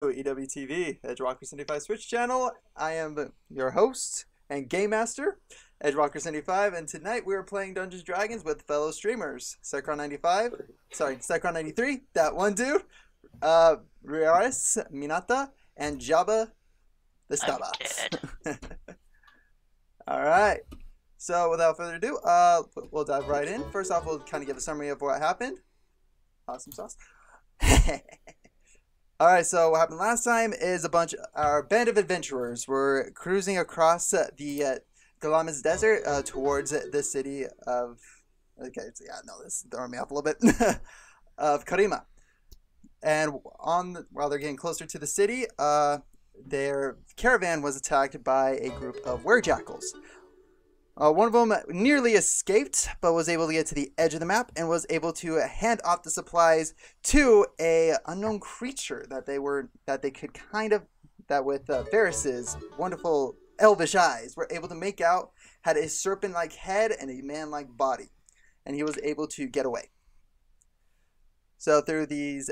EWTV, Edgewalker75 Switch channel. I am your host and game master, Edgewalker75, and tonight we are playing Dungeons Dragons with fellow streamers, Secron93, that one dude, Riaris, Minata, and Jabba the I'm Stabat. dead. Alright, so without further ado, we'll dive right in. First off, we'll kind of give a summary of what happened. Awesome sauce. Alright, so what happened last time is our band of adventurers were cruising across the Galamas Desert towards the city of, okay, so yeah, no, this is throwing me off a little bit, of Karima. And while they're getting closer to the city, their caravan was attacked by a group of werejackals. One of them nearly escaped, but was able to get to the edge of the map and was able to hand off the supplies to a unknown creature that with Varys's wonderful elvish eyes were able to make out, had a serpent-like head and a man-like body, and he was able to get away. So through these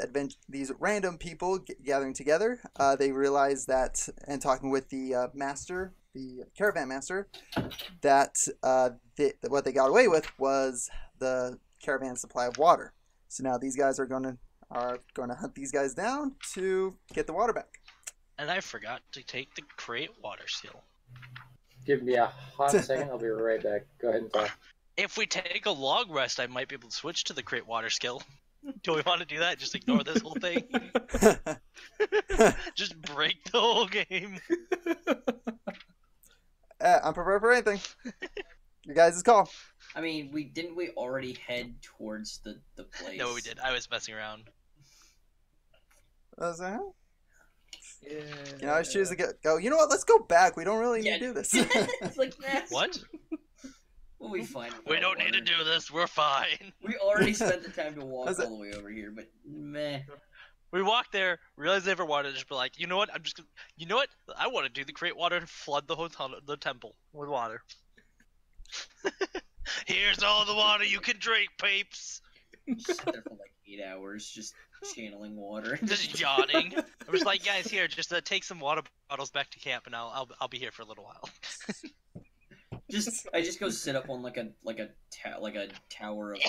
random people gathering together, they realized that, and talking with the master, the caravan master, that what they got away with was the caravan supply of water. So now these guys are going to hunt these guys down to get the water back. And I forgot to take the create water skill. Give me a hot second, I'll be right back. Go ahead and talk. If we take a long rest, I might be able to switch to the create water skill. Do we want to do that? Just ignore this whole thing? Just break the whole game? I'm prepared for anything. You guys' call. I mean, didn't we already head towards the place? No, we did. I was messing around. Was that? Yeah. You know, I choose to go. You know what? Let's go back. We don't really need to do this. It's like, nah. What? We'll be fine. We don't need to do this. We're fine. We already spent the time to walk all the way over here, but meh. We walked there, realized they never wanted to just be like, you know what? You know what? I want to do the create water and flood the whole the temple with water. Here's all the water you can drink, peeps. Just sit there for like 8 hours, just channeling water, just yawning. I was like, guys, here, just take some water bottles back to camp, and I'll be here for a little while. I just go sit up on like a tower of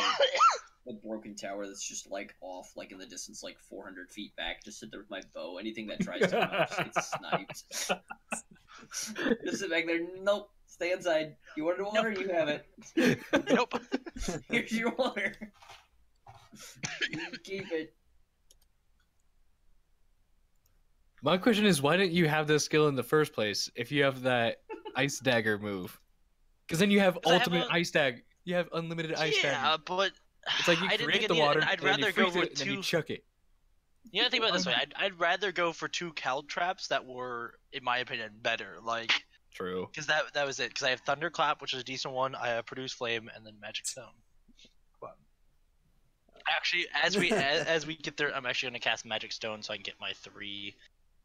a broken tower that's just like off, like in the distance, like 400 feet back. Just sit there with my bow. Anything that tries to come out just gets sniped. Just sit back there. Nope. Stay inside. You wanted water? Nope. You have it. Nope. Here's your water. You keep it. My question is, why didn't you have this skill in the first place if you have that ice dagger move? Because then you have ultimate ice dagger. You have unlimited ice dagger. Yeah, but it's like you create the water, I'd rather go with and then you chuck it. You gotta think about it this way. I'd rather go for 2 caltraps that were, in my opinion, better. Like, true. Because that was it. Because I have Thunderclap, which is a decent one. I have Produce Flame, and then Magic Stone. But actually, as we get there, I'm actually gonna cast Magic Stone so I can get my 3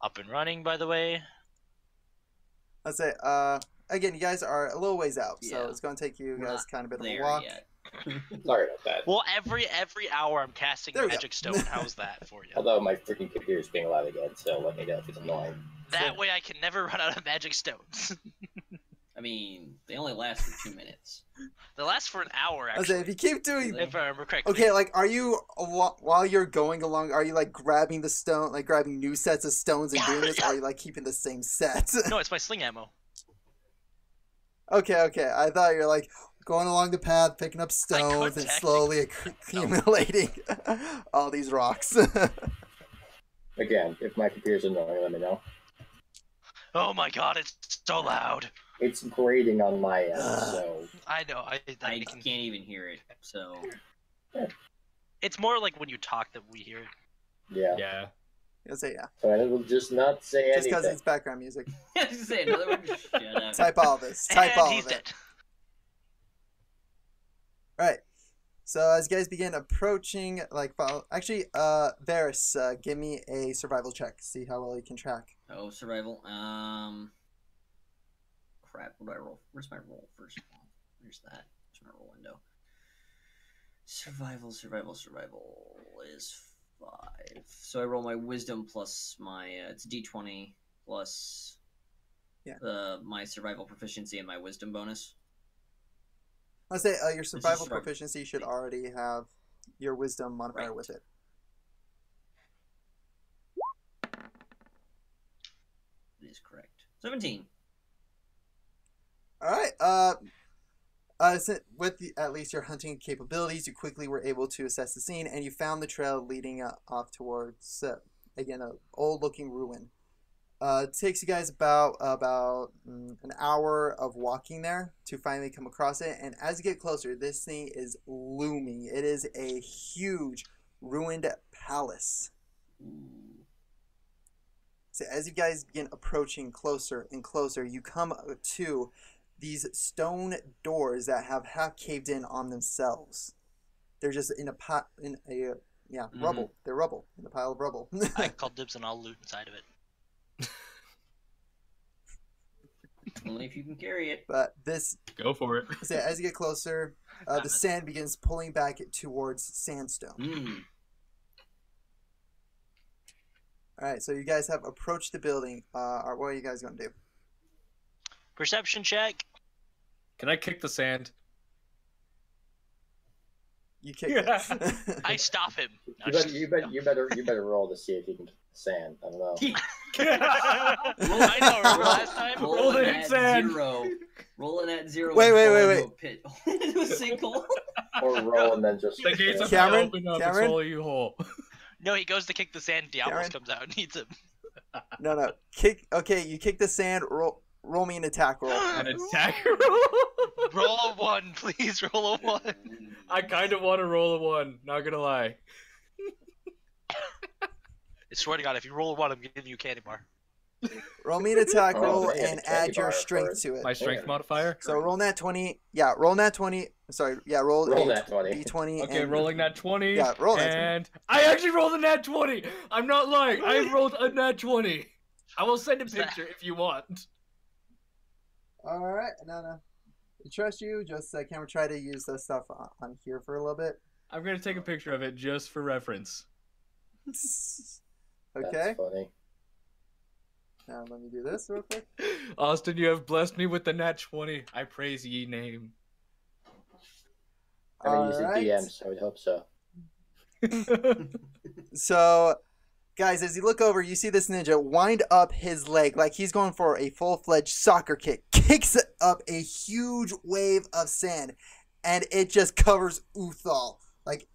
up and running. By the way. Let's say, again, you guys are a little ways out, so it's going to take you guys kind of a bit of a walk. Sorry about that. Well, every hour I'm casting Magic Stone. How's that for you? Although my freaking computer is being loud again, so let me know if it's annoying. That way I can never run out of Magic Stones. I mean, they only last for 2 minutes. They last for an hour, actually. Say, if you keep doing... If I remember correctly. Okay, like, are you, while you're going along, are you, like, grabbing the stone, like, grabbing new sets of stones and doing this, or are you, like, keeping the same set? No, it's my sling ammo. Okay. I thought you were, like, going along the path, picking up stones, and slowly accumulating all these rocks. Again, if my computer's annoying, let me know. Oh my god, it's so loud. It's grating on my end, so... I know, I can't even hear it, so... It's more like when you talk that we hear it. Yeah. Yeah. You'll say yeah. So I will just not say anything. Just because it's background music. I was gonna say another one. Shut up. Type all this. Type all of it. Right. So as you guys begin approaching, like, actually, Varys, give me a survival check. See how well you can track. Oh, survival. Crap. What do I roll? Where's my roll first of all? Where's that? Where's my roll window? Survival is 5. So I roll my wisdom plus my it's d20 plus my survival proficiency and my wisdom bonus. I'll say your survival survival. proficiency should already have your wisdom modifier Right. with it. It is correct. 17. All right. With at least your hunting capabilities, you quickly were able to assess the scene, and you found the trail leading off towards again an old-looking ruin. It takes you guys about an hour of walking there to finally come across it. And as you get closer, this thing is looming. It is a huge ruined palace. Ooh. So as you guys begin approaching closer and closer, you come to these stone doors that have half caved in on themselves. They're just in a rubble. They're rubble in a pile of rubble. I called dibs and I'll loot inside of it. Only if you can carry it. But this, Go for it. so as you get closer, the sand begins pulling back towards sandstone. All right, so you guys have approached the building. What are you guys going to do? Perception check. Can I kick the sand? You kick it. I stop him. You better roll to see if you can get the sand. I don't know. I know. Remember last time? Rolling it, at sand. 0. Rolling at 0. Wait. Into a pit. Into a sinkhole. Or roll and then just. The gates of Cameron? hell open up and Cameron? swallow you whole. No, he goes to kick the sand. Diablos Karen? comes out and eats him. No. Kick. Okay, you kick the sand. Roll me an attack roll. An attack roll? Roll a 1, please. Roll a 1. I kind of want to roll a 1, not gonna lie. I swear to God, if you roll a 1, I'm giving you a candy bar. Roll me an attack Oh, roll man, and candy add your bar strength first. to it. My strength modifier? So roll nat 20. Yeah, roll nat 20. Sorry, yeah, roll Nat 20. D20. Okay, and, rolling nat 20. Yeah, roll nat 20. And I actually rolled a nat 20. I'm not lying. I rolled a nat 20. I will send a picture if you want. All right, no. I trust you. Just can we try to use this stuff on here for a little bit? I'm gonna take a picture of it just for reference. Okay. That's funny. Now let me do this real quick. Austin, you have blessed me with the nat 20. I praise ye name. I'm using Alright. DMs, so I would hope so. So, guys, as you look over, you see this ninja wind up his leg like he's going for a full-fledged soccer kick. Kicks up a huge wave of sand, and it just covers Uthal. Like,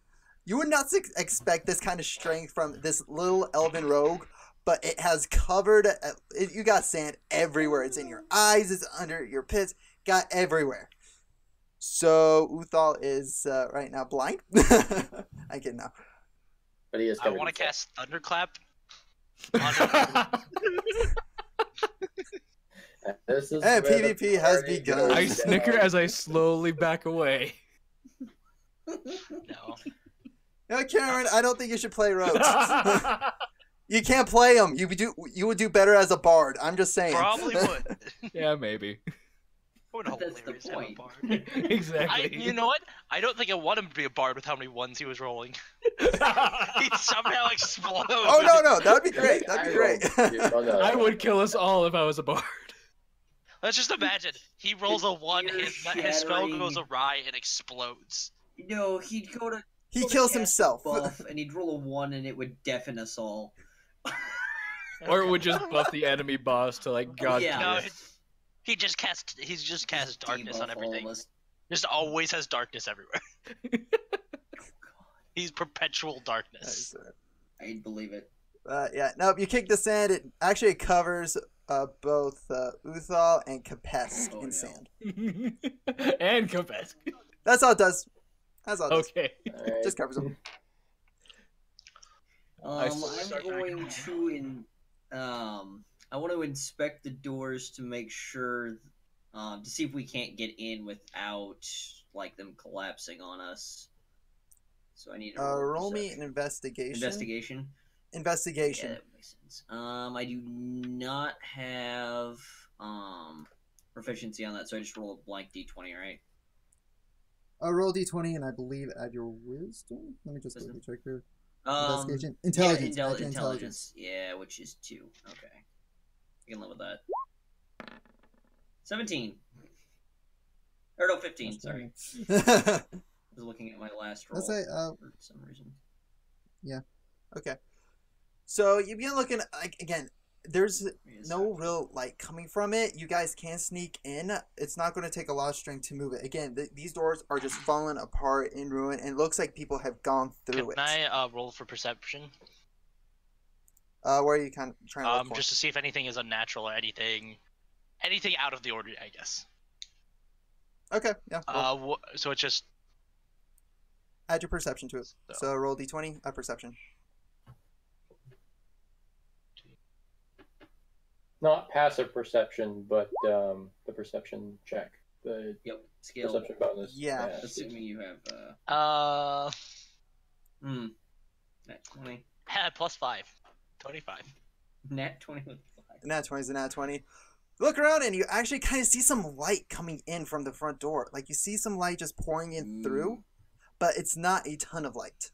you would not expect this kind of strength from this little elven rogue, but it has covered. You got sand everywhere. It's in your eyes. It's under your pits. Got everywhere. So Uthal is right now blind. I can now. But he is. I want to cast Thunderclap. This is Hey, where the PvP has party begun. goes I down. snicker as I slowly back away. No. No, Cameron, I don't think you should play rogues. You can't play them. You would do better as a bard. I'm just saying. Probably would. Yeah, maybe. Would have That's the hilarious to have a point. bard. Exactly. You know what? I don't think I want him to be a bard with how many ones he was rolling. He'd somehow explode. Oh no, that'd be great. That'd be great. Oh, no. I would kill us all if I was a bard. Let's just imagine he rolls a 1, his spell Ear-shattering. goes awry and explodes. No, he'd go to. He go to kills cast a himself. Buff, and he'd roll a 1, and it would deafen us all. Or it would just buff the enemy boss to like god Yeah. No, tier. he's just cast darkness on Debuff all of everything. us. Just always has darkness everywhere. He's perpetual darkness. I'd believe it. Yeah, nope. You kick the sand. It covers both Uthal and Kapest Oh, in no. sand. And Kopesk. That's all it does. That's all it does. Okay. Alright. Just covers them. I'm start going to I want to inspect the doors to make sure, to see if we can't get in without like them collapsing on us. So I need to Roll me perception. an investigation. Investigation. Yeah, Investigation. that makes sense. I do not have proficiency on that, so I just roll a blank d20, right? Roll d20 and I believe add your wisdom. Let me just Wisdom. quickly check here. Investigation? Yeah, Intelligence. intelligence. Yeah, which is 2. Okay. I can live with that. 17. Or no, 15, sorry. I was looking at my last roll Let's say, for some reason. okay. So you begin looking, like, again, there's Yes. no real light coming from it. You guys can sneak in. It's not going to take a lot of strength to move it. Again, these doors are just falling apart in ruin, and it looks like people have gone through Can I roll for perception? Where are you kind of trying to look for? Just to see if anything is unnatural or anything out of the ordinary, I guess. Okay, yeah. Roll. So it's just Add your perception to it. So roll d20, add perception. Not passive perception, but the perception check. The Yep, scale. perception bonus. Yeah. Assuming you have, Nat 20. +5, 25. Nat 20 with 5. The nat 20 is a nat 20. Look around and you actually kind of see some light coming in from the front door. Like you see some light just pouring in through, but it's not a ton of light.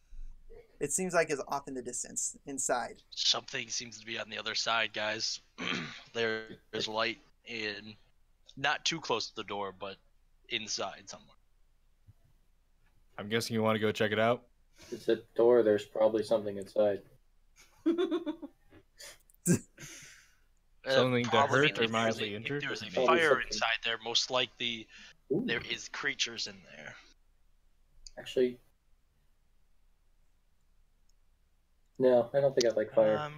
It seems like it's off in the distance inside. Something seems to be on the other side, guys. There's light in, not too close to the door, but inside somewhere. I'm guessing you want to go check it out. It's a door. There's probably something inside. Something to Probably hurt or if there's mildly a- injured? If there's a Probably fire something. inside there, most likely Ooh. there is creatures in there. Actually, no, I don't think I like fire.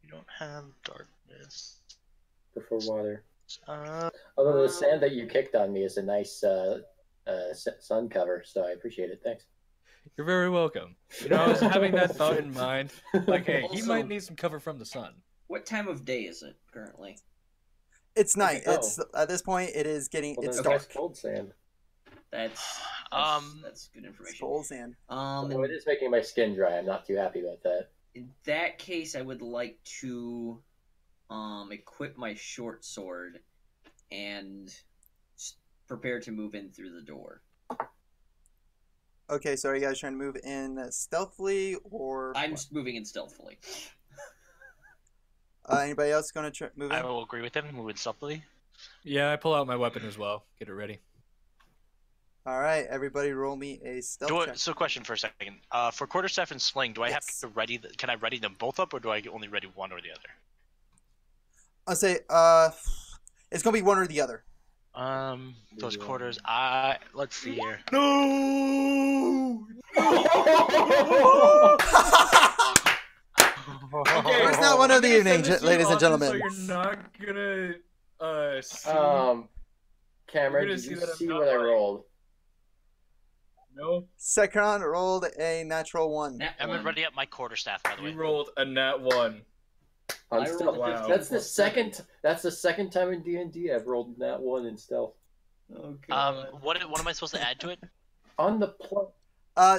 You don't have darkness. Prefer water. Uh, Although the sand that you kicked on me is a nice sun cover, so I appreciate it. Thanks. You're very welcome. You know, I was having that thought in mind. Like, hey, he Also- might need some cover from the sun. What time of day is it currently? It's night. Oh. It's at this point it is getting Well, it's then dark. that's cold sand. That's good It's information. cold sand. Although it is making my skin dry. I'm not too happy about that. In that case, I would like to equip my short sword and prepare to move in through the door. Okay, so are you guys trying to move in stealthily or I'm just moving in stealthily. anybody else going to move in? I will agree with him. Move it stealthily. Yeah, I pull out my weapon as well. Get it ready. All right, everybody, roll me a stealth check. So, question for a second. For quarterstaff and sling, do I have Yes. to ready? Can I ready them both up, or do I only ready one or the other? I'll say it's gonna be one or the other. Those quarters. Let's see here. No! First not one of the evening, ladies and gentlemen. So you're not gonna see. Cameron, You're gonna did see you that I'm see not what I lying. rolled? No, Sekron rolled a natural 1. Nat I'm one. ready up my quarterstaff, by the way. you rolled a nat 1. On I stealth. rolled a Wow. 15 That's the plus second. 7. That's the second time in D&D I've rolled that one in stealth. Oh god. What am I supposed to add to it? On the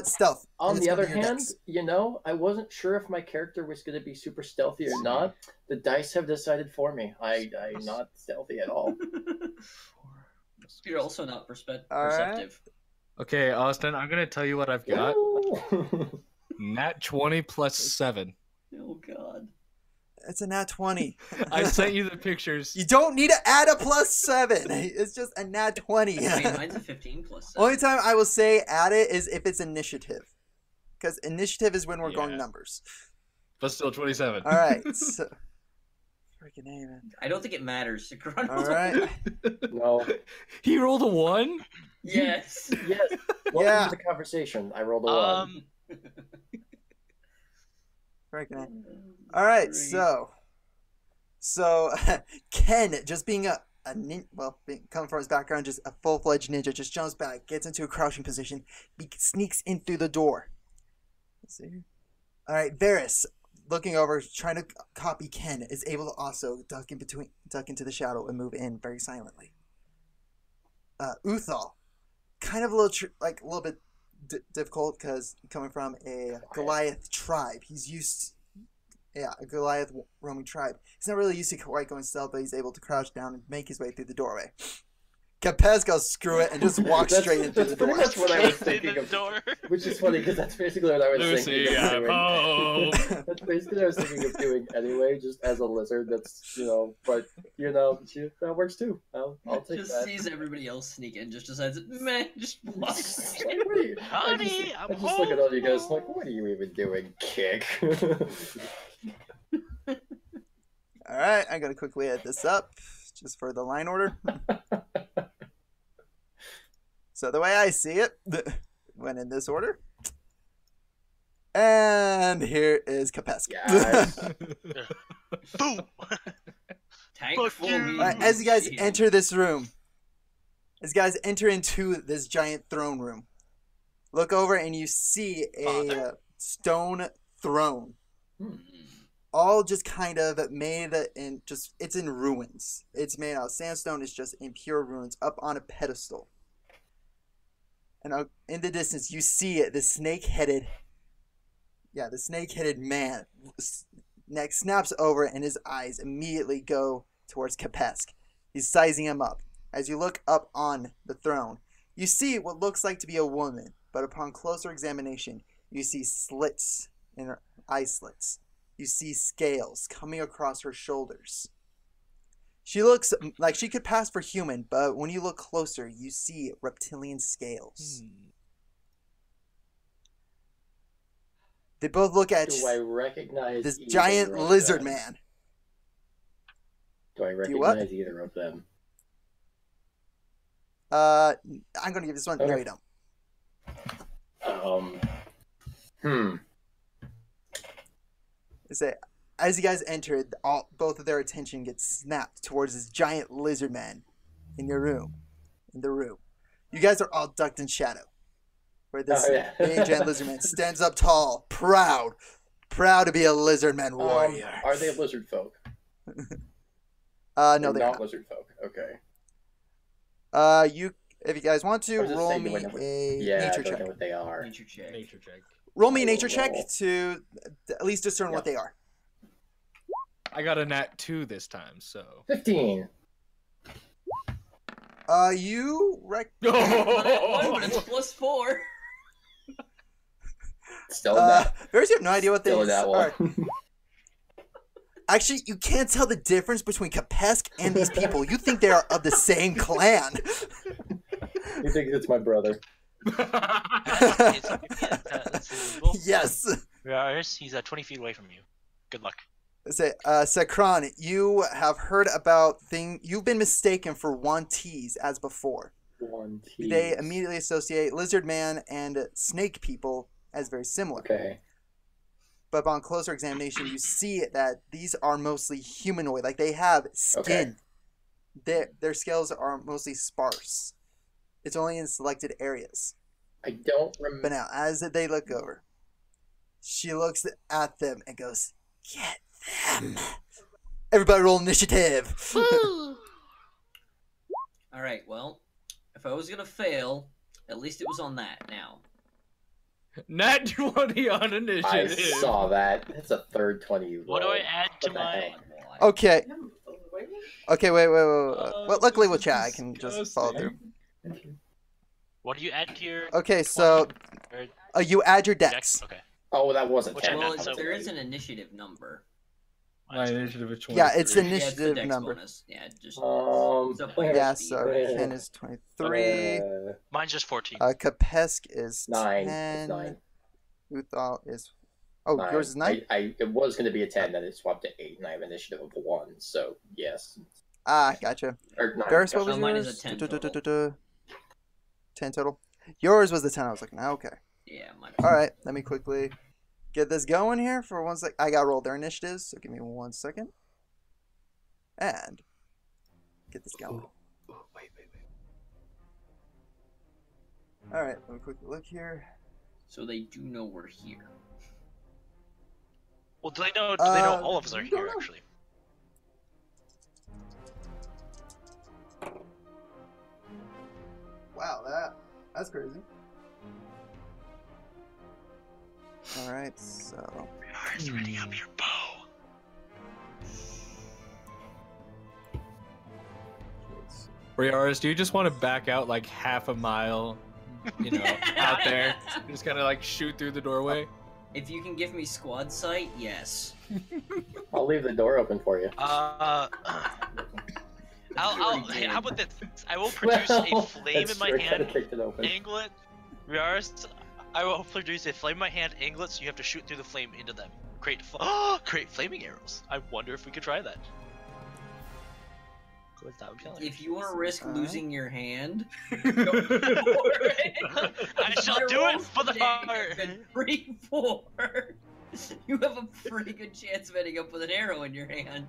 Stealth. On It's the gonna other be your hand, dex. you know, I wasn't sure if my character was going to be super stealthy or not. The dice have decided for me. I'm not stealthy at all. You're also not All right. perceptive. Okay, Austin, I'm gonna tell you what I've got. Ooh. Nat 20 plus 7. Oh god. It's a nat 20. I sent you the pictures. You don't need to add a +7. It's just a nat 20. I mean, mine's a 15 plus 7. Only time I will say add it is if it's initiative. Because initiative is when we're going Yeah. numbers. But still 27. All right. So, freaking A, man. I don't think it matters. All right. No. He rolled a 1? Yes. Yes. Welcome Yeah. to the conversation. I rolled a 1. Freaking A. All right. Great. So Ken, just being coming from his background, just a full-fledged ninja, just jumps back, gets into a crouching position, sneaks in through the door. Let's see. All right, Varys, looking over, trying to copy Ken, is able to also duck into the shadow and move in very silently. Uthal, kind of a little bit difficult because coming from a Goliath tribe, he's used. Yeah, a Goliath roaming tribe. He's not really used to quite going stealth, but he's able to crouch down and make his way through the doorway. Capez goes screw it and just walks That's- straight into that's the pretty door. much what I was Straight thinking in the of. door. Which is funny because that's basically what I was Lucy, thinking of doing. home. That's basically what I was thinking of doing anyway, just as a lizard. That's but that works too. I'll take Just that. sees everybody else sneak in, just decides, meh, just walks. Like, what are you- Honey, I I'm just look at all you guys home. like, what are you even doing? Kick. All right, I'm gonna quickly add this up just for the line order. So the way I see it, went in this order. And here is Kapesk. Yes. Boom. Tank Fuck full you. meat. Alright, as you guys Shield. enter this room, as you guys enter into this giant throne room, look over and you see a Father? stone throne, all just kind of made in it's in ruins. It's made out of sandstone. It's just in pure ruins, up on a pedestal. And in the distance, you see the snake-headed man. Neck snaps over, and his eyes immediately go towards Kapesk. He's sizing him up. As you look up on the throne, you see what looks like to be a woman, but upon closer examination, you see slits in her eye slits. You see scales coming across her shoulders. She looks like she could pass for human, but when you look closer, you see reptilian scales. They both look at Do I recognize this either giant of lizard them? man. Do I Do what? recognize either of them? I'm gonna give this one. No, Okay. you don't. They say, as you guys entered, both of their attention gets snapped towards this giant lizard man in the room. You guys are all ducked in shadow, where this Oh, yeah. big giant lizard man stands up tall, proud to be a lizard man warrior. Are they lizard folk? No, They're they're not not. lizard folk. Okay. If you guys want I to, was just roll saying, me do I know what- a Yeah, nature I don't check. know what they are. Nature check. Nature check. Roll me a I will nature check roll. to at least discern what Yeah. they are. I got a nat 2 this time, so. 15. You One, but it's +4. Still that. Bears, you have no idea what they Still that one. are. Actually, you can't tell the difference between Kapesk and these people. You think they are of the same clan. You think it's my brother? That's illegal. Yes. He's 20 feet away from you. Good luck. Say, Sakran, you have heard about you've been mistaken for Wanties as before. One They tease. immediately associate lizard man and snake people as very similar. Okay. But upon closer examination, you see that these are mostly humanoid. Like, they have skin. Their scales are mostly sparse. It's only in selected areas. I don't But remember. now, as they look over, she looks at them and goes, "Get them!" Everybody roll initiative. Alright, well, if I was gonna fail, at least it was on that now. Nat 20 on I initiative. saw that. That's a third 20 What do roll. I add to What the my? hell? Okay. Okay, wait. Well, luckily with chat, I can just follow disgusting. through. What do you add to your? Okay, so you add your Dex? dex. Okay. Oh, that wasn't Which 10. Well, so- there is an initiative number. My initiative is 23. Yeah, it's Yeah, it's the initiative dex number. bonus. Yeah, just Um, up by your Yeah, speed. so Ken is 23. Mine's just 14. Kapesk is 9. 10. It's 9. Uthal is. Oh, 9. yours is 9? It was going to be a 10, then it swapped to 8, and I have initiative of 1, so yes. Ah, gotcha. Or 9. Varys, what was So mine is yours? a 10 total. 10 total. Yours was the 10 I was looking at. Okay. Yeah, mine. Alright, let me quickly get this going here for 1 sec. I got rolled their initiatives, so give me 1 second. And get this going. Wait. Alright, let me quickly look here. So they do know we're here. Well, do they know? Do they know all of us are we don't here? know. Actually. Wow, that's crazy. Alright, so It's ready up your bow. let's see. Riaris, do you just want to back out like half a mile, you know, out there, just kind of like shoot through the doorway? If you can give me squad sight, yes. I'll leave the door open for you. How about this? I will produce a flame in my hand, angle it. Riaris, I will produce a flame in my hand, angle it, so you have to shoot through the flame into them. Create flaming arrows. I wonder if we could try that. That would be hilarious. If you want to risk losing your hand, I shall do it for the heart. 3-4. You have a pretty good chance of ending up with an arrow in your hand.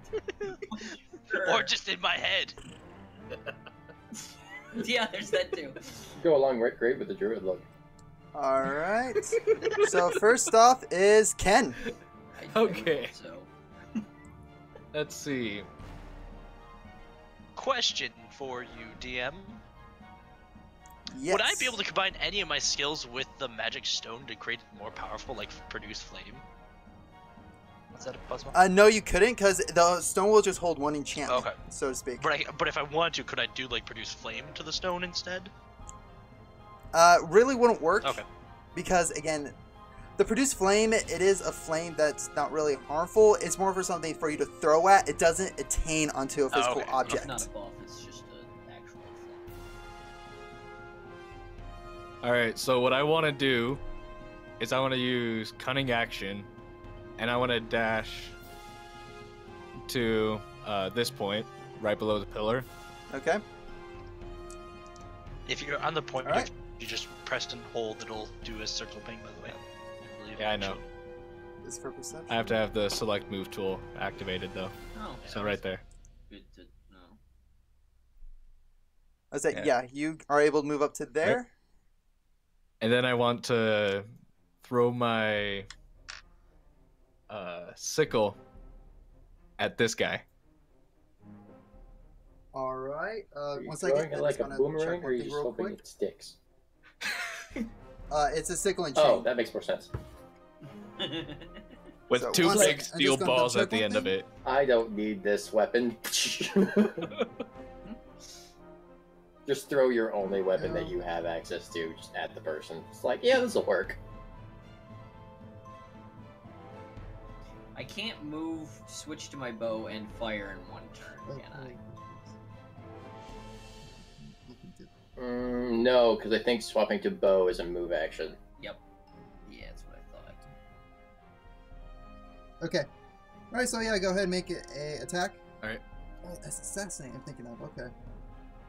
Sure. Or just in my head. Yeah, there's that too. Go along right great with the druid look. All right. So first off is Ken. Okay. So. Let's see. Question for you, DM. Yes. Would I be able to combine any of my skills with the magic stone to create it more powerful, like produce flame? Is that possible? No, you couldn't, because the stone will just hold one enchantment, Okay. so to speak. But if I wanted to, could I do like produce flame to the stone instead? Really wouldn't work. Okay. Because again, the produce flame, it is a flame that's not really harmful. It's more for something for you to throw at. It doesn't attain onto a physical okay. object. It's not a buff, it's just an actual flame. Alright, so what I want to do is I want to use Cunning Action, and I want to dash to this point, right below the pillar. Okay. If you're on the point, All right. you just press and hold, it'll do a circle ping, by the way. Yeah, I know. This is for perception. I have to have the Select Move tool activated, though. Oh, So right there. good to know. I was like, Yeah. yeah, you are able to move up to there. And then I want to throw my sickle at this guy. All right. Are you One second. throwing it I'm like just a gonna boomerang, check or are one you thing just real hoping quick. it sticks? It's a sickle and chain. Oh, that makes more sense. With So, two one big second, I'm steel just gonna balls double at the check end one of it. I don't need this weapon. Just throw your only weapon that you have access to just at the person. It's like, yeah, this will work. I can't move, switch to my bow, and fire in one turn, can I? No, because I think swapping to bow is a move action. Yep. Yeah, that's what I thought. Okay. All right. So yeah, go ahead and make it a attack. All right. Oh, that's assassinate. I'm thinking of. Okay.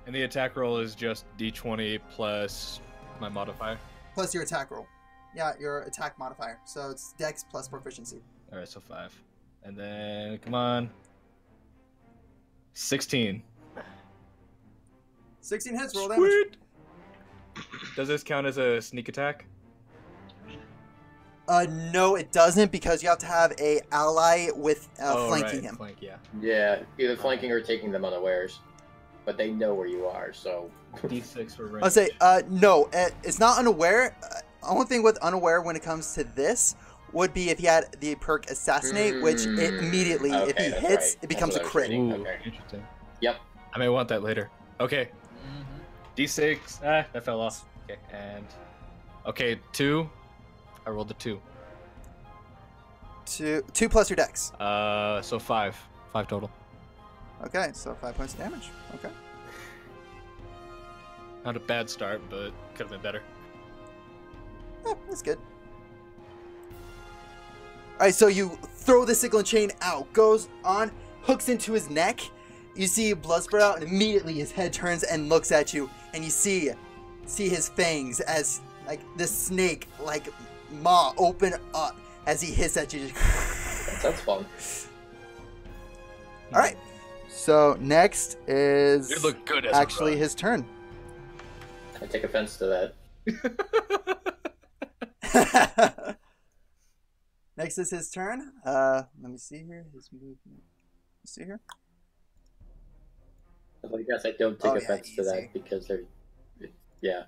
And the attack roll is just d20 plus my modifier. Plus your attack roll. Yeah, your attack modifier. So it's Dex plus proficiency. All right, so 5. And then, come on. 16. 16 hits. Roll damage. Sweet. Does this count as a sneak attack? No, it doesn't, because you have to have a ally with flanking right. him. Flank, yeah. Yeah, either flanking or taking them unawares. But they know where you are, so... D6 for range. I'll say, no, it's not unaware. Only thing with unaware when it comes to this would be if he had the perk assassinate, which it immediately, if Okay, he that's hits, right. it becomes a That's what I was crit. reading. Ooh, Okay. interesting. Yep. I may want that later. Okay, Mm-hmm. D6. Ah, that fell off. Okay, and... Okay, 2. I rolled a 2. 2 plus your Dex. So 5. 5 total. Okay, so 5 points of damage. Okay. Not a bad start, but could have been better. That's good. Alright, so you throw the sickle and chain out, goes on, hooks into his neck. You see blood spread out, and immediately his head turns and looks at you, and you see his fangs as like this snake like maw open up as he hits at you. That sounds fun. Alright. So next is You look good as actually a his turn. I take offense to that. Next is his turn. Let me see here. His movement. Let's see here. I guess I don't take Oh, yeah, offense to easy. that because they're, yeah.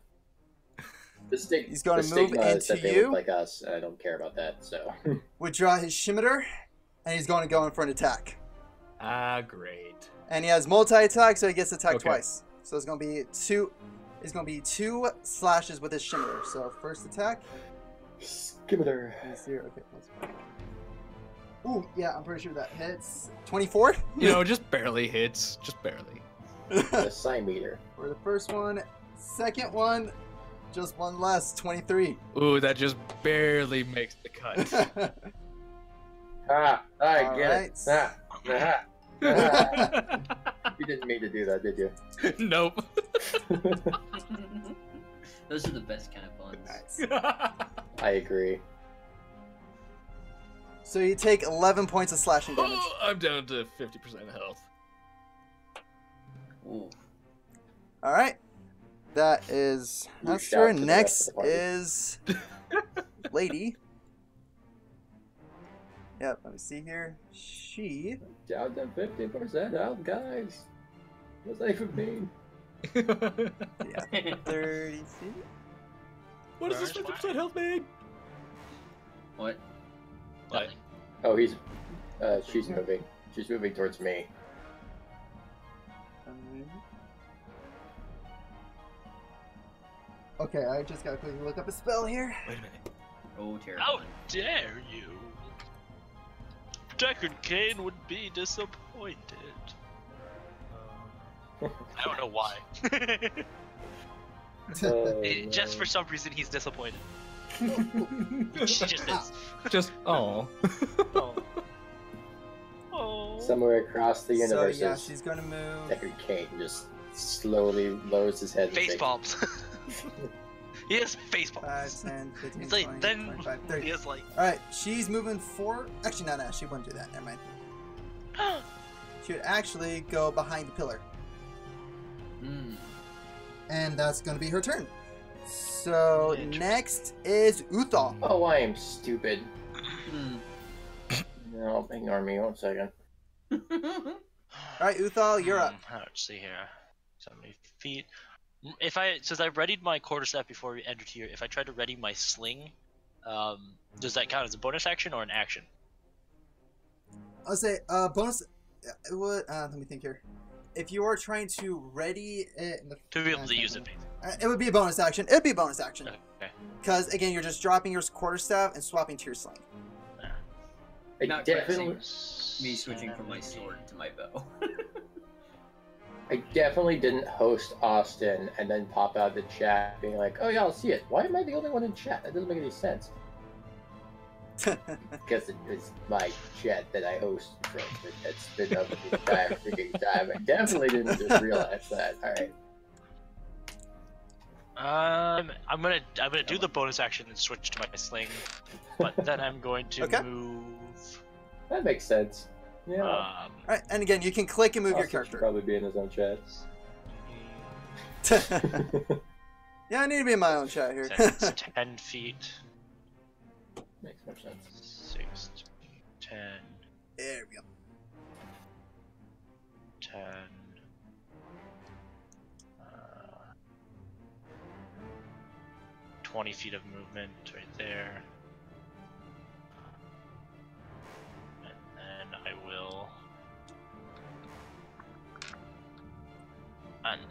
The He's gonna the move stigma is that into they you. look like us, and I don't care about that. So Withdraw his Scimitar, and he's going to go in for an attack. Ah, great. And he has multi-attack, so he gets attacked Okay. twice. So it's gonna be two. It's gonna be 2 slashes with his shimmer. So first attack. Skimmer. Is here. Okay. Ooh, yeah, I'm pretty sure that hits. 24. You know, just barely hits. Just barely. The sign meter. For the first one, second one, just one less. 23. Ooh, that just barely makes the cut. Ah, I All get right. it. Ah, ah, ah. You didn't mean to do that, did you? Nope. Those are the best kind of puns. Nice. I agree. So you take 11 points of slashing damage. Oh, I'm down to 50% health. Ooh. All right. That's shout sure. to the rest Next of the party. is Lady. Yep. Let me see here. She. Down to 50% out, guys. What's that even mean? Yeah. 30 feet. What does this 50% health mean? What? What? Nothing. Oh, she's moving. She's moving towards me. Okay, I just gotta quickly look up a spell here. Wait a minute. Oh, terrible. How dare you? Deckard Cain would be disappointed. I don't know why. Just for some reason, he's disappointed. She just is. Just, oh. Oh. Oh. Somewhere across the So universe, yeah, she's gonna move. Deckard Cain just slowly lowers his head. and Face says, palms. He has face 5, palms. 10, 15, He's like, 20, then 25, he 30. has like. Alright, she's moving forward. Actually, no, she wouldn't do that. Never mind. She would actually go behind the pillar. Hmm. And that's gonna be her turn. So Interesting. next is Uthal. Oh, I am stupid. Hmm. No, ignore me 1 second. Alright, Uthal, you're up. Let's see here. 70 feet. Since I readied my quarterstaff before we entered here, if I try to ready my sling, does that count as a bonus action or an action? I'll say bonus. It would. Let me think here. If you are trying to ready it, To be able to use it. it would be a bonus action. It'd be a bonus action Okay. because again, you're just dropping your quarterstaff and swapping to your sling. I Not definitely, Me switching from my sword to my bow. I definitely didn't host Austin and then pop out the chat being like, "Oh yeah, I'll see it." Why am I the only one in chat? That doesn't make any sense. Because it's my chat that I host from. It's been up the entire freaking time. I definitely didn't just realize that. All right. I'm gonna do the bonus action and switch to my sling, but then I'm going to Okay. move. That makes sense. Yeah. Alright, and again, you can click and move your Austin should character. probably be in his own chat. Yeah, I need to be in my own chat here. It's 10 feet. Makes more sense. 6, 10, There we go. 10. 20 feet of movement right there. And then I will. And.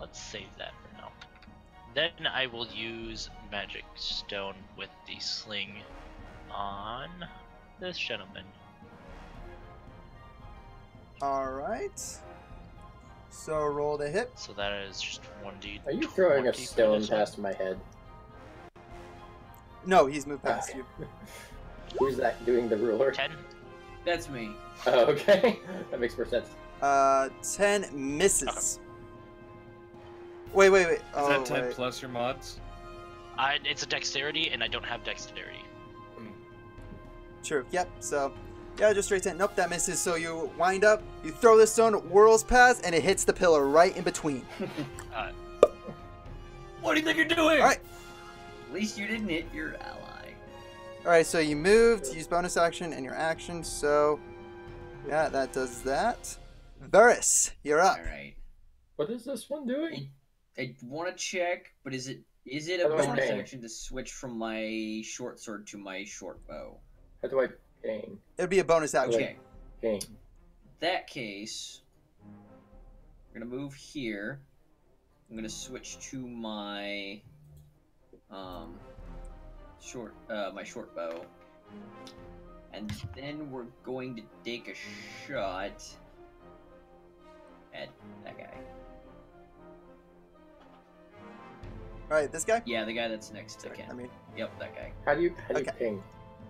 Let's save that for now. Then I will use Magic Stone with the sling on this gentleman. Alright. So roll the hit. So that is just 1d. Are you throwing a 20 for stone this one. past my head? No, he's moved past Okay. you. Who's that doing the ruler? 10? That's me. Oh, okay. That makes more sense. 10 misses. Wait. Is Oh, that 10 wait. plus your mods? It's a dexterity, and I don't have dexterity. True. Yep. So, yeah, just straight 10. Nope, that misses. So you wind up, you throw the stone, whirls past, and it hits the pillar right in between. What do you think you're doing? All right. At least you didn't hit your ally. All right. So you moved, use bonus action and your action. So, yeah, that does that. Varys, you're up. All right. What is this one doing? I want to check, but is it a How do I bonus ping? action to switch from my short sword to my short bow? How do I ping? It'd be a bonus action. Okay. Ping. that case, I'm gonna move here. I'm gonna switch to my short bow, and then we're going to take a shot at that guy. All right, this guy. Yeah, the guy that's next to Ken. I mean, Yep, that guy. How do you Okay. ping?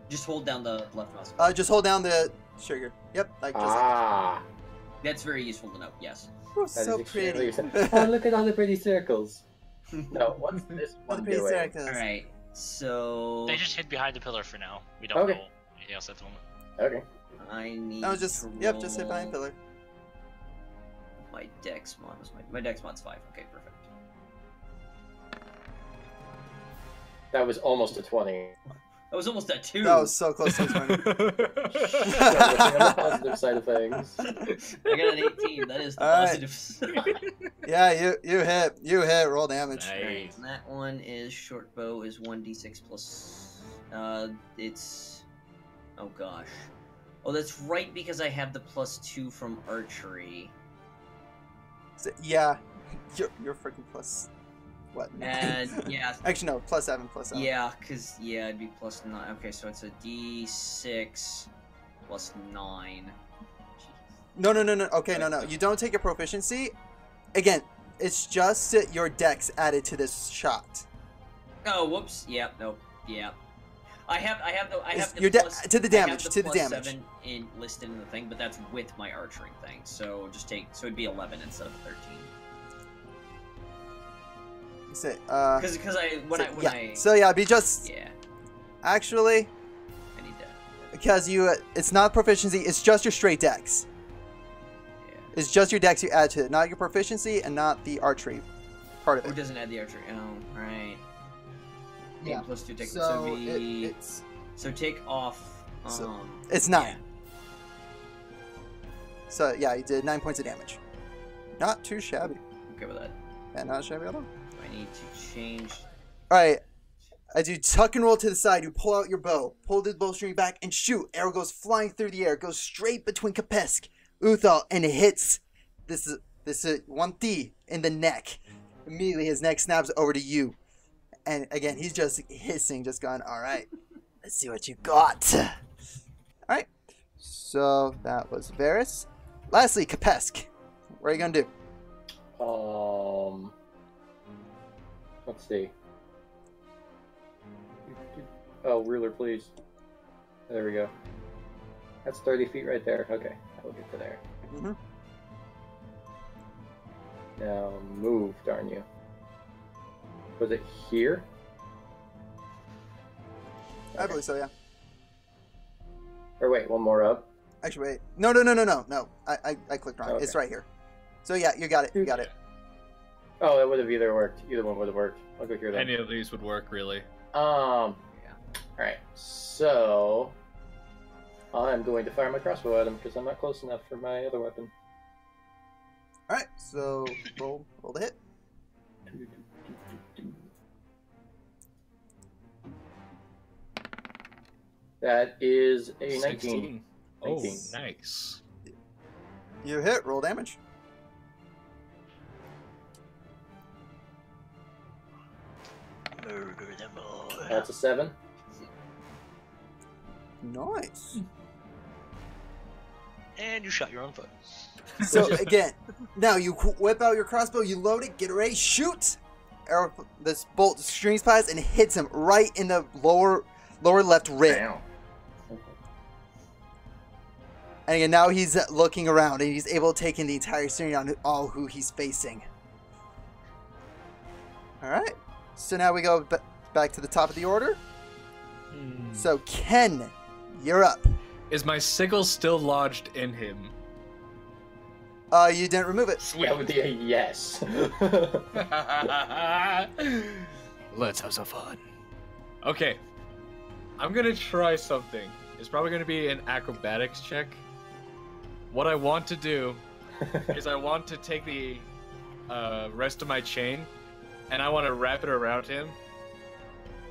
Just hold down the left mouse. just hold down the trigger. Yep, like just Ah, That's very useful to know. Yes. like that so is extremely pretty. useful. Oh, look at all the pretty circles. No, what's this All the one pretty doing? circles. All right. So They just hid behind the pillar for now. We don't Okay. know anything else at the moment. Okay. I need. No, just to yep, just hit behind roll pillar. My dex mod was my dex mod's 5. Okay, perfect. That was almost a 20. That was almost a 2. That was so close to 20. So, looking on the positive side of things. I got an 18. That is the All right. positive side. Yeah, you hit. Roll damage. Alright, and that one is short bow is 1d6 plus. It's. Oh gosh. Oh, that's right because I have the +2 from archery. Yeah, you're freaking plus what? And yeah, Actually, no, +7, +7. yeah, cause yeah, it'd be +9. Okay, so it's a d6 plus 9. No. Okay, no. You don't take a proficiency. Again, it's just your dex added to this shot. Oh, whoops. Yep. Nope. Yep. I have the Your plus, to the I have damage, to the plus damage. 7 listed in the thing, but that's with my archery thing. So just so it'd be 11 instead of 13. Say, Because So yeah, be just yeah, actually I need that. because it's not proficiency. It's just your straight dex. Yeah. It's just your dex you add to it, not your proficiency and not the archery part of Oh, it it. doesn't add the archery. Oh, right. Yeah. 8 plus 2 take So so take off. So- it's 9. yeah. So yeah, you did 9 points of damage. Not too shabby. Okay with that. Yeah, not shabby at all. I need to change. Alright. As you tuck and roll to the side, you pull out your bow, pull the bowstring back, and shoot. Arrow goes flying through the air, goes straight between Kapesk, Uthal, and it hits this is one T in the neck. Immediately his neck snaps over to you. And again, he's just hissing, just going, alright, let's see what you got. Alright. So that was Varys. Lastly, Kapesk. What are you gonna do? Let's see. Oh, ruler, please. There we go. That's 30 feet right there. Okay, I will get to there. Mm-hmm. Now move, darn you. Was it here? I believe so, yeah. Or wait, one more up. Actually, wait. No. I clicked wrong. Okay. It's right here. So yeah, you got it. You got it. Oh, that would have either worked. Either one would have worked. I'll go here then. Any of these would work, really. Alright, so I'm going to fire my crossbow at him because I'm not close enough for my other weapon. Alright, so roll the hit. That is a 19. 16. Oh, 19. nice. You hit, roll damage. Murder them all. That's a 7. Nice. And you shot your own foot. So again, now you whip out your crossbow, you load it, get ready, shoot. Arrow, this bolt strings past and hits him right in the lower left rib. Damn. And again, now he's looking around and he's able to take in the entire scene on all who he's facing. All right. So now we go back to the top of the order. So Ken, you're up. Is my sigil still lodged in him? You didn't remove it. That would be a yes. Let's have some fun. Okay. I'm gonna try something. It's probably gonna be an acrobatics check. What I want to do is I want to take the rest of my chain and I want to wrap it around him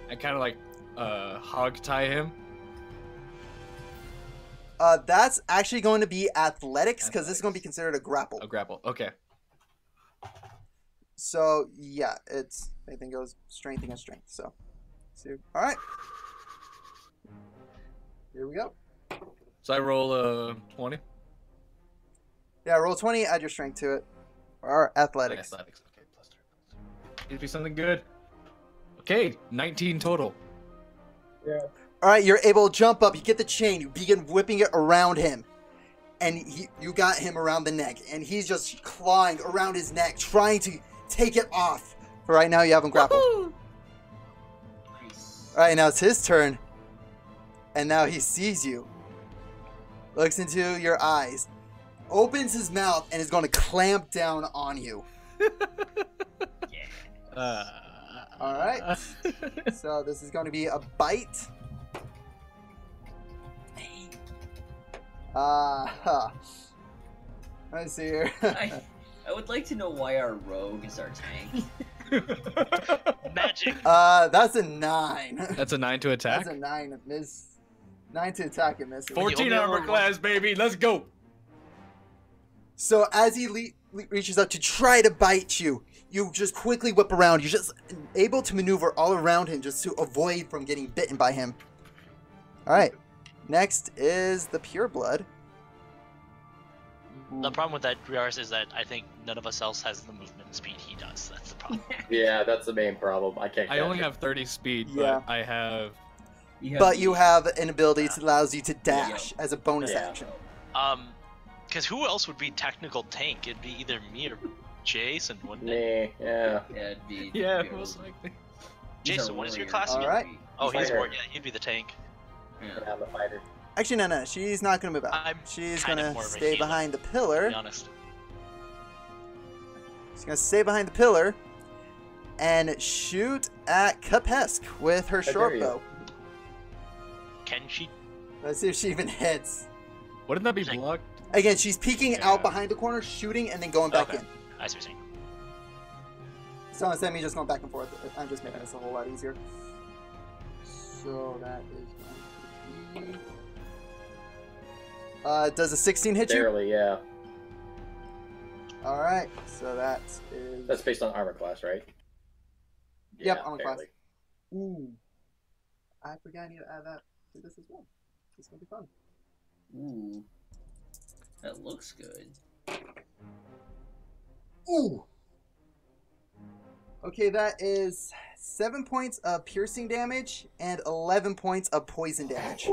and kind of like hog tie him. That's actually going to be athletics because this is going to be considered a grapple. A grapple. Okay. So yeah, it's I think it goes strength against strength. So, all right. Here we go. So I roll a 20. Yeah, roll 20. Add your strength to it, or athletics. Athletics. Okay, plus 3. It'd be something good. Okay, 19 total. Yeah. All right, you're able to jump up. You get the chain. You begin whipping it around him, and you got him around the neck, and he's just clawing around his neck, trying to take it off. But right now, you have him grappled. Nice. All right, now it's his turn, and now he sees you. Looks into your eyes, opens his mouth, and is going to clamp down on you. Yeah. All right. So this is going to be a bite. Let's see here. I would like to know why our rogue is our tank. Magic. That's a 9. That's a 9 to attack. That's a 9 miss. 9 to attack and miss. 14 only armor roll class, baby. Let's go. So as he reaches up to try to bite you, you just quickly whip around. You're just able to maneuver all around him just to avoid from getting bitten by him. All right. Next is the pure blood. The problem with that, Riaris, is that I think none of us else has the movement speed he does. That's the problem. Yeah, that's the main problem. I can't. I catch only it. have 30 speed, Yeah. but I have. But you have an ability that allows you to dash as a bonus Yeah. action. Because who else would be technical tank? It'd be either me or Jason, wouldn't it? Me, yeah. Yeah, it'd be. Yeah, it'd be most a- likely. he's Jason, a what is your warrior. class again? Alright. Oh, he's Fighter. more. Yeah, he'd be the tank. Yeah. I'm a fighter. Actually, no. She's not going to move out. I'm She's kind going of to more of a stay healer, behind the To pillar. be honest. She's going to stay behind the pillar and shoot at Kapesk with her How short dare you. bow. Can she? Let's see if she even hits. Wouldn't that be Like- blocked? Again, she's peeking Yeah. out behind the corner, shooting, and then going back Okay. in. I see what you're saying. So instead of me just going back and forth, I'm just making this a whole lot easier. So that is going to be... does a 16 hit you? Barely, yeah. Alright, so that is... That's based on armor class, right? Yep, Yeah, armor class. barely. Ooh. I forgot I need to add that to this as well. It's going to be fun. Ooh. That looks good. Ooh! Okay, that is 7 points of piercing damage and 11 points of poison damage.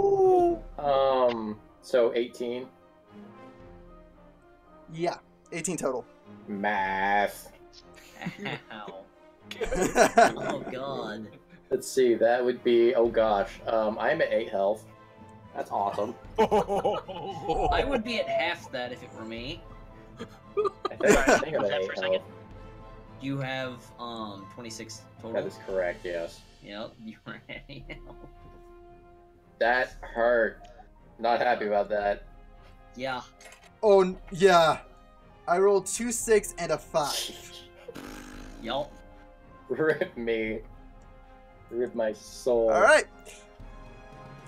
So 18. Yeah, 18 total. Math. Ow. Oh god. Let's see, that would be, oh gosh, I'm at 8 health. That's awesome. I would be at half that if it were me. I think I'm at Hold that 8 for a second. health. You have 26 total. That is correct, yes. Yep, you were at 8 health. That hurt. Not happy about that. Yeah. Oh, yeah. I rolled 2 6 and a 5. Yup. Rip me. Rip my soul. Alright.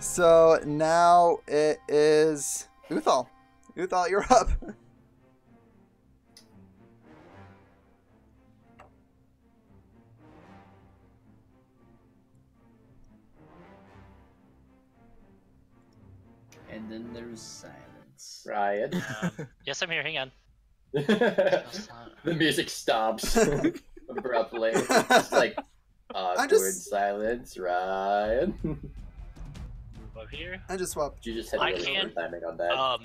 So now it is Uthal. Uthal, you're up. And then there's silence. Ryan. Yes, I'm here. Hang on. The music stops abruptly. It's like awkward just- silence. Ryan. Move up here. I just swapped. You just had I really good can't- timing on that.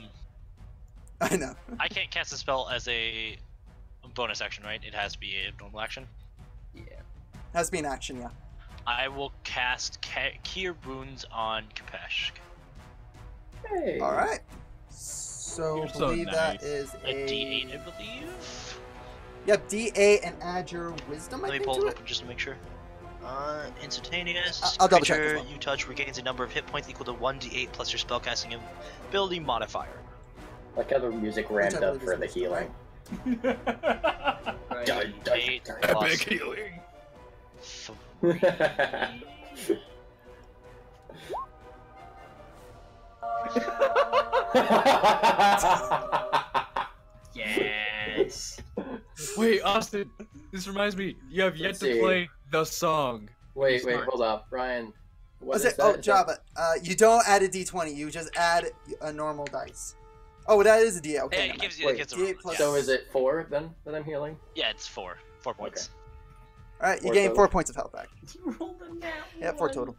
I know. I can't cast a spell as a bonus action, right? It has to be a normal action. Yeah. Has to be an action, yeah. I will cast Cure Wounds on Kapesh. Hey. Alright. So You're I so believe that nice. is A D8, I believe. Yep, D8 and add your wisdom, I Let me think, pull to it it. open just to make sure. Instantaneous. I'll double check as Creature well. you touch regains a number of hit points equal to 1d8 plus your spellcasting ability modifier. Like how the music ramped Which I up believe for is the wisdom, healing. Right. Dun, dun, 8 dun. plus Epic healing. 3. Yes. Wait, Austin, this reminds me. You have yet Let's to see. play the song. wait, Smart. hold up, Ryan. What What's is it? that? Oh, Is that- Java. You don't add a d20. You just add a normal dice. Oh, that is a d8. Okay. Yeah, never it gives mind. you. Wait, It gives a D8 roll. plus- So is it 4 then that I'm healing? Yeah, it's 4. 4 points. All right, you Four gain total. 4 points of health back. Roll them down. Yeah, 4 total.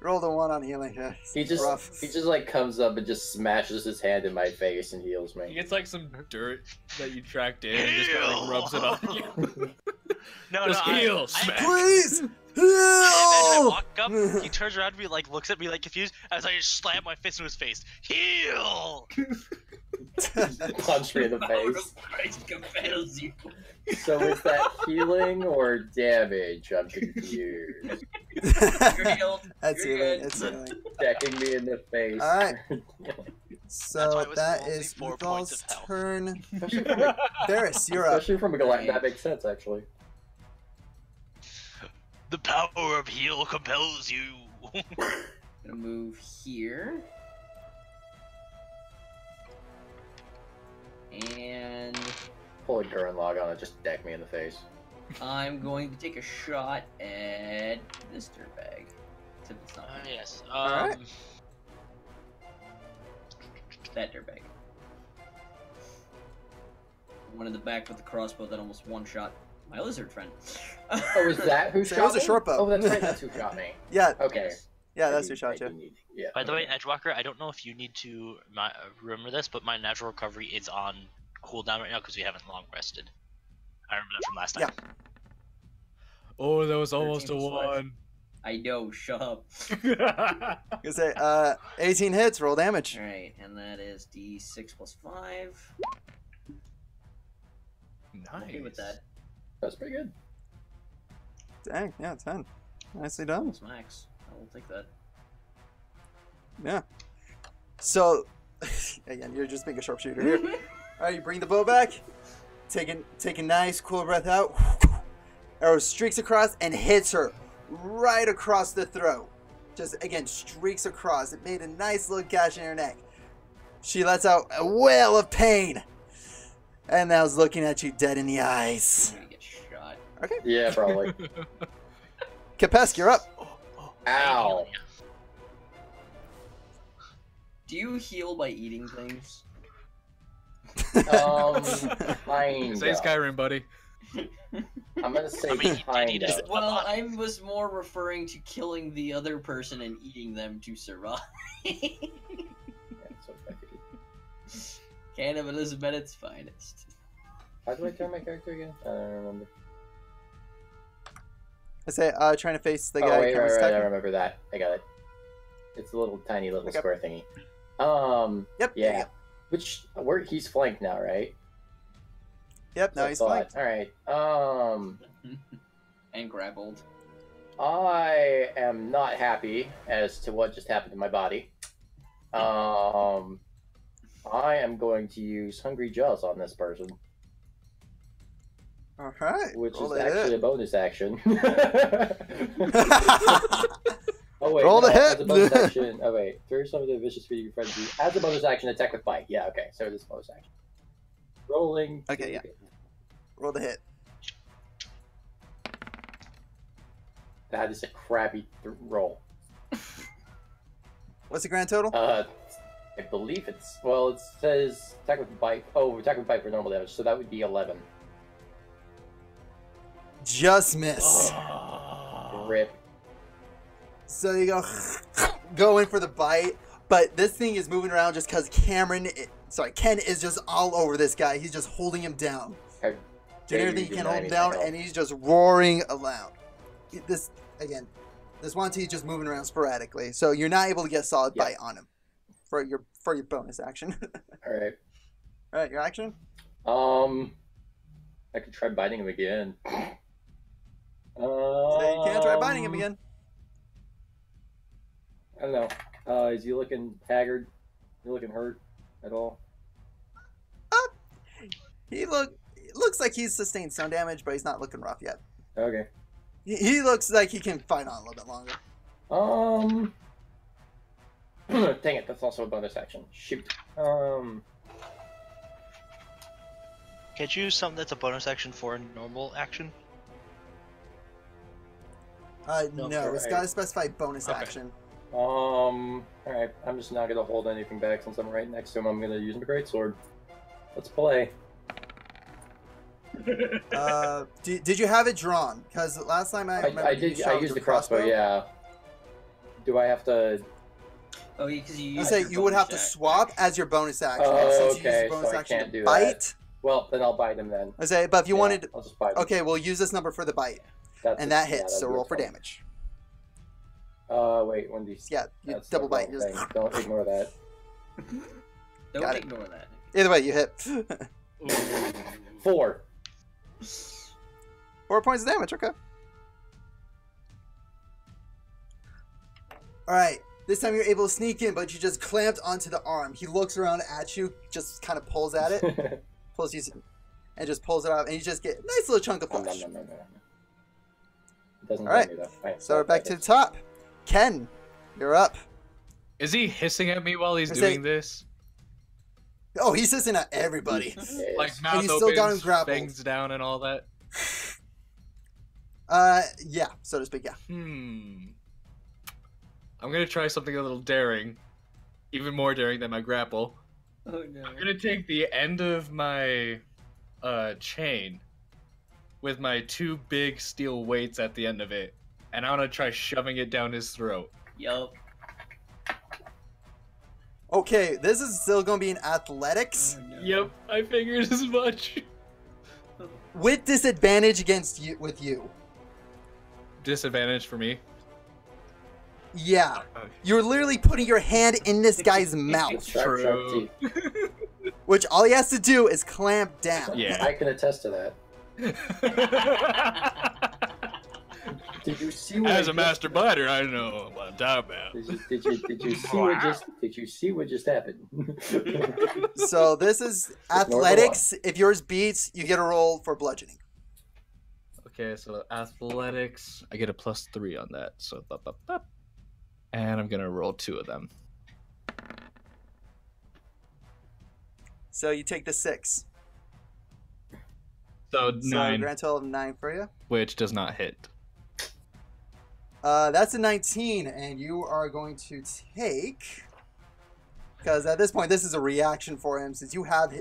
Roll the 1 on healing. Yeah. He just Rough. like comes up and just smashes his hand in my face and heals He me. gets like some dirt that you tracked in and just kind of like rubs it on you. No, Just no. heal, I smack. Please imagine I heal. walk up, he turns around to me, like looks at me like confused, as I just slam my fist in his face. Heal! Punch me in the Power face. of Christ compels you. So is that healing or damage? I'm confused. You're healed. That's You're healing. good. It's healing. Decking me in the face. All right. That's why So it was that only is 4 points Uthal's of health. turn. Especially from a, Varys, you're up. especially from a galactic. That makes sense, actually. The power of heal compels you. Gonna move here. And Pull a Gurren log on it, just deck me in the face. I'm going to take a shot at this dirtbag. Except it's not Yes. Alright. that dirtbag. One in the back with the crossbow that almost one-shot my lizard friend. Oh, is that who So shot it was a me? short bow. Oh, that's right, that's who shot me. Yeah, Okay. yeah, that's I who do- shot I do you. need- Yeah. By the way, Edgewalker, I don't know if you need to remember this, but my natural recovery is on cooldown right now because we haven't long rested. I remember that from last time. Oh, that was almost a 13 plus 5. 1. I know, shut up. You say 18 hits, roll damage. Alright, and that is D6 plus 5. I'm okay with that. That's pretty good. Dang, yeah, 10. Nicely done. That's max. I will take that. Yeah. So, again, you're just being a sharpshooter here. All right, you bring the bow back. Take a nice, cool breath out. Arrow streaks across and hits her right across the throat. Just, again, streaks across. It made a nice little gash in her neck. She lets out a wail of pain. And now is looking at you dead in the eyes. I'm gonna get shot. Okay. Yeah, probably. Kapesk, you're up. Ow. Do you heal by eating things? Kinda. Say Skyrim, buddy. I'm gonna say I mean, he did eat kinda. it. Well, I was more referring to killing the other person and eating them to survive. Yeah, so I think- Cannibalism at its finest. How do I turn my character again? I don't remember. I say, trying to face the guy Oh, wait, who comes right, I attacking. remember that. I got it. It's a little tiny little Okay. square thingy. Yep. there you Yeah. go. Which he's flanked now, right? Yep. Now So I he's thought. flanked. All right. And grappled. I am not happy as to what just happened to my body. I am going to use Hungry Jaws on this person, All right. which roll is the actually hit. a bonus action. Oh wait, Roll the no, hit. as a bonus action. Oh wait, throw some of the vicious feeding frenzy as a bonus action. Attack with bite. Yeah, okay, so it is a bonus action. Rolling. Okay, yeah. Roll the hit. That is a crappy roll. What's the grand total? I believe it's it says attack with bite. Oh, attack with bite for normal damage, so that would be 11. Just miss. Rip. So you go in for the bite, but this thing is moving around just because Ken is just all over this guy. He's just holding him down. Okay. Doing Yeah, everything you he can do hold him 90 down, health. and he's just roaring aloud. This one T is just moving around sporadically, so you're not able to get a solid Yeah. bite on him for your bonus action. All right. All right, your action. I could try biting him again. So you can't try biting him again. I don't know. Is he looking haggard? Is he looking hurt at all? It looks like he's sustained some damage, but he's not looking rough yet. Okay. He looks like he can fight on a little bit longer. Dang it, that's also a bonus action. Shoot. Can't you use something that's a bonus action for a normal action? No, No, it's right. gotta specify bonus Okay. action. Alright, I'm just not gonna hold anything back since I'm right next to him. I'm gonna use my greatsword. Let's play. Did you have it drawn? Because last time I remember I did. you I shot used with the crossbow. Yeah. Do I have to? Oh, because you You use say your you would have to bonus swap action. as your bonus action. Oh, Since you use okay, your bonus so I action can't to do bite. that. Well, then I'll bite him then. I say, but if you Yeah, wanted, I'll just bite him. okay, we'll use this number for the bite, That's and it. that Yeah, hits. So that'll roll be for fine. damage. Wait, when do you? Yeah, you That's double the bite. wrong You're just- thing. Don't ignore that. Don't Got it. ignore that. Either way, you hit. 4. 4 points of damage. Okay. All right. This time you're able to sneak in, but you just clamped onto the arm. He looks around at you, just kind of pulls at it, pulls you, and just pulls it off, and you just get a nice little chunk of No, flesh. It doesn't All right. tell me that. Right, So we're back to the top. Ken, you're up. Is he hissing at me while he's I say- doing this? Oh, he's hissing at everybody. Yes. Like mouth you still got him opens, grappled. fangs down, and all that. Yeah, so to speak, yeah. I'm gonna try something a little daring, even more daring than my grapple. Oh no. I'm gonna take the end of my chain with my 2 big steel weights at the end of it, and I'm gonna try shoving it down his throat. Yup. Okay, this is still gonna be in athletics Oh, no. Yep, I figured as much. with disadvantage against you. With you, Disadvantage for me. yeah. Okay. You're literally putting your hand in this guy's mouth, Sharp, sharp True. teeth. which all he has to do is clamp down. Yeah. I can attest to that. Did you see what As I a just- master biter, I know what I'm talking about. Did you see what just happened? So this is athletics. If yours beats, you get a roll for bludgeoning. Okay, so athletics, I get a +3 on that. So, and I'm gonna roll 2 of them. So you take the 6. So So 9, grand total of 9 for you. which does not hit. That's a 19, and you are going to take, because at this point this is a reaction for him since you have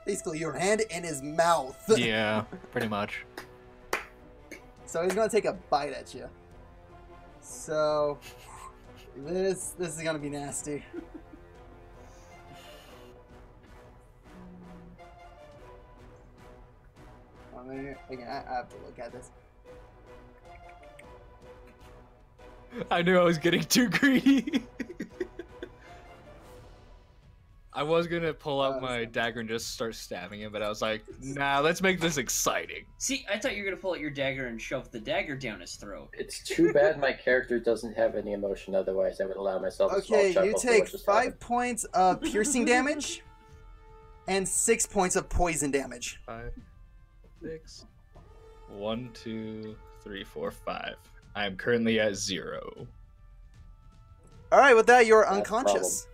basically your hand in his mouth. Yeah, pretty much. So he's gonna take a bite at you. So this is gonna be nasty. Again, I have to look at this. I knew I was getting too greedy. I was gonna pull out my dagger and just start stabbing him, but I was like, nah, let's make this exciting. See, I thought you were gonna pull out your dagger and shove the dagger down his throat. It's too bad my character doesn't have any emotion. Otherwise, I would allow myself a small Okay, chuckle you for take what just 5 happened. points of piercing damage and 6 points of poison damage. 5, 6, 1, 2, 3, 4, 5. I am currently at 0. All right, with that, you're That's a unconscious.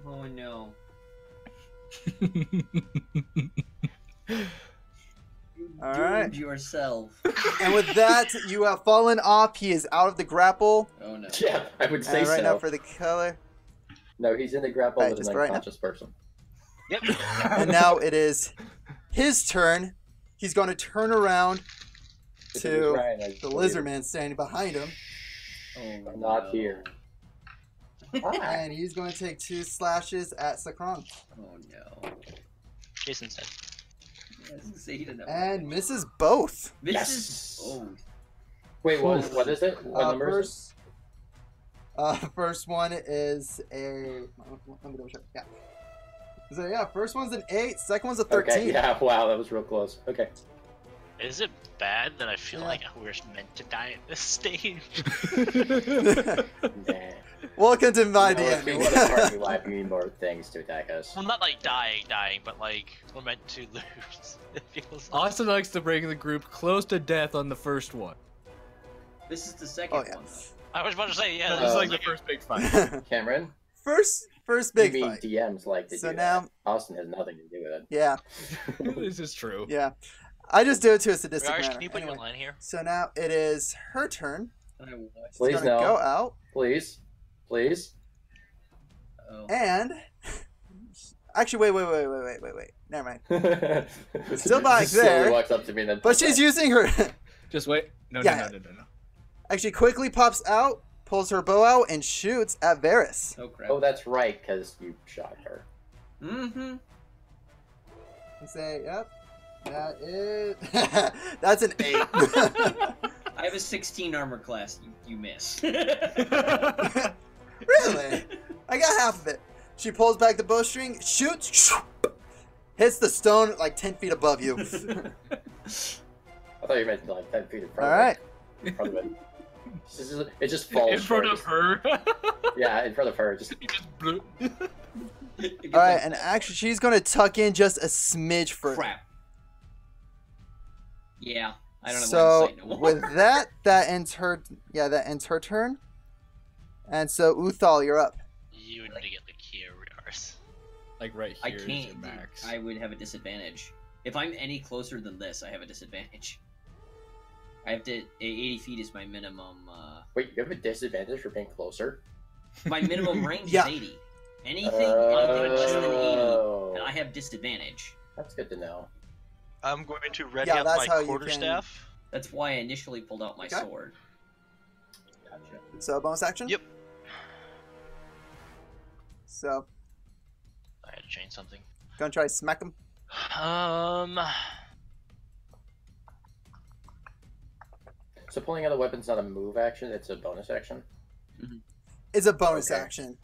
Oh no. All Doomed right. yourself. And with that, you have fallen off. He is out of the grapple. Oh no. Yeah, I would say And right so. now for the color. No, he's in the grapple Alright, with just an for right now. unconscious person. Yep. And now it is his turn. He's going to turn around If it was to Ryan, I'd the believe lizard it. man standing behind him. Oh, I'm not no. here. Hi. And he's going to take 2 slashes at Sakron. Oh no. Jason said. I was gonna say he didn't have And misses both. This Yes. is oh Wait, what is it? What number is First one is a. Let me double check. Yeah. So yeah, first one's an 8. Second one's a it? 13. Okay, yeah, wow, that was real close. Okay. Is it bad that I feel Yeah. like we're meant to die at this stage? Nah. Welcome to my No, if we would have DM. already live, we need more things to attack us. Well, not like dying, but like we're meant to lose. It feels like. Austin likes to bring the group close to death on the first one. this is the second Oh, yeah. one though. I was about to say, yeah. This This is is Oh. like the first big fight. Cameron, first You big mean fight. DMs like to So do now- that. Austin has nothing to do with Yeah, This is true. yeah. I just do it to a sadistic Raj, manner. can you put Anyway, your line here? so now it is her turn. And I watched. She's Please gonna no. go out Please. Please. Oh. and actually wait. Never mind. Still She back slowly there. walks up to me and then But she's using her. Just wait. No. Actually, quickly pops out, pulls her bow out, and shoots at Varys. Oh crap. Oh, that's right, because you shot her. Mm-hmm. And say, yep, that is. That's an 8. I have a 16 armor class. You miss. Really? I got half of it. She pulls back the bowstring, shoots, hits the stone like 10 feet above you. I thought you meant like 10 feet in front All right. of it. In front of it. It just falls In front short. of her. Yeah, in front of her. Just You just blew. All right, and actually, she's gonna tuck in just a smidge further. Crap. Yeah, I don't know So what to say no more. with that, that ends her. Yeah, that ends her turn. And so Uthal, you're up. You need to get the key over yours. Like right I here is your can't. max. I would have a disadvantage. If I'm any closer than this, I have a disadvantage. I have to. 80 feet is my minimum. wait, you have a disadvantage for being closer? My minimum range Yeah. is 80. Anything less than 80, Oh. and I have disadvantage. That's good to know. I'm going to ready Yeah, up that's how my you quarterstaff. That's why I initially pulled out my Okay. sword. Gotcha. So bonus action. Yep. So I had to change something. gonna try to smack him. So pulling out a weapon's not a move action, it's a bonus action? Is a bonus Okay. action.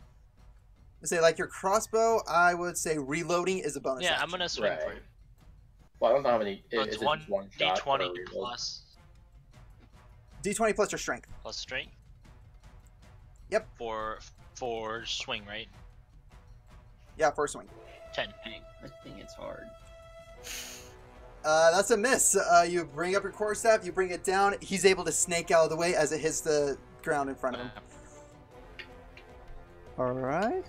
Say like your crossbow, I would say reloading is a bonus. Yeah, action. I'm gonna swing for Right. it. Well, I don't know how many. So Is it's it just one shot for a D20 reload? plus D20 plus your strength. strength. Yep. For swing, right? Yeah, first swing. 10. Dang, I think it's hard. That's a miss. You bring up your quarterstaff, you bring it down. He's able to snake out of the way as it hits the ground in front of him. All right.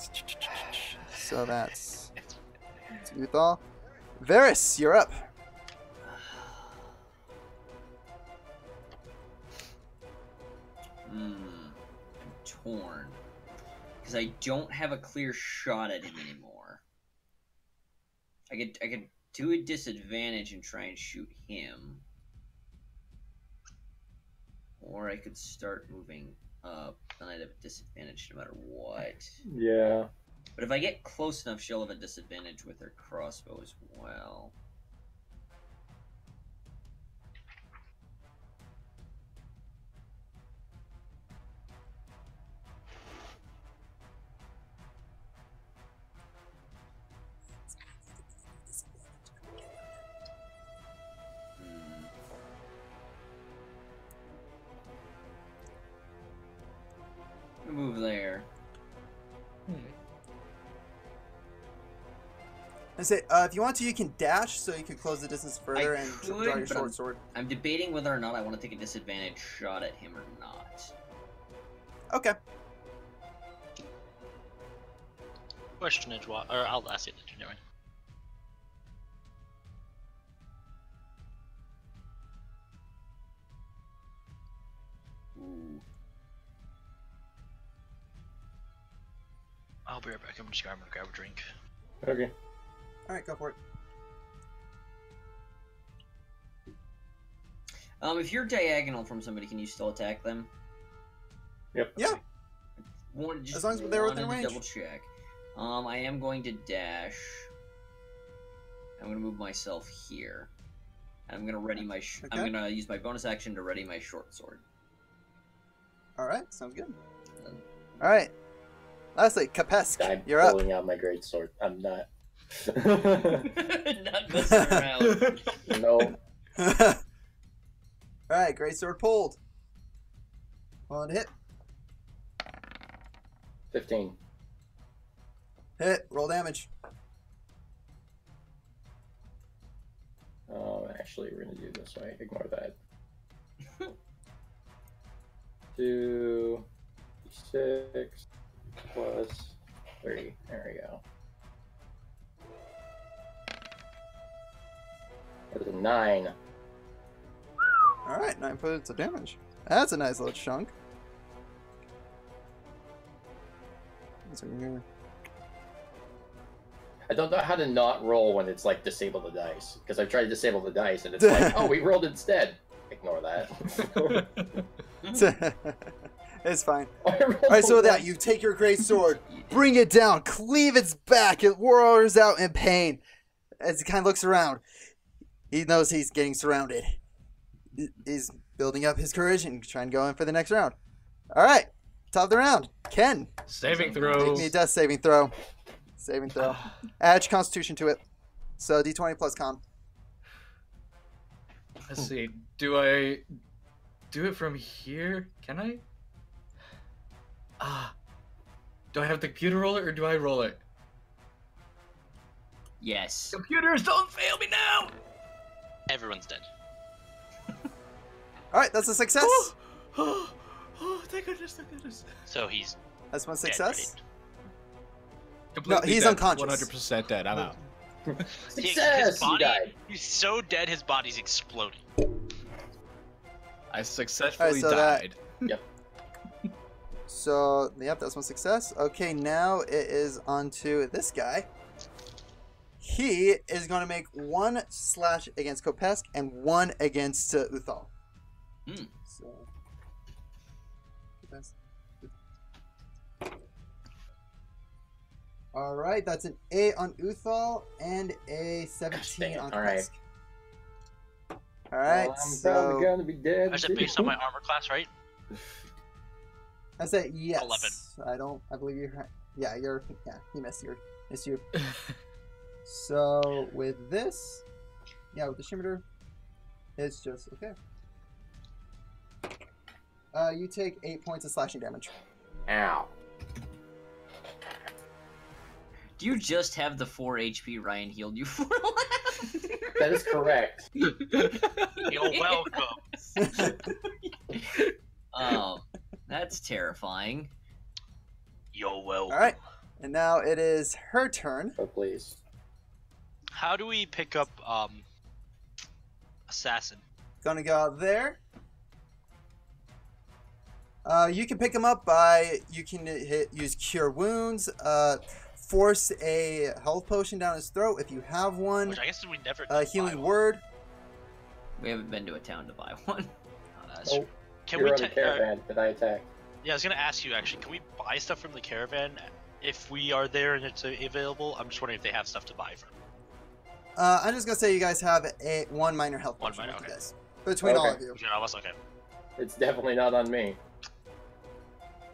So that's Uthal. Varys, you're up. I'm torn. Because I don't have a clear shot at him anymore. I could do a disadvantage and try and shoot him. Or I could start moving up, and I'd have a disadvantage no matter what. Yeah. But if I get close enough, she'll have a disadvantage with her crossbow as well. Hmm. Move there. I say, if you want to, you can dash so you can close the distance further and could, draw your but short sword. I'm debating whether or not I want to take a disadvantage shot at him or not. Okay. Question is what? Or I'll ask you that. Never mind. Ooh. I'll be right back. I'm just gonna grab a drink. Okay. All right, go for it. If you're diagonal from somebody, can you still attack them? Yep. Yeah. Just As long as they're within wanted to range. Double check. I am going to dash. I'm going to move myself here. I'm going to ready my. I'm Okay. going to use my bonus action to ready my short sword. All right, sounds good. Um, All right. Lastly, Kapesk, I'm you're up. pulling out my great sword. I'm not. Not messing around. No. All right, great sword pulled. On hit. 15. Hit. Roll damage. Actually, we're gonna do this way. Ignore that. 2 6 plus 3. There we go. That was a 9. Alright, 9 points of damage. That's a nice little chunk. So here. I don't know how to not roll when it's like disable the dice. Because I've tried to disable the dice and it's like, oh, we rolled instead. Ignore that. It's fine. I rolled Alright, so with one. that, you take your great sword, bring it down, cleave its back, it roars out in pain. As he kind of looks around, he knows he's getting surrounded. He's building up his courage and trying to go in for the next round. Alright, top of the round. Ken, Saving make throw. me a death saving throw. Saving throw. Add your constitution to it. So d20 plus con. Let's see. Do I do it from here? Can I? Do I have the computer roll it or do I roll it? Yes. Computers, don't fail me now! Everyone's dead. Alright, that's a success. Oh, thank goodness, thank goodness. So he's That's one dead, success. right? Completely he's dead. unconscious. 100% dead. I'm out. Success! His body, You died. he's so dead his body's exploding. I successfully Alright, so that- died. So, yep, that's one success. Okay, now it is on to this guy. He is going to make 1 slash against Kopesk and 1 against Uthal. Hmm. So, alright, that's an 8 on Uthal and a 17 Dang it, on alright. Kopesk. Alright, Well, I'm so probably gonna be dead. Is it based on my armor class, right? I say yes. 11. I believe you're. Yeah, he missed you. Missed you. So with this, with the Shimmer, it's just okay. You take 8 points of slashing damage. Ow. Do you just have the 4 HP Ryan healed you for? That is correct. You're welcome. Oh, that's terrifying. You're welcome. All right, and now it is her turn. Oh, please. How do we pick up assassin? Gonna go out there. You can pick him up by use cure wounds. Force a health potion down his throat if you have one. Which I guess we never. Healing buy one. word. We haven't been to a town to buy one. Oh, that's Oh, true. Can You're we? on the caravan that I attacked. Yeah, I was gonna ask you actually. Can we buy stuff from the caravan if we are there and it's available? I'm just wondering if they have stuff to buy from. I'm just gonna say you guys have one minor health One potion minor, with you okay. guys. Between all Okay. of you. You know, okay. It's definitely not on me.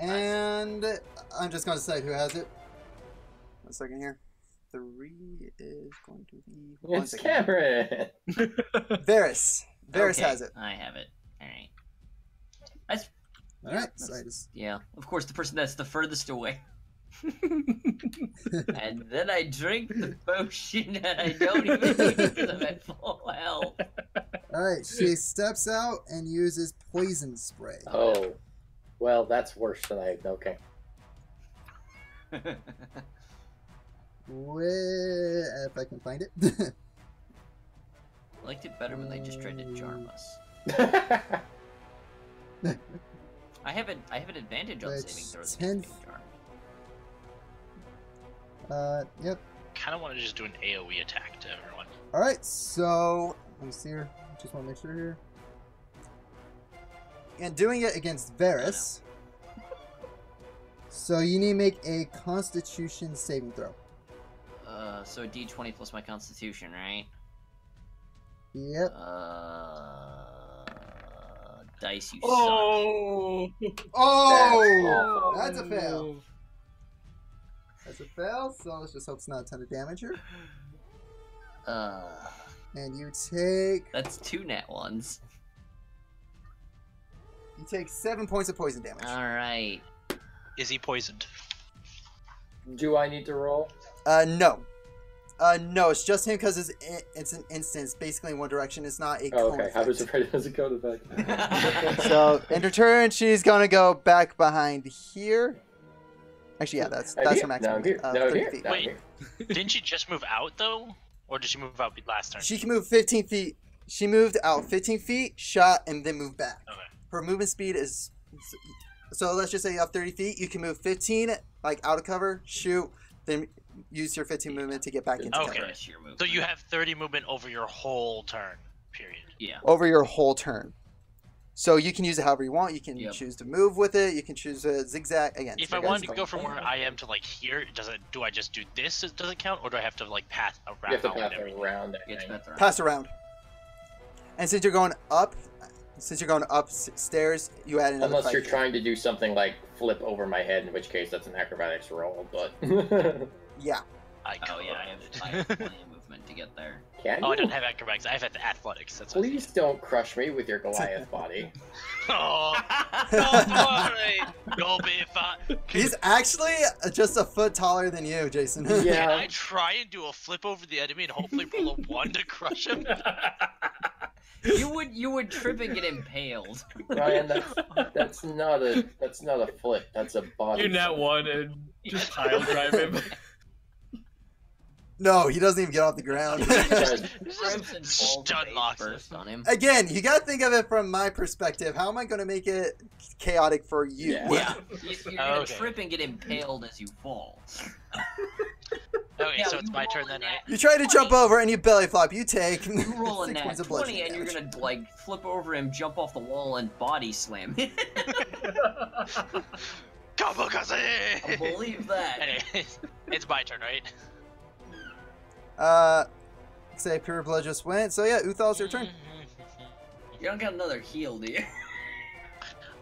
And I'm just gonna say who has it. 1 second here. 3 is going to be It's Cameron. Varys. Varys Okay, has it. I have it. All right. That's Alright, so I just yeah. Of course, the person that's the furthest away. And then I drink the potion, and I don't even use them at full health. Alright, she steps out and uses poison spray. Oh. Well, that's worse than I... Okay. Where, if I can find it. I liked it better when they just tried to charm us. I have an advantage on It's saving throws. 10. against being charmed. Yep. Kind of want to just do an AOE attack to everyone. Alright, so let me see here. Just want to make sure here. And doing it against Varys. So you need to make a Constitution saving throw. So a D20 plus my Constitution, right? Yep. Dice, you Oh! Oh! That's That's a fail. That's a fail, so let's just hope it's not a ton of damage here. suck. And you take That's 2 nat ones. 7 points of poison damage. All right. Is he poisoned? Do I need to roll? No. No, it's just him because it's an instance, basically in one direction. It's not a Oh, cone okay. I was effect. afraid it was a code effect. So, in her turn, she's gonna go back behind here. Actually, yeah, that's I'm here, her now maximum. I'm here. Now I'm 30 here. feet. Now I'm Wait. here. Didn't she just move out though, or did she move out last turn? She can move 15 feet. She moved out 15 feet, shot, and then moved back. Okay. Her movement speed is. So let's just say you have 30 feet. You can move 15, like out of cover, shoot, then use your 15 movement to get back into Okay. cover. Rest of your movement. So you have 30 movement over your whole turn. Period. Yeah. Over your whole turn. So you can use it however you want. You can Yep. choose to move with it. You can choose to zigzag. Again, If so I guys wanted to don't- go from where I am to like here, do I just do this? Does it count, or do I have to like pass around? You have to pass everything? around. Get everything. better. pass around. And since you're going up stairs, you add another. Unless 5 you're feet. trying to do something like flip over my head, in which case that's an acrobatics roll. But Yeah. I Oh yeah, I have plenty of movement to get there. can Oh, I you? don't have acrobatics. I have athletics. That's what Please don't crush me with your Goliath body. Oh, don't worry. You'll be fine. He's actually just a foot taller than you, Jason. Can Yeah. I try and do a flip over the enemy and hopefully roll a 1 to crush him? You would trip and get impaled. Ryan, that's not a flip. That's a body. You nat flip. one and just pile drive him. No, he doesn't even get off the ground. Trips and falls Stun face locks first on him. Again, you gotta think of it from my perspective. How am I gonna make it chaotic for you? Yeah. Yeah, you're gonna Okay. trip and get impaled as you fall. Okay, Yeah, so it's you my roll turn a then, nat- right? You try to jump over and you belly flop. You take You roll a 6 nat points of 20 bludgeoning and you're damage. gonna like flip over him, jump off the wall, and body slam him. Kamikaze! I believe that. Anyways, it's my turn, right? Say pure blood just went. So yeah, Uthal's your turn. You don't got another heal, do you?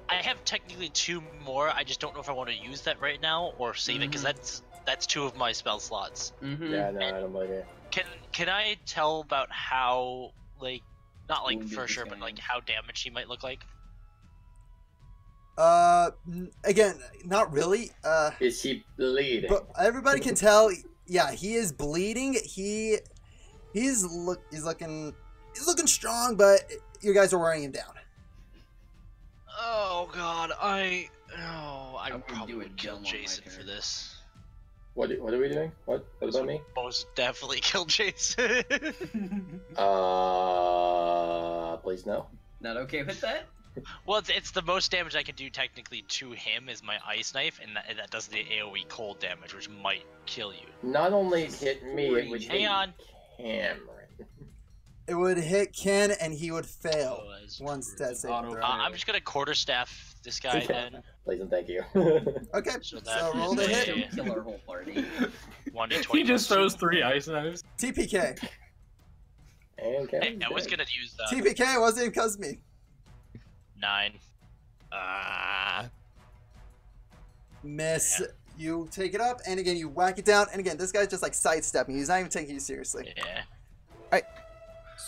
I have technically 2 more. I just don't know if I want to use that right now or save it because that's 2 of my spell slots. Mm-hmm. Yeah, no, I don't believe it. Can I tell about how like not like Wounded for this sure, guy. but like how damaged he might look like? Again, not really. Is he bleeding? But everybody can tell. Yeah, he is bleeding. He's looking strong, but you guys are wearing him down. Oh God, I would probably do a would kill dumb on my Jason for turn. this. What are we doing? What about me? Most definitely kill Jason. Please no. Not okay with that? Well, it's the most damage I can do technically to him is my ice knife, and that does the AOE cold damage, which might kill you. Not only hit me, it would Hang hit on. Cameron. It would hit Ken, and he would fail Was- once that saving Auto throw. I'm just gonna quarterstaff this guy then. Please and thank you. Okay, So so that roll is to hit. a- Kill our whole party. 1d20. He just plus throws 2. 3 ice knives. TPK. And Hey, Cameron's I was dead. gonna use the TPK wasn't even because of me. 9. Miss. Yeah. You take it up, and again, you whack it down. And again, this guy's just like sidestepping. He's not even taking you seriously. Yeah.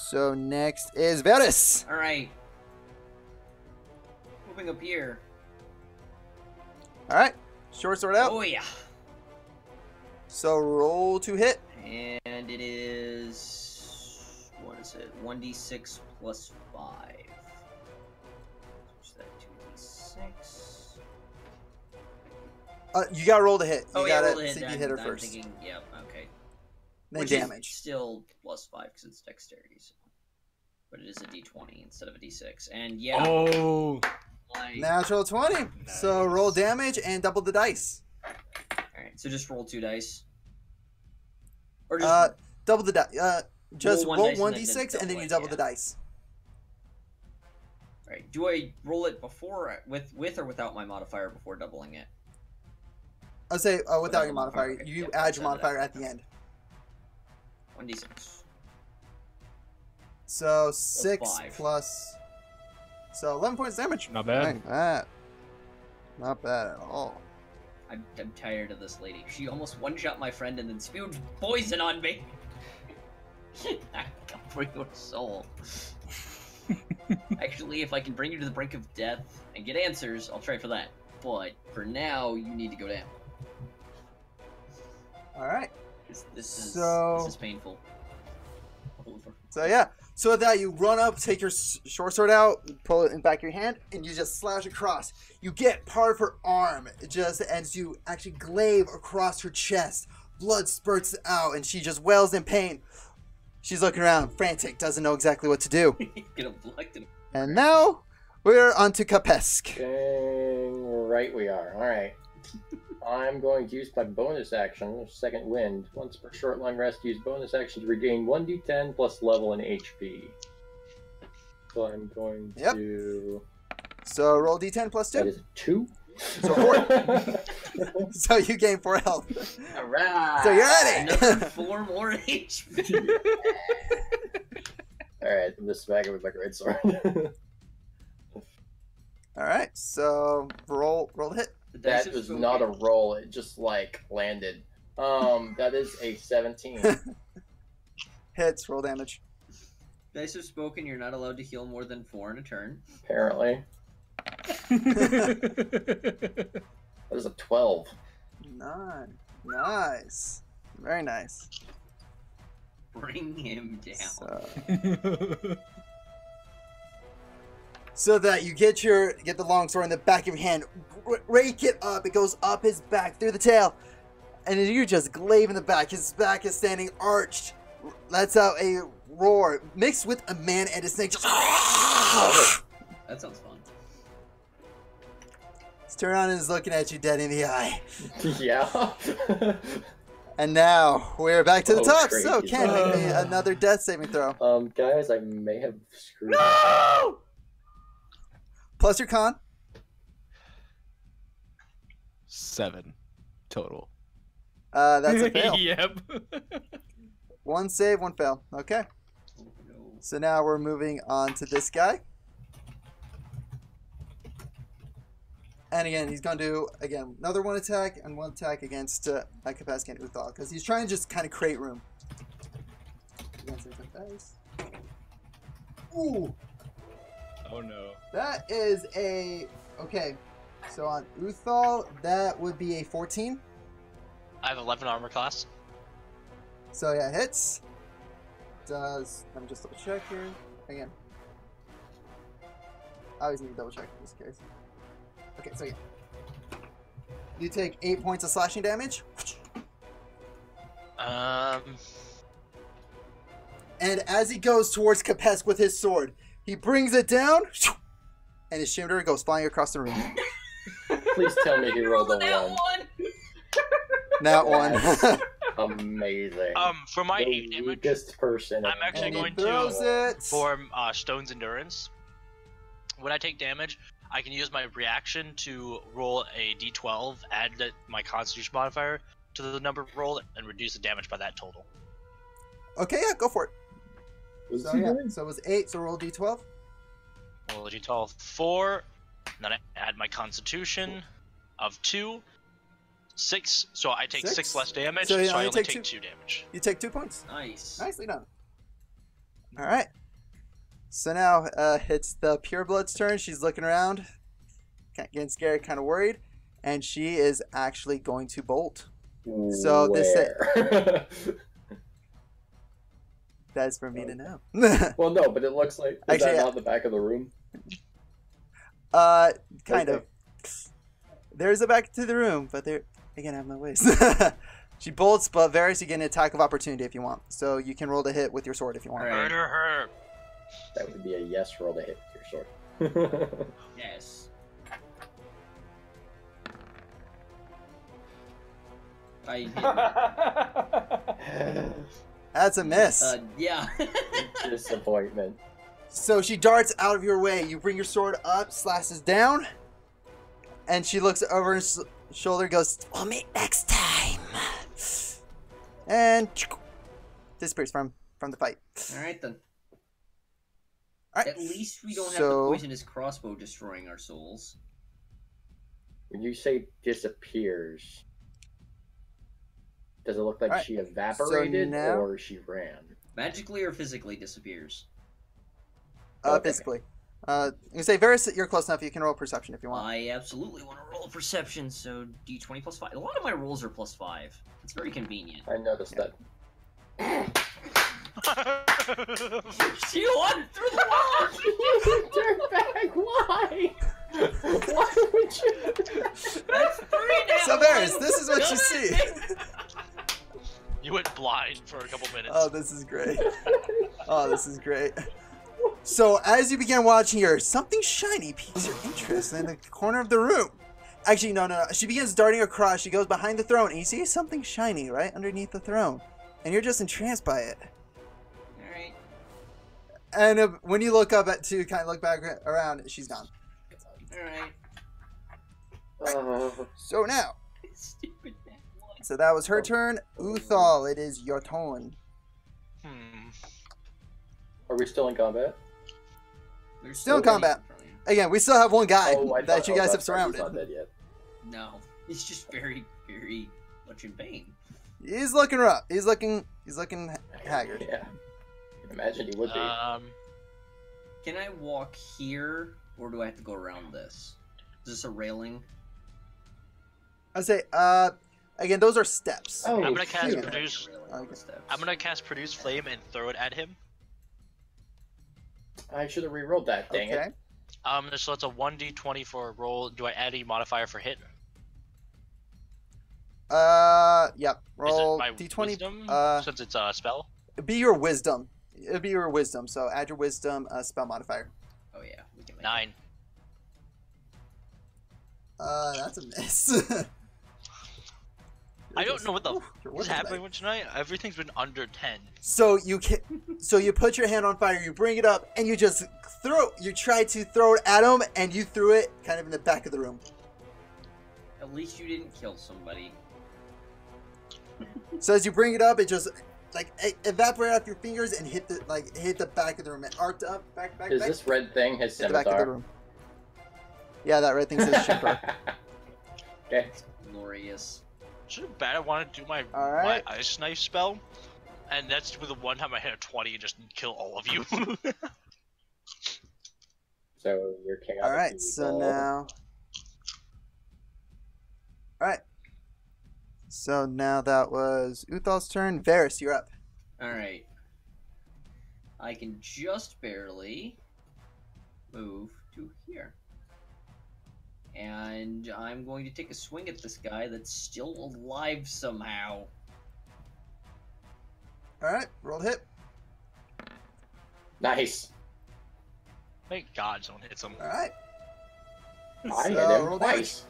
So next is Varus. Alright. Moving up here. All right, short sword out. Oh yeah. So roll to hit. And it is... What is it? 1d6 plus 5. Switch that to d6. You gotta roll to hit. You Oh yeah, gotta roll to hit. see if you I'm- hit her I'm first. Thinking, yep, okay. Then Which damage. is still plus 5 because it's dexterity. So. But it is a d20 instead of a d6. And yeah, Oh, like... Natural 20. So roll damage and double the dice. Alright, so just roll 2 dice. Or just... Double the dice. Just Roll roll one dice and then 1d6 and then double you it, double yeah. the dice. Alright, do I roll it before, with or without my modifier before doubling it? I'll say without Without your the modifier. modifier, okay, You yeah, add set your it modifier up. at the end. 1d6. So 6 5. plus. So 11 points damage. not bad. Dang, that. Not bad at all. I'm tired of this lady. She almost one-shot my friend and then spewed poison on me. I can bring your soul. Actually, if I can bring you to the brink of death and get answers, I'll try for that. But for now, you need to go down. All right. This So- is painful. Over. So yeah. So with that, you run up, take your short sword out, pull it in the back of your hand, and you just slash across. You get part of her arm, just as you actually glaive across her chest. Blood spurts out, and she just wails in pain. She's looking around, frantic, doesn't know exactly what to do. Get abducted. And now we're on to Kapesk. Dang right we are. Alright. I'm going to use my bonus action, Second Wind. Once per short long rest, use bonus action to regain 1d10 plus level and HP. So I'm going to... So roll d10 plus 2. That is 2. So 4. So you gain 4 health. Alright! So you're at it! Another 4 more HP. Alright, I'm just smacking with my great sword. Alright, so roll the hit. The dice That have was not a spoken. roll, it just like landed. That is a 17. Hits, roll damage. Dice have spoken. You're not allowed to heal more than 4 in a turn. Apparently. That is a 12. Nice. Very nice. Bring him down. So that you get the long sword in the back of your hand, rake it up. It goes up his back through the tail, and then you just glaive in the back. His back is standing arched. Lets out a roar mixed with a man and a snake. Just That sounds fun. He's turned around and is looking at you dead in the eye. Yeah. And now we're back to the Oh, top. great. So Ken, make me another death saving throw. Guys, I may have screwed No! Plus your con. 7 total. That's a fail. Yep. 1 save, 1 fail. Okay. Oh, no. So now we're moving on to this guy. And again, he's going to do, another 1 attack and 1 attack against Kapesk and Uthal. Because he's trying to just kind of create room. Against his dice. Ooh! Oh no. That is a... Okay. So on Uthal, that would be a 14. I have 11 armor class. So yeah, hits. Let me just double check here. Again. I always need to double check in this case. Okay, so yeah. You take 8 points of slashing damage. And as he goes towards Kapesk with his sword, he brings it down, and his Shimmer goes flying across the room. Please tell me he rolled a That 1. one. Not one. Amazing. For my the 8 damage, weakest person. I'm actually And he going throws to it. form Stone's Endurance. When I take damage, I can use my reaction to roll a d12, add my Constitution modifier to the number rolled, and reduce the damage by that total. Okay, yeah, go for it. What's So he yeah, doing? so it was 8, so roll d12. Roll a d12 4, and then I add my Constitution of 2, 6. So I take 6 6? less damage, So, so, yeah, I you only take take 2. 2 damage. You take 2 points. Nice. Nicely done. Alright. So now it's the Pureblood's turn. She's looking around, getting scared, kind of worried, and she is actually going to bolt. So this- Where? That's for me to know. Well, no, but it looks like is Actually, that yeah. not the back of the room? Kind Okay. of. There's a back to the room, but there again I have my ways. She bolts, but Varys, you get an attack of opportunity if you want. So you can roll to hit with your sword if you want. Alright. Murder her! That would be a yes roll to hit with your sword. Yes. I hit. That's a miss. Yeah. Disappointment. So she darts out of your way. You bring your sword up, slashes down, and she looks over her shoulder, goes, "We'll meet next time," and disappears from the fight. All right then. All right. At least we don't have So- the poisonous crossbow destroying our souls. When you say disappears, does it look like Alright, she evaporated now- or she ran? Magically or physically disappears. Okay. Physically. You say, Varys, you're close enough. You can roll perception if you want. I absolutely want to roll perception, so d20 plus 5. A lot of my rolls are plus 5. It's very convenient. I noticed that. She won through the wall! You dirtbag, why? Why would you? That's 3 now! So, Varys, this is what you see. You went blind for a couple minutes. Oh, this is great. Oh, this is great. So, as you begin watching her, something shiny piques your interest in the corner of the room. Actually, no. She begins darting across. She goes behind the throne, and you see something shiny right underneath the throne. And you're just entranced by it. Alright. And when you look up to kind of look back around, she's gone. Alright. So now, Stupid back one. so that was her turn. Uthal, it is your turn. Are we still in combat? There's Still in so many combat. in front of you. Again, we still have one guy I that thought- you guys have that's right, he's surrounded. not dead yet. No. He's just very, very much in pain. He's looking rough. He's looking haggard. Yeah. Imagine he would be. Can I walk here, or do I have to go around this? Is this a railing? I say, again, those are steps. Oh, I'm gonna cast shoot. produce. Railing on the Okay. steps. I'm gonna cast produce flame and throw it at him. I should have re-rolled that, dang Okay. it. So it's a 1d20 for a roll. Do I add any modifier for hit? Yep. Roll Is it my d20. wisdom, since it's a spell? It'd be your wisdom. It'd be your wisdom. So add your wisdom spell modifier. Oh yeah, we can make 9. That's a miss. I don't know what the You're what's working happening with tonight. Everything's been under 10. So you put your hand on fire, you bring it up, and you just you try to throw it at him, and you threw it kind of in the back of the room. At least you didn't kill somebody. So as you bring it up, it just like evaporated off your fingers and hit the back of the room. It arced up, back, Is back, this red thing his hit the back of the scimitar? room. Yeah, that red thing says Shimper. Okay. Glorious. Should bad I want to do my Alright. ice knife spell, and that's with the one time I hit a 20 and just kill all of you. So you're chaotic. All right, so evil. now. All right. So now that was Uthal's turn. Varys, you're up. Alright. I can just barely move to here. And I'm going to take a swing at this guy that's still alive somehow. All right, roll to hit. Nice. Thank God someone hits him. All right. I hit So, him roll twice.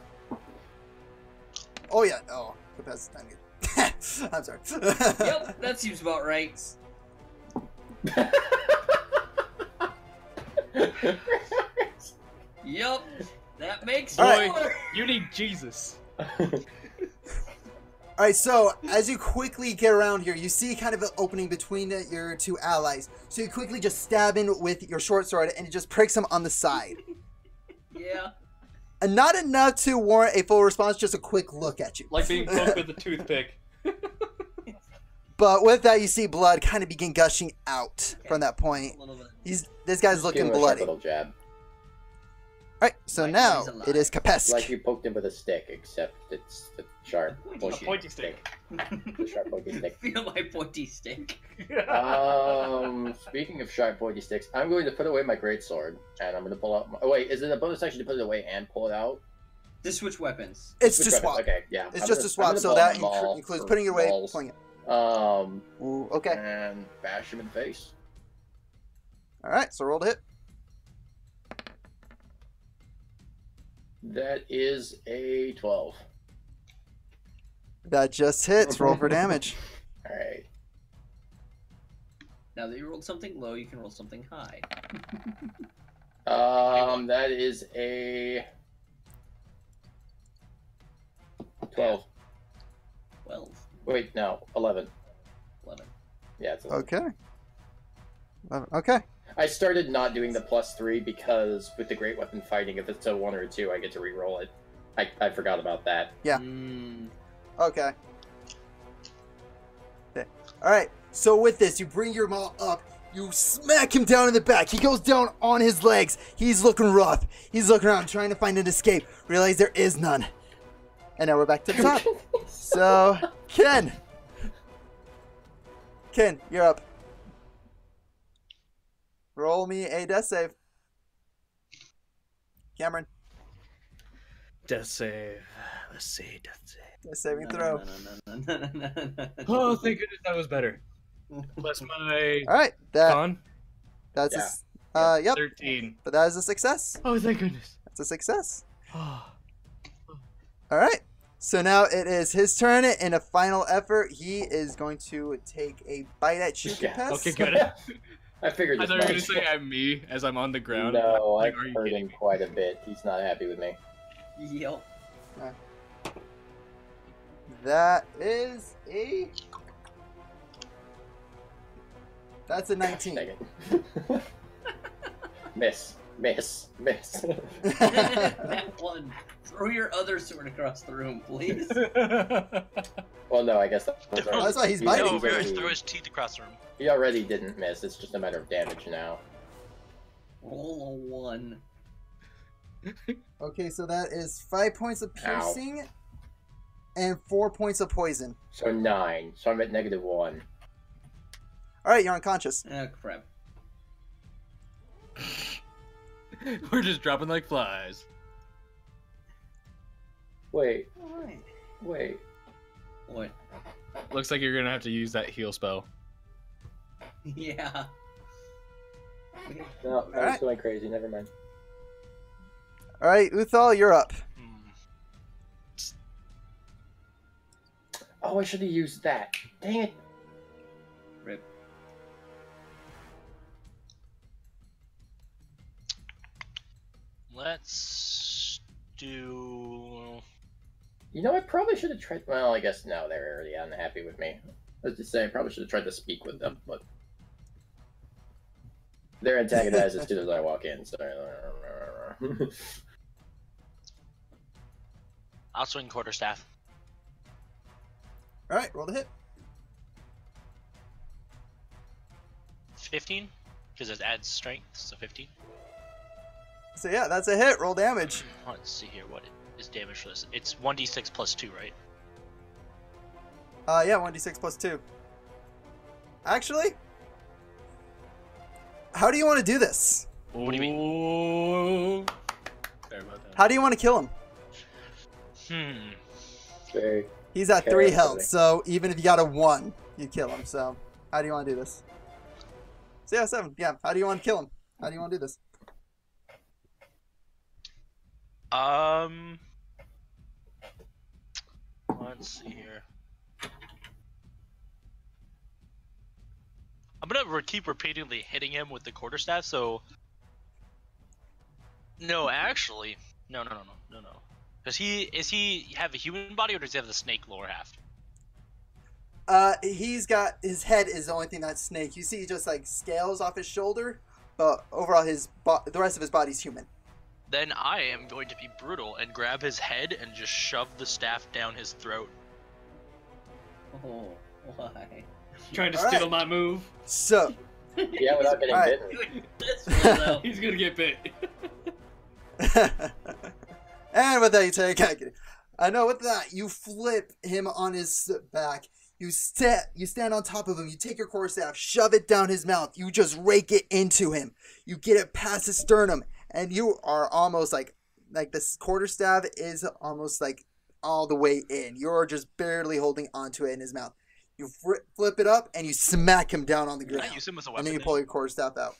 Oh yeah. Oh, that's time good. I'm sorry. Yep, that seems about right. Yep, that makes All right. it. You need Jesus. All right, so as you quickly get around here, you see kind of an opening between your two allies. So you quickly just stab in with your short sword, and it just pricks him on the side. Yeah. And not enough to warrant a full response, just a quick look at you. Like being poked with a toothpick. But with that, you see blood kind of begin gushing out from that point. A little bit. This guy's Give looking him a sharp bloody. little jab. All right, so Like now he's alive. it is Kapesk. Like you poked him with a stick, except it's the sharp Pointy stick. The sharp pointy stick. Feel my pointy stick. Speaking of sharp pointy sticks, I'm going to put away my greatsword, and I'm going to pull out. Oh wait, is it a bonus action to put it away and pull it out? To switch weapons. It's Which to weapon? swap. Okay, yeah. It's I'm just gonna- a swap, I'm gonna so pull that out Maul includes for putting it away, balls. pulling it. Ooh, Okay. and bash him in the face. All right, so roll to hit. That is a 12. That just hits. Roll for damage. All right. Now that you rolled something low, you can roll something high. That is a 12. 12, Wait, no, 11. 11. Yeah, it's 11. Okay. Okay. I started not doing the +3 because with the great weapon fighting, if it's a 1 or a 2, I get to re-roll it. I forgot about that. Yeah. Mm, Okay. Okay. All right. So with this, you bring your maul up. You smack him down in the back. He goes down on his legs. He's looking rough. He's looking around, trying to find an escape. Realize there is none. And now we're back to the top. So, Ken. Ken, you're up. Roll me a death save. Cameron, Death save. Let's see. Death save. death saving throw. Oh, thank goodness that was better. Plus my All right, con. that's Yeah. yep. 13. But that is a success. Oh, thank goodness. That's a success. Oh. All right. So now it is his turn. In a final effort, he is going to take a bite at Chicken Yeah, Pest. Okay, good. I figured I this thought you were gonna much. say I'm me as I'm on the ground. No, Like, I've are you hurt kidding him me? quite a bit. He's not happy with me. Yep. That is That's a Gosh, 19. dang it. Miss. That one. Throw your other sword across the room, please. Well, no, I guess those are. That's why he's he biting. No, already- Varys throw his teeth across the room. He already didn't miss. It's just a matter of damage now. Roll a 1. Okay, so that is 5 points of Ow. piercing and 4 points of poison. So 9. So I'm at -1. All right, you're unconscious. Oh, crap. We're just dropping like flies. Wait. Alright. Wait. What? Looks like you're gonna have to use that heal spell. Yeah. No, I was Alright. going crazy. Never mind. All right, Uthal, you're up. Hmm. Oh, I should have used that. Dang it. Rip. Let's do. You know, I probably should have tried. Well, I guess no, they're already unhappy with me. Let's just say I probably should have tried to speak with them, but they're antagonized as soon as I walk in. So I'll swing quarterstaff. All right, roll the hit. 15, because it adds strength, so 15. So yeah, that's a hit. Roll damage. Let's see here, what is damage for this? It's 1d6 plus 2, right? Yeah, 1d6 plus 2. Actually, how do you want to do this? What do you mean? mean? Sorry about that. How do you want to kill him? very. He's at 3 health, Carefully. so even if you got a 1, you kill him. So how do you want to do this? So yeah, 7. Yeah, how do you want to kill him? How do you want to do this? Let's see here. I'm gonna keep repeatedly hitting him with the quarterstaff, so... No, actually... No. Does he have a human body, or does he have the snake lower half? He's got, his head is the only thing that's snake. You see just like scales off his shoulder, but overall the rest of his body's human. Then I am going to be brutal and grab his head and just shove the staff down his throat. Oh, why? Trying to All steal right. my move. So, Yeah, without getting Alright. bitten. This one, though. He's gonna get bit. and with that you take, I know with that you flip him on his back. You stand on top of him. You take your quarterstaff, shove it down his mouth. You just rake it into him. You get it past his sternum, and you are almost like this quarterstaff is almost like all the way in. You're just barely holding onto it in his mouth. You flip it up and you smack him down on the Can ground. I use him as a And weapon? then you pull your quarterstaff out.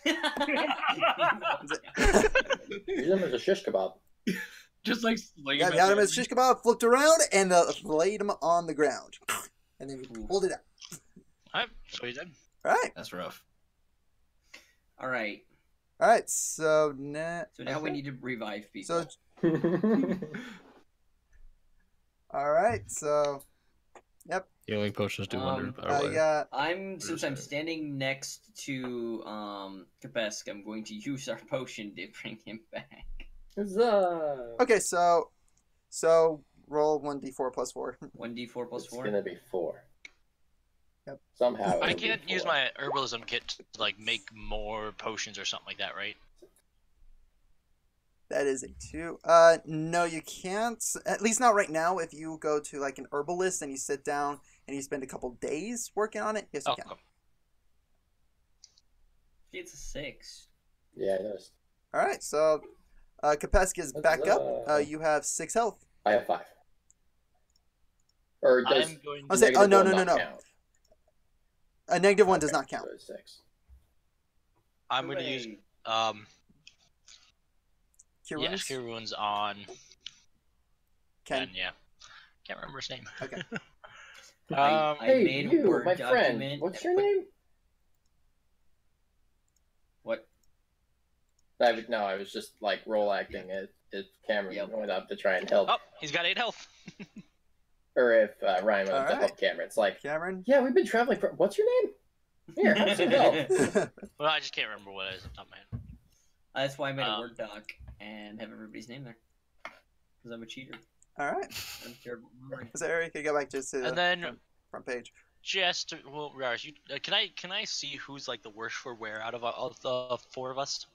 Use them as a shish kebab. Just like sling Yeah, him you at had him the as shish kebab, flipped around, and laid him on the ground. And then you pulled it out. Alright, so he's dead. All right. That's rough. All right. All right. So now. So now we need to revive people. So all right. So Healing potions do wonders. by the I way. got. Since I'm standing next to Kapesk, I'm going to use our potion to bring him back. Huzzah! Okay. So roll 1d4 plus 4. 1d4 plus It's 4. gonna be 4. Yep. Somehow. I it'll be can't use 4. my herbalism kit to like make more potions or something like that, right? That is a 2. No, you can't. At least not right now. If you go to like an herbalist and you sit down and you spend a couple days working on it, yes, you Oh, can. cool. It's a 6. Yeah, I noticed. All right, so Kapesk is back up. Huzzah. You have 6 health. I have 5. Or does I'm going I'll to. say- oh, negative no, one no, no, not no. count? A -1 does Okay, not count. So it's 6. I'm going to use Hooray. Cure yes, wounds? Cure Wounds on Ken. Ken. Yeah, can't remember his name. Okay. Um, I Hey, made a you, Word my document. friend. What's and your put- name? What? No, I was just like role acting it Cameron Yep. went up to try and help, oh, he's got 8 health. or if Ryan went up to Alright. help Cameron. It's like, Cameron. yeah, we've been traveling for. What's your name? Here, have some help. Well, I just can't remember what it is off the top of my head. That's why I made a Um, Word doc and have everybody's name there. Because I'm a cheater. All right. I'm terrible at remembering. So Eric, you go back just to the And then front page. just well, Rars, you can I see who's like the worst for wear out of the 4 of us?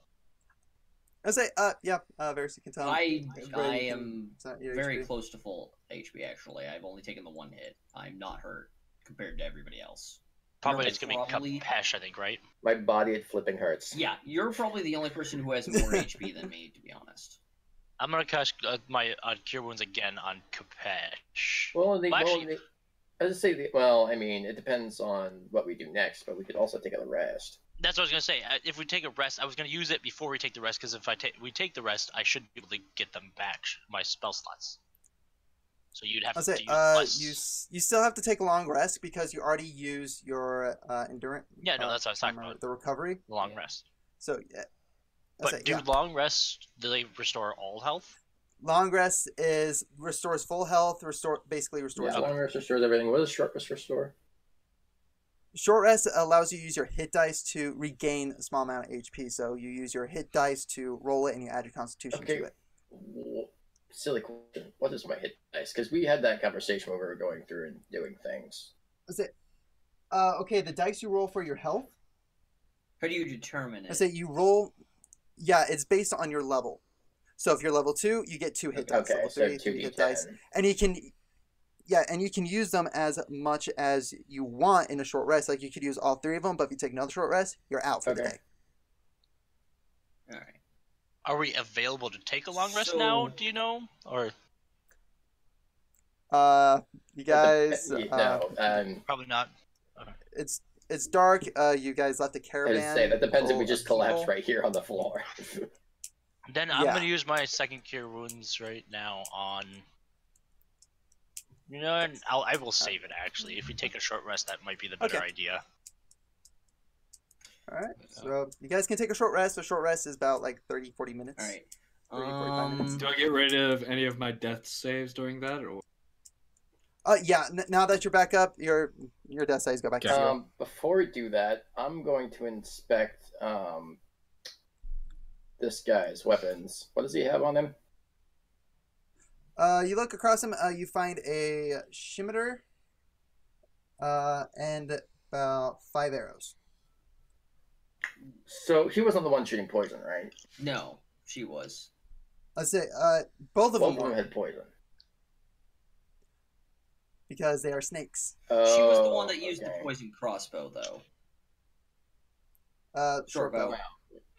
I say, yeah, Varys, you can tell. I Everybody can- am it's not your very HP. close to full HP, actually. I've only taken the 1 hit. I'm not hurt compared to everybody else. Probably You're it's gonna probably- be Kapesh, I think, right? My body at flipping hurts. Yeah, you're probably the only person who has more HP than me, to be honest. I'm gonna cast my Cure Wounds again on Kapesh. Well, Actually- as I say, well, I mean, it depends on what we do next, but we could also take a rest. That's what I was gonna say. If we take a rest, I was gonna use it before we take the rest, because if we take the rest, I should be able to get them back, my spell slots. So you'd have I'll to say, use less. you still have to take a long rest because you already used your endurance. Yeah, no, that's what I was talking about. The recovery. Long rest. So yeah. I'll But say, do yeah. long rests, do they restore all health? Long rest restores full health. Basically restores. Yeah, long rest restores everything. What does short rest restore? Short rest allows you to use your hit dice to regain a small amount of HP. So you use your hit dice to roll it, and you add your Constitution Okay. to it. Silly question. What is my hit dice? Because we had that conversation when we were going through and doing things. Is it? Okay, the dice you roll for your health. How do you determine I it? say you roll. Yeah, it's based on your level. So if you're level 2, you get 2 hit dice. Okay, Level so 3, 2d10. you hit dice, and you can. Yeah, and you can use them as much as you want in a short rest. Like you could use all 3 of them, but if you take another short rest, you're out for the Okay. day. Alright. Are we available to take a long rest So- now? Do you know? Or You guys. No, probably not. It's dark. You guys left the I caravan. just say that depends if we full just of collapse people. right here on the floor. Then I'm Yeah. gonna use my second Cure Wounds right now on. You know, and I will save it actually. If we take a short rest, that might be the better Okay. idea. All right. So you guys can take a short rest. A short rest is about like 30, 40 minutes. Alright. 30, 45 minutes. Do I get rid of any of my death saves during that, or Yeah. Now that you're back up, your death saves go back to Okay. 0. Before we do that, I'm going to inspect this guy's weapons. What does he have on him? You look across him. You find a scimitar. And 5 arrows. So he wasn't the one shooting poison, right? No, she was. I say both of Both them of them were had poison. because they are snakes. She was the Oh, one that used the okay. poison crossbow, though. Short bow.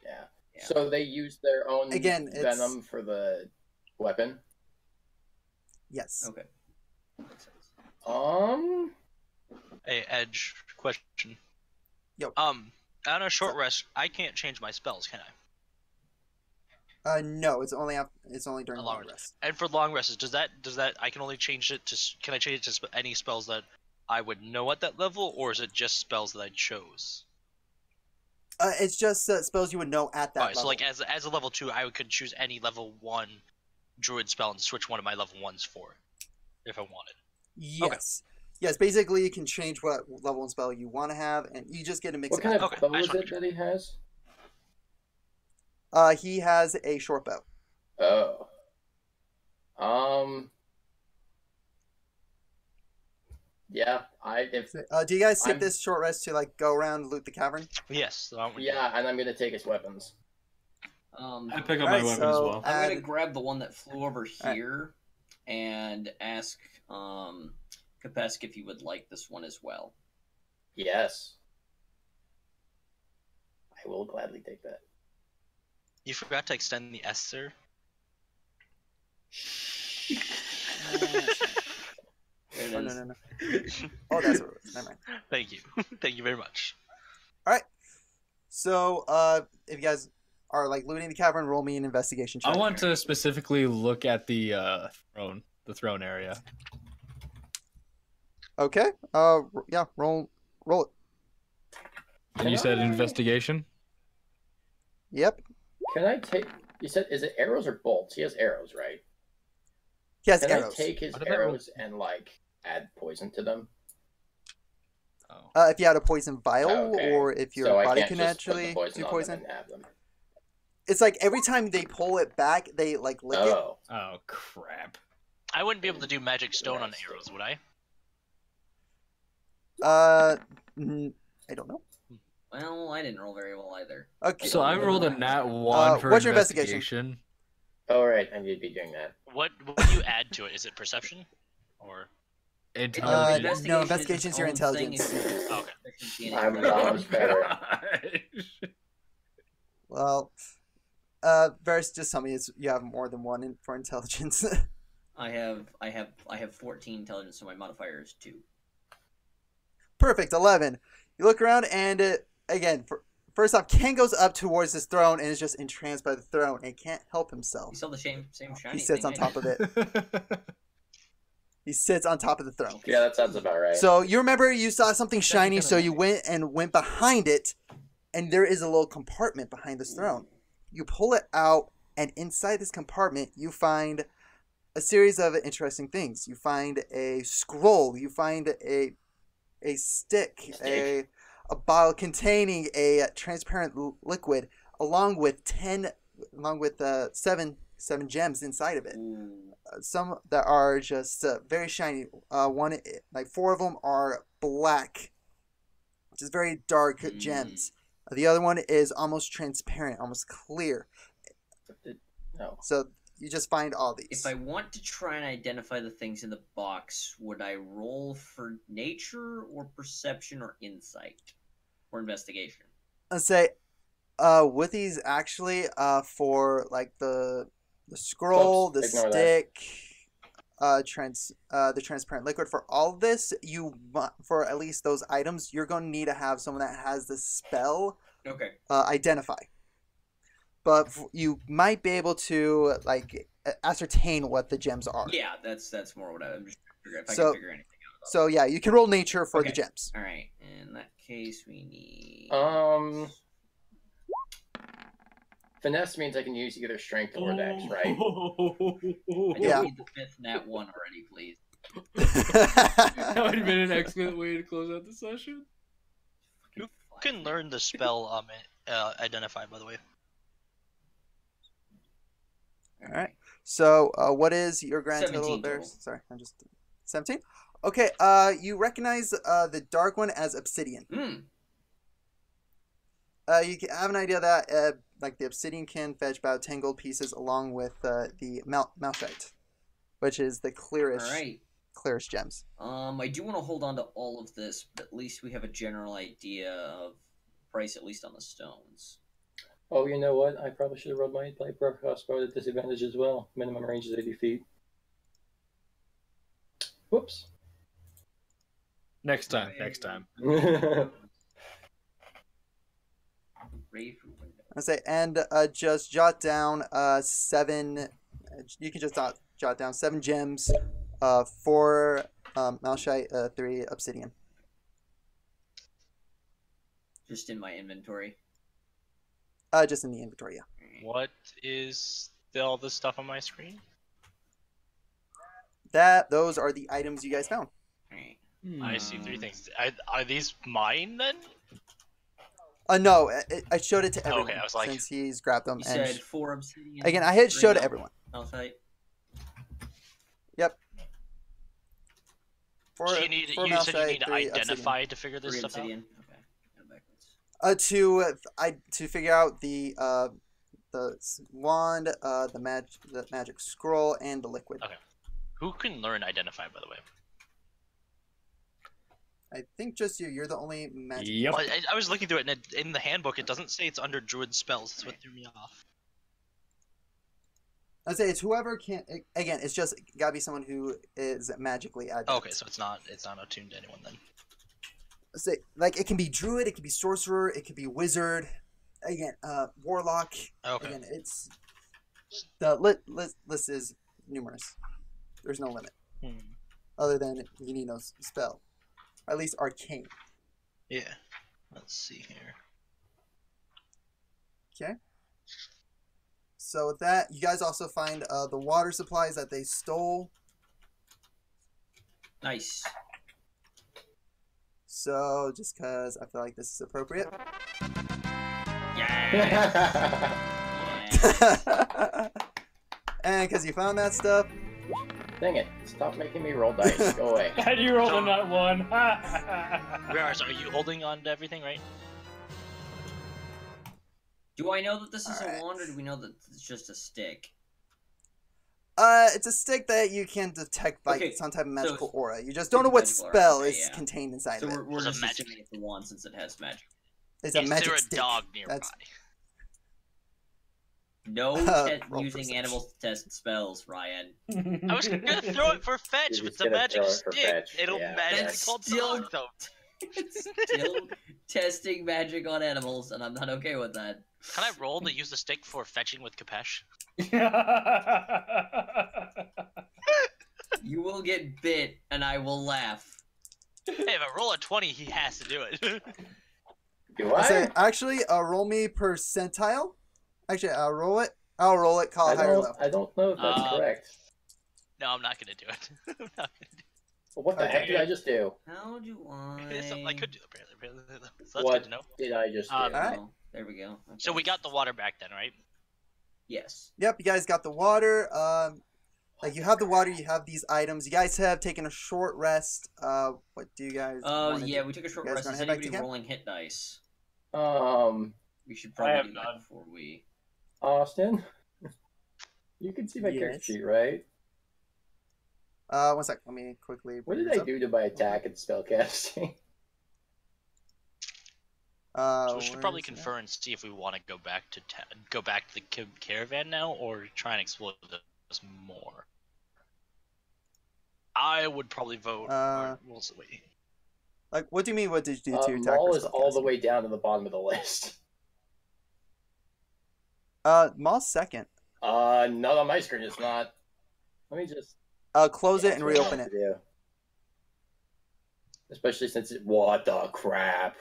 Yeah. Yeah. So they used their own Again, it's- venom for the weapon. Yes. Okay. Makes sense. Hey, Edge, question. Yo. On a short rest, I can't change my spells, can I? No, it's only during A long long rest. And for long rests, does that I can only change it to? Can I change it to any spells that I would know at that level, or is it just spells that I chose? It's just spells you would know at that Alright, level. so like as a level 2, I could choose any level 1 druid spell and switch one of my level 1s for it, if I wanted. Yes. Yes, basically you can change what level and spell you want to have, and you just get to mix What it kind up. of Okay, bow I is just it that he has? He has a short bow. Oh. Yeah, Do you guys skip I'm- this short rest to like go around and loot the cavern? Yes. So I would- yeah, and I'm gonna take his weapons. I pick up Alright, my weapon so- as well. I'm gonna Add- grab the one that flew over Alright. here and ask Kapesk if he would like this one as well. Yes. I I will gladly take that. You forgot to extend the S, sir. There it Oh, is. no. Oh, that's what it was. Never mind. Thank you. Thank you very much. So, if you guys are like looting the cavern, roll me an investigation check. I want to specifically look at the throne area. Okay. Yeah. Roll it. And you said investigation? Yep. Can I take? You said, is it arrows or bolts? He has arrows, right? He has Can arrows. I take his What about- arrows and like add poison to them? Oh. If you had a poison vial, Okay. or if your So I body can't can just put the naturally poison do on poison. them and have them. It's like every time they pull it back, they like lick it. Oh, Oh crap. I wouldn't be able to do magic stone on arrows, would I? I don't know. Well, I didn't roll very well either. Okay. So I rolled a nat 1 for what's your investigation. all right. I need to be doing that. What do you add to it? Is it perception? Or Intelligence. No, investigation's your intelligence. Okay. I'm not better. Well, Varys, just tell me you have more than one for intelligence. I have 14 intelligence, so my modifier is 2. Perfect. 11. You look around, and again, first off, Ken goes up towards this throne and is just entranced by the throne and can't help himself. You saw the same shiny. He sits on top of it. He sits on top of the throne. Yeah, that sounds about right. So you remember you saw something shiny, kinda so you nice. went behind it, and there is a little compartment behind this throne. You pull it out, and inside this compartment, you find a series of interesting things. You find a scroll. You find a stick, a bottle containing a transparent liquid, along with seven gems inside of it. Ooh. Some that are just very shiny. One, like 4 of them are black, which is very dark gems. The other one is almost transparent, almost clear. No. So you just find all these. If I want to try and identify the things in the box, would I roll for nature or perception or insight or investigation? Let's say, with these actually, for like the scroll, Oops, the ignore that. stick, the transparent liquid, for all of this, for at least those items, you're going to need to have someone that has the spell Okay. identify. But you might be able to like ascertain what the gems are. Yeah, that's more what I'm just figuring if I So- can figure anything out. So yeah, you can roll nature for the Okay. gems. All right. In that case, we need. Finesse means I can use either strength or dex, right? I don't Yeah. need the 5th nat 1 already, please. That would have been an excellent way to close out the session. You can learn the spell identify, by the way. All right. So what is your grand total 17 there? total. Sorry, I'm just 17. Okay. You recognize the dark one as obsidian. Hmm. You can have an idea that like the obsidian can fetch about 10 gold pieces along with the malachite, which is the clearest All right. gems. I do want to hold on to all of this, but at least we have a general idea of price, at least on the stones. Oh, you know what? I probably should have rolled my light crossbow at disadvantage as well. Minimum range is 80 feet. Whoops. Next time. Ray for window. I say, and just jot down 7. You can just jot down 7 gems, 4 malachite, 3 obsidian. Just in my inventory. Just in the inventory. Yeah. What is all this stuff on my screen? Those are the items you guys found. Alright. I see 3 things. Are these mine then? No, I showed it to everyone Okay, I was like- since he's grabbed them. You And said 4 obsidian. again, I had 3 showed to everyone. Malachite. Yep. So you said you need to 3 identify to figure this 3 stuff obsidian. Okay. Go backwards. to figure out the wand, the magic scroll, and the liquid. Okay. Who can learn identify, by the way? I think just you. You're the only magic. Yep. Well, I was looking through it, and in the handbook, it doesn't say it's under druid spells. That's what threw me off. I say it's whoever can. Again, it's just gotta be someone who is magically adept. Okay, so it's not attuned to anyone then. I say like it can be druid, it can be sorcerer, it could be wizard. Again, warlock. Okay. Again, it's the list is numerous. There's no limit other than you need no spell, or at least arcane. Yeah. Let's see here. Okay. So with that, you guys also find the water supplies that they stole. Nice. So just because I feel like this is appropriate. Yeah. And because you found that stuff. Dang it! Stop making me roll dice. Go away. And you rolled a nut one. So are you holding on to everything, right? Do I know that this is Alright. a wand, or do we know that it's just a stick? It's a stick that you can detect like Okay, some type of so magical it's- aura. You just don't know what magical aura, spell okay, is yeah. contained inside So of it. we're It's a just magic- assuming it's a wand since it has magic. It's a Is magic there a stick. dog nearby? That's- No roll using perception. animals to test spells, Ryan. I was gonna throw it for fetch. You're If it's just a gonna magic throw it for stick, fetch, it'll yeah. magically That's call still- dog though. It's still testing magic on animals, and I'm not okay with that. Can I roll to use the stick for fetching with Kapesh? You will get bit, and I will laugh. Hey, if I roll a 20, he has to do it. Do I say, I? actually, roll me percentile. Actually, I'll roll it. I'll roll it. Call I it higher don't. level. I don't know if that's correct. No, I'm not gonna do it. I'm not gonna do Well, what the Okay. heck did I just do? How do I? it. It's something I could do apparently. So that's What good to know. did I just do? Alright. Oh, there we go. Okay. So we got the water back then, right? Yes. Yep, you guys got the water. Like you have the water, you have these items. You guys have taken a short rest. What do you guys? wanna Yeah, do? we took a short You guys rest. gonna Is head back to anybody camp? rolling hit dice? We should I probably have do that none. before we. Austin, you can see my character Yes. sheet, right? 1 sec. Let me quickly. What bring did this I up. do to my attack and spellcasting? So we should where probably is that? confer and see if we want to go back to the caravan now, or try and explore this more. I would probably vote. We'll see. Wait. Like, what do you mean? What did you do to your attack? Maul or is all the spellcasting? way down to the bottom of the list. Maul's second. Not on my screen. It's not. Let me just. Close it That's and what I reopen want it. to do. Especially since it. What the crap?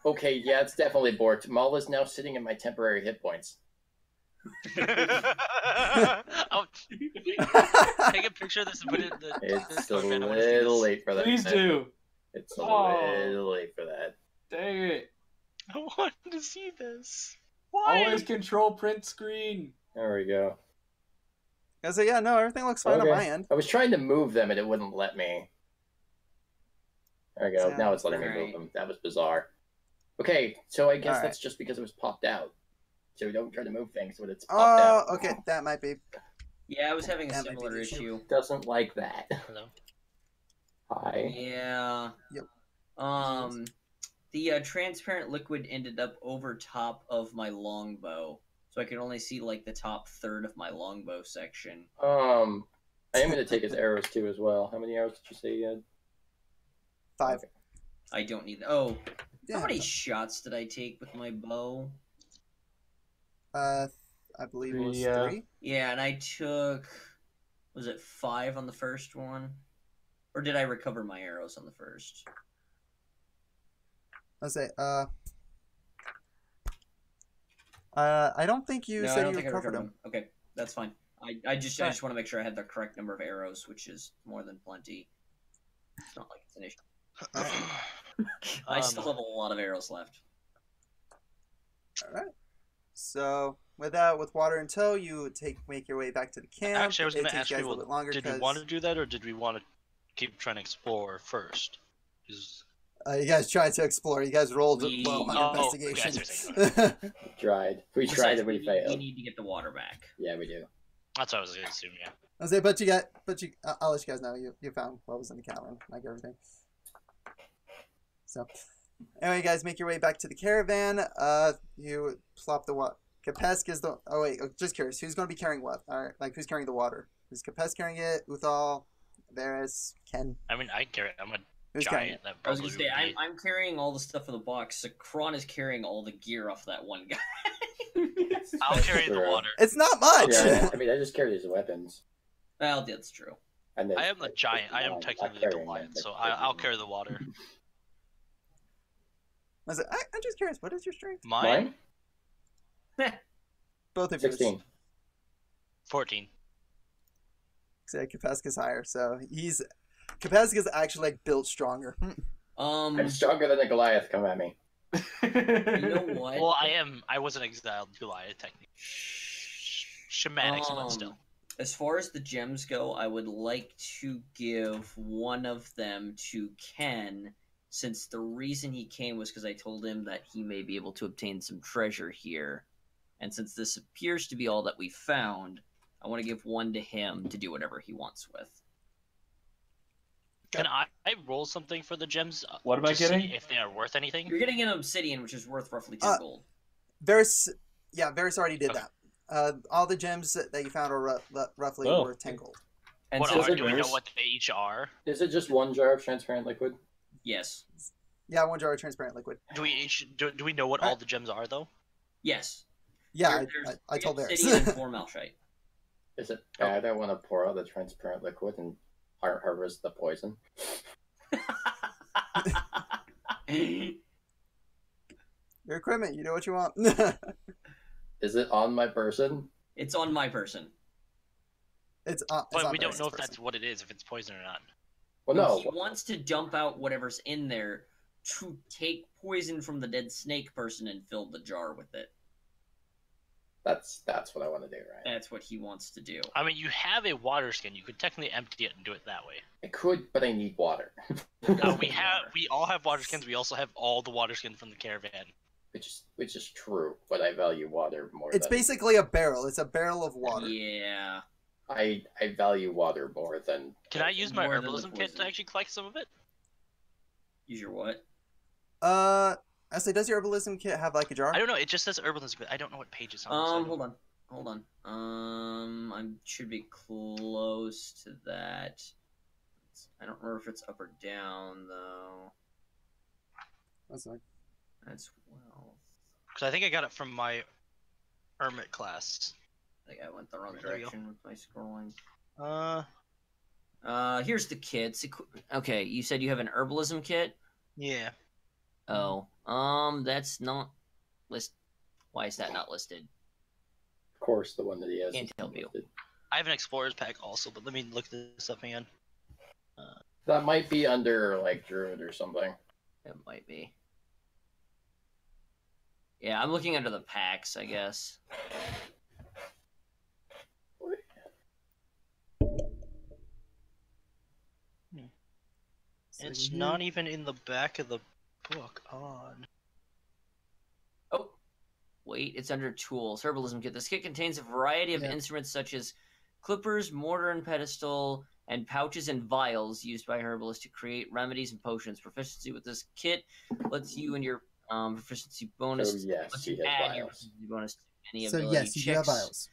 Okay, yeah, it's definitely borked. Maul is now sitting in my temporary hit points. Oh, take a picture of this and put it in the It's a Discord, man. I wanna see this. little late for that. Please do. It's a Oh. little late for that. Dang it. I want to see this. Why? Always control print screen. There we go. I say, yeah, no, everything looks fine on my end. I was trying to move them and it wouldn't let me. There we go. Sounds Now it's letting me right. move them. That was bizarre. Okay, so I guess Alright. that's just because it was popped out. So don't try to move things when it's popped Oh, out. okay, that might be. Yeah, I was having a That might be similar the issue. issue. Doesn't like that. Hello. Hi. Yeah. Yep. The transparent liquid ended up over top of my longbow, so I could only see like the top third of my longbow section. I am going to take his arrows too as well. How many arrows did you say you had? 5. Okay. I don't need. Oh, Yeah. how many shots did I take with my bow? I believe it was 3, 3. Yeah, and I took. Was it 5 on the first one, or did I recover my arrows on the first? Let's say, I don't think you No, I said don't you think I recovered recovered them. them. Okay, that's fine. I just want to make sure I had the correct number of arrows, which is more than plenty. It's not like it's an issue. I still have a lot of arrows left. Alright. So, with that, with water in tow, you make your way back to the camp. Actually, I was It going to takes ask you guys you, a little bit longer did we 'cause, want to do that, or did we want to keep trying to explore first? 'Cause- you guys tried to explore. You guys rolled We- low on Oh, investigation. yes, Tried. We tried and we We failed. need to get the water back. Yeah, we do. That's what I was going to assume, yeah. I say, I'll let you guys know you found what was in the cavern, like everything. So, anyway, you guys make your way back to the caravan. You plop the what? Kapesk is the. Oh wait, just curious. Who's going to be carrying what? All right, like who's carrying the water? Is Kapesk carrying it? Uthal, Varys, Ken. I mean, I carry it. I'm a Who's carrying giant. it? That I was probably gonna say, would be. I'm carrying all the stuff in the box. Kron is carrying all the gear off that one guy. I'll carry the True. water. It's not much. Yeah, I mean, I just carry his weapons. Well, that's true. And then, I am the giant. I am technically the Goliath, so I'll carry the water. I'm just curious. What is your strength? Mine, Both of yours. 16. 14. So Kapesk is higher, so Kapesk is actually like built stronger. I'm stronger than a Goliath. Come at me. You know what? Well, I was an exiled Goliath, technically. Shamanic, but still. As far as the gems go, I would like to give one of them to Ken, since the reason he came was because I told him that he may be able to obtain some treasure here. And since this appears to be all that we found, I want to give one to him to do whatever he wants with. Can I roll something for the gems? What am I to see getting? if they are worth anything? You're getting an obsidian, which is worth roughly 10 gold. Varys already did Okay. that. All the gems that you found are roughly Oh. worth 10 gold. And What since are, do we know yours? what they each are? Is it just one jar of transparent liquid? yes. Yeah, 1 jar of transparent liquid. Do we know what all the gems are though? Yes. Yeah, There's I told three Varys. obsidian and 4 malachite. Is it bad? I want to pour out the transparent liquid and harvest the poison. Your equipment, you know what you want. Is it on my person? It's on my person. it's But on we don't Varys' know if person. that's what it is, if it's poison or not. Well, no. He wants to dump out whatever's in there to take poison from the dead snake person and fill the jar with it. That's what I want to do, right? That's what he wants to do. I mean, you have a water skin. You could technically empty it and do it that way. I could, but I need water. We all have water skins. We also have all the water skins from the caravan. which is true, but I value water more. It's than, basically a barrel. It's a barrel of water. Yeah. I value water more than. Can I use my More than the herbalism kit poison. to actually collect some of it? Use your what? I say, does your herbalism kit have like a jar? I don't know. It just says herbalism, but I don't know what page it's on. so I don't- Hold on. I should be close to that. I don't remember if it's up or down though. That's like, That's well. Because I think I got it from my hermit class. I think I went the wrong There you go. direction with my scrolling. Here's the kits. Okay, you said you have an herbalism kit. Yeah. Oh, that's not list. Why is that not listed? Of course, the one that he has. Can't help you. I have an explorer's pack also, but let me look this up again. That might be under like druid or something. It might be. Yeah, I'm looking under the packs, I guess. It's not even in the back of the book. On. Oh, wait, it's under tools. Herbalism kit. This kit contains a variety of Yeah. instruments such as clippers, mortar and pedestal, and pouches and vials used by herbalists to create remedies and potions. Proficiency with this kit lets you and your proficiency bonus. So yes, lets he you has add your vials. proficiency bonus to any so ability yes, you do have checks vials.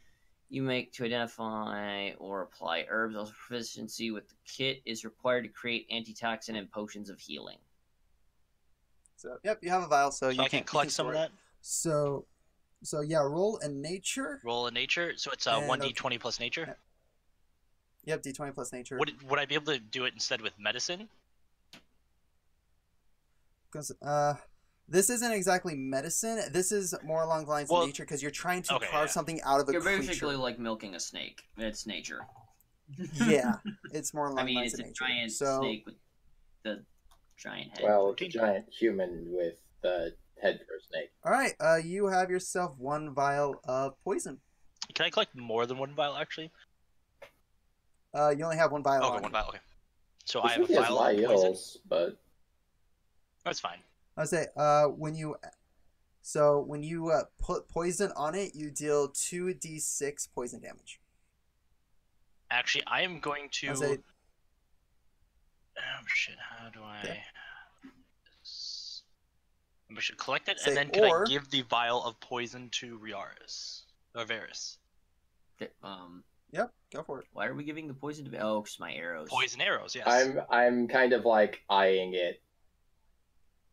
you make to identify or apply herbs. Also, proficiency with the kit is required to create antitoxin and potions of healing. So yep, you have a vial. So, So you I can collect some of store it. that. So yeah, roll in nature. Roll in nature. So it's And 1d20 plus nature. Yep, d20 plus nature. Would I be able to do it instead with medicine? Because this isn't exactly medicine. This is more along the lines Well, of nature because you're trying to okay, carve yeah. something out of a You're creature. basically like milking a snake. It's nature. Yeah, it's more along I the mean, lines it's of a nature. giant So snake with the giant head. Well, it's a giant human with the head for a snake. all right, you have yourself 1 vial of poison. Can I collect more than 1 vial actually? You only have 1 vial. Okay, on 1 you. vial. Okay. So I have a He has vial of poison. vials, but That's fine. I say, when you put poison on it, you deal 2d6 poison damage. Actually, I am going to. I say, Oh shit! How do I? Yeah. And we should collect it, Say, and then can or- I give the vial of poison to Riaris or Varys? Okay, Yep, go for it. why are we giving the poison to? Oh, 'cause my arrows. Poison arrows, yes. I'm kind of like eyeing it.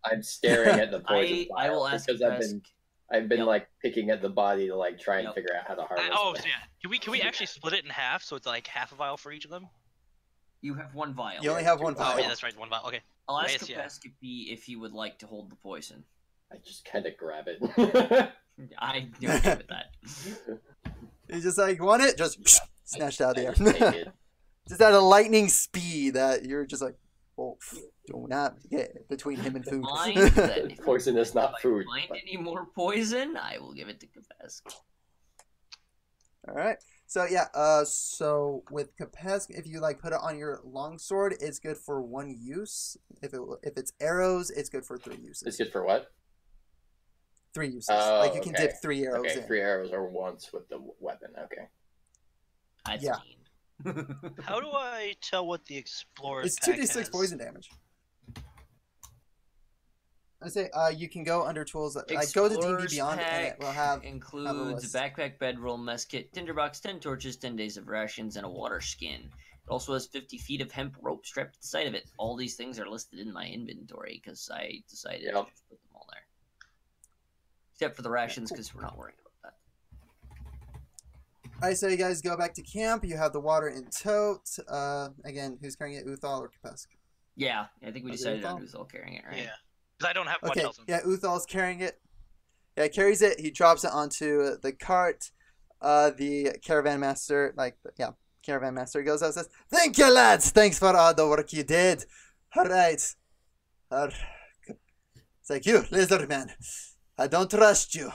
I'm staring at the poison I will vial ask because Kapesk. I've been Yep. like picking at the body to like try and Yep. figure out how to harvest. Oh, it. so yeah. Can we actually split it in half so it's like half a vial for each of them? You have one vial. You only have one Oh vial. yeah, that's right. One vial. Okay. I'll ask Yes, yeah. Kapesk if he would like to hold the poison. I just kind of grab it. I'm okay with that. You just like want it, just snatched out of the I just take air. it. Just at a lightning speed that you're just like, oh, do not get between him and food. Mind that if Poison is not I food. find but- any more poison, I will give it to Kapesk. All right. So yeah, so with Kapesk, if you like put it on your longsword, it's good for 1 use. If it's arrows, it's good for 3 uses. It's good for what? 3 uses. Oh, Like you can okay. dip 3 arrows Okay, in. 3 arrows or once with the weapon. Okay. That's Yeah. mean. How do I tell what the explorer's It's pack 2d6 has? poison damage. I say, you can go under tools. Go to D&D Explorer's Beyond, and it pack will have includes list. a backpack, bedroll, mess kit, tinderbox, 10 torches, 10 days of rations, and a water skin. It also has 50 feet of hemp rope strapped to the side of it. All these things are listed in my inventory because I decided to Yep. just put them all there. Except for the rations cool. because we're not worrying about that. I say you guys go back to camp. You have the water in tote. Again, who's carrying it, Uthal or Kapesk? Yeah, I think we Okay, decided on Uthal? who's all carrying it, right? Yeah. Because I don't have much Okay, else. yeah, Uthal's carrying it. Yeah, he carries it. He drops it onto the cart. The caravan master, caravan master goes out and says, "Thank you, lads. Thanks for all the work you did. All right. It's like you, lizard man. I don't trust you,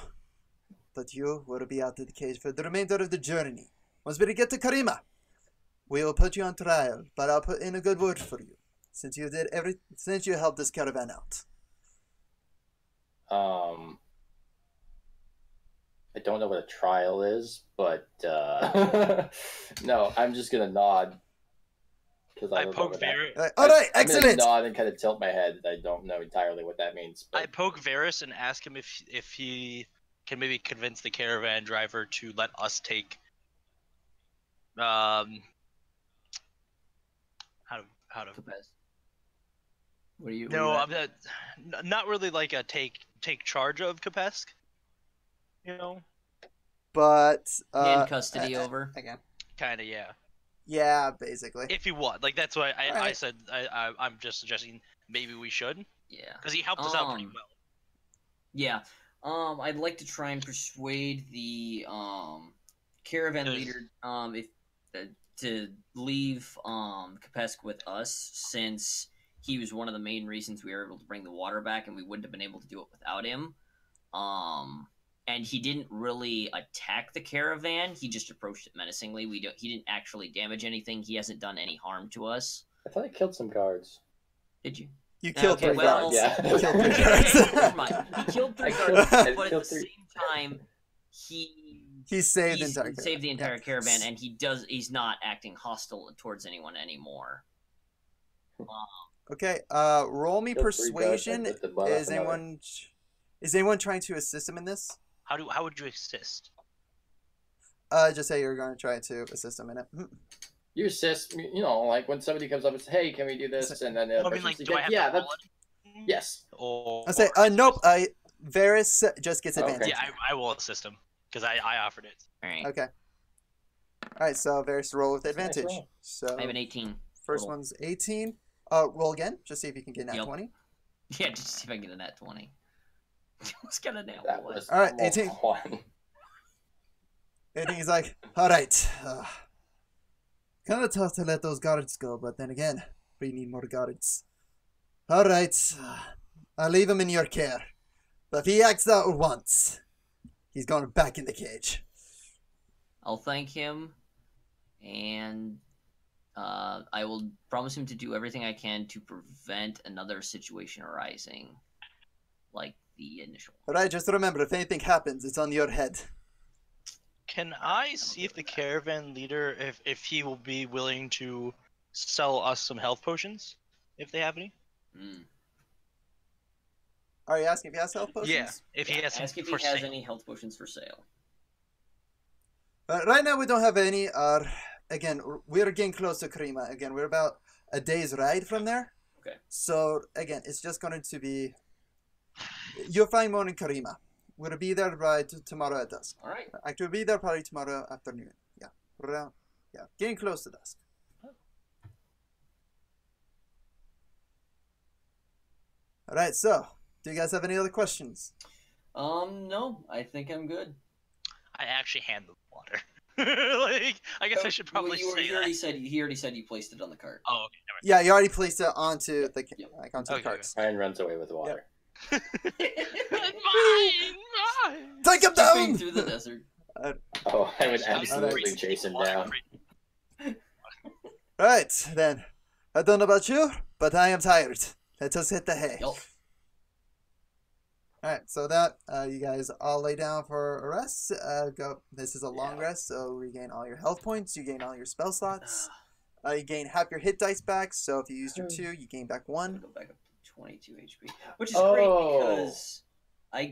but you will be out of the cage for the remainder of the journey. Once we get to Karima, we will put you on trial, but I'll put in a good word for you, since you helped this caravan out." I don't know what a trial is, but no, I'm just gonna nod because I poke Varys. Varys. All right, I'm gonna excellent. nod and kind of tilt my head. I don't know entirely what that means. I But poke Varys and ask him if he can maybe convince the caravan driver to let us take how to Kapesk. What are you? no, what I'm not really like a take charge of Kapesk. You know, But hand custody over. again. kind of yeah. Yeah, basically. If you want, like that's why I Alright. said I'm just suggesting maybe we should Yeah. because he helped us out pretty well. Yeah. I'd like to try and persuade the caravan There's- leader if to leave Kapesk with us, since he was one of the main reasons we were able to bring the water back, and we wouldn't have been able to do it without him. And he didn't really attack the caravan; he just approached it menacingly. He didn't actually damage anything. He hasn't done any harm to us. I thought I killed some guards. Did you? You killed Okay, 3 well- guards. Yeah. You killed 3 guards. Never mind. He killed 3 I killed- guards, I but at killed the 3. same time, he He saved the he's entire saved the caravan. entire Yeah. caravan, and he's not acting hostile towards anyone anymore. Okay, roll me Killed 3 guards, I persuasion. ripped the butt off Is another. anyone trying to assist him in this? How would you assist? Just say you're going to try to assist him in it. You assist, like when somebody comes up and says, "Hey, can we do this?" and then the I other mean, like, person's do I like, have "Yeah, to that's roll it? yes." Or I say, nope. Varys just gets Okay. advantage. Yeah, I will assist him because I offered it. All right, Okay. All right, so Varys roll with That's a nice advantage. roll. So I have an 18. first total. one's 18. Roll again, just see if you can get nat Yep. 20. Yeah, just see if I can get a nat 20. What's gonna nail That one? was All right, almost 18. one. 18 he's like, all right. Kind of tough to let those guards go, but then again, we need more guards. All right, I'll leave him in your care. But if he acts out once, he's going back in the cage. I'll thank him, and I will promise him to do everything I can to prevent another situation arising, like the initial. All right, just remember, if anything happens, it's on your head. Can I see if the caravan leader, if he will be willing to sell us some health potions, if they have any? Mm. Are you asking if he has health potions? Yeah, if he has some Ask if for he has sale. any health potions for sale. Right now we don't have any. Again, we're getting close to Karima. Again, we're about a day's ride from there. Okay. So again, it's just going to be. You'll find more in Karima. We'll be there by tomorrow at dusk. All right. Actually, we'll be there probably tomorrow afternoon. Yeah, around. Yeah, getting close to dusk. All right. So, do you guys have any other questions? No, I think I'm good. I actually handled the water. Like, I guess I should probably say he already said you placed it on the cart. Oh, okay. Yeah, you already placed it onto the Yep. onto Okay, the carts. Ryan runs away with the water. Mine! Take him Skipping down. through the desert. Oh, I would Mine! absolutely chase him down. Right then, I don't know about you, but I am tired. Let us hit the hay. Yup. All right, so that you guys all lay down for a rest. Go. This is a long rest, so regain all your health points. You gain all your spell slots. You gain half your hit dice back. So if you used your 2, you gain back I'm 1. gonna go back up to 22 HP, which is great because I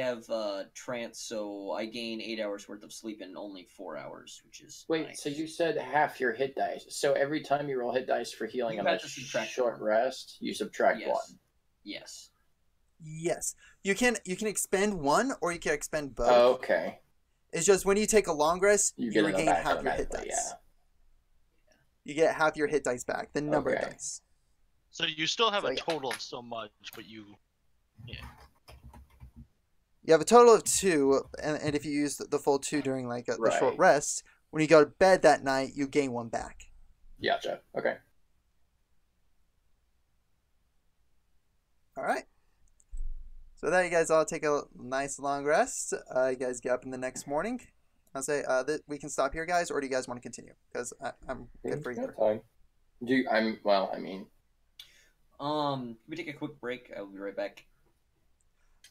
have trance, so I gain 8 hours worth of sleep in only 4 hours, which is Wait, nice. so you said half your hit dice. So every time you roll hit dice for healing You on have a to subtract short one. rest, you subtract Yes. 1. Yes. Yes, you can expend 1 or you can expend both. Oh, okay. It's just when you take a long rest, You you, get it regain back half your hit automatically, dice. yeah. You get half your hit dice back, the number of Okay. dice. So you still have So, a yeah. total of so much, but you. You have a total of 2, and if you use the full 2 during like the short Right. rest, when you go to bed that night, you gain 1 back. Gotcha. Okay. All right. So that you guys all take a nice long rest. You guys get up in the next morning. I'll say we can stop here, guys, or do you guys want to continue? Because I'm good for either. Time. We take a quick break. I'll be right back.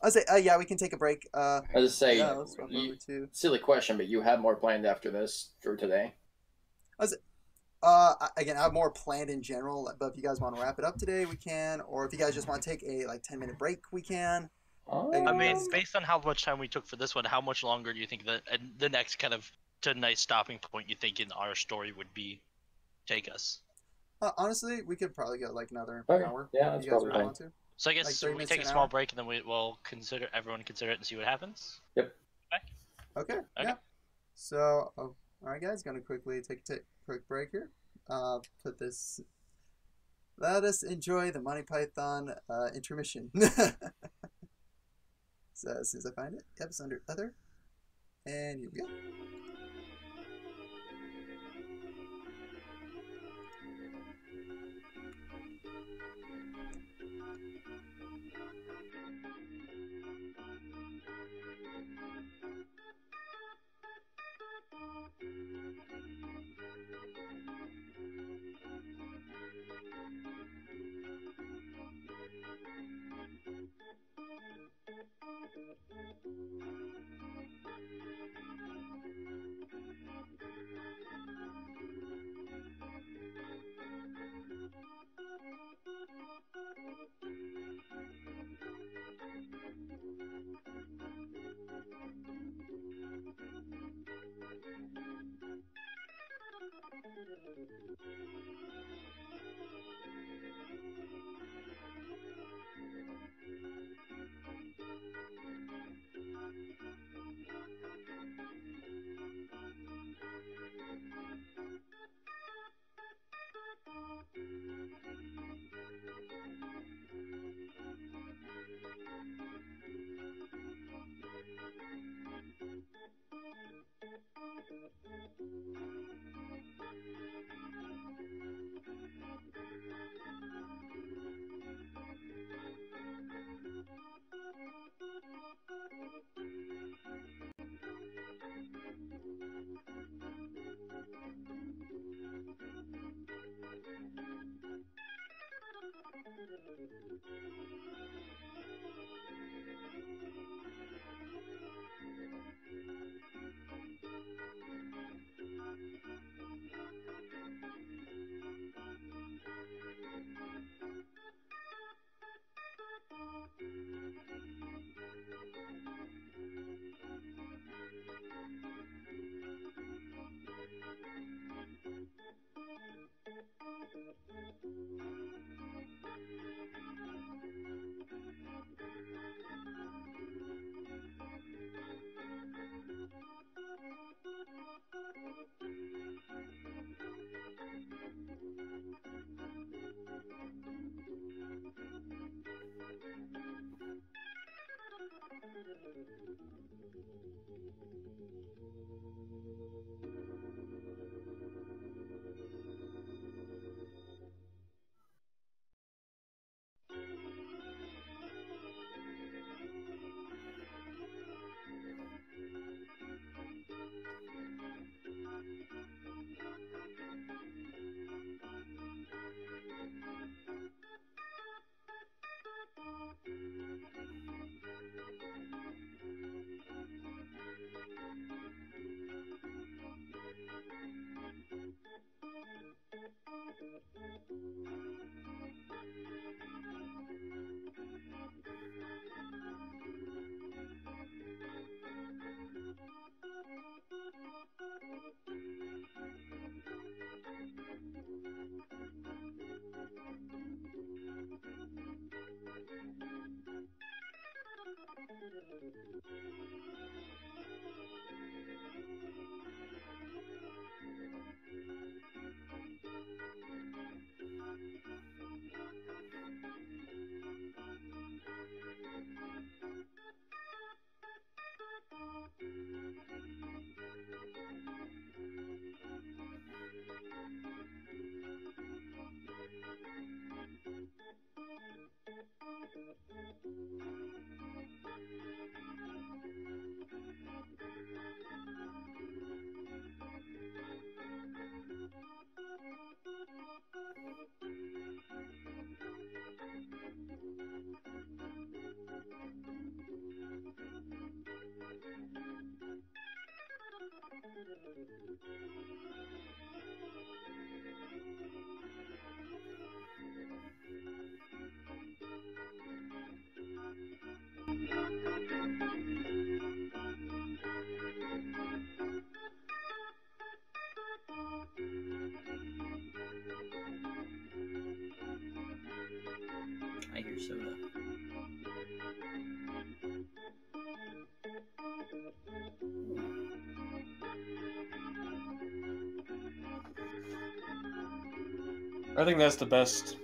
I'll say yeah, we can take a break. I was just say, Yeah, let's swap over to. silly question, but you have more planned after this for today? Again, I have more planned in general, but if you guys want to wrap it up today, we can. Or if you guys just want to take a 10-minute break, we can. I mean, based on how much time we took for this one, how much longer do you think that the next kind of to nice stopping point you think in our story would be take us? Honestly, we could probably go like another Okay. hour. Yeah, if that's you guys probably really fine. want to. So I Like guess 30 we minutes take to a an small hour? break and then we'll everyone consider it and see what happens. Okay. Okay. Yeah. So, all right, guys, gonna quickly take a quick break here. Put this. Let us enjoy the Monty Python intermission. So as soon as I find it, yep, it's under other, and here we go. I hear soda. I think that's the best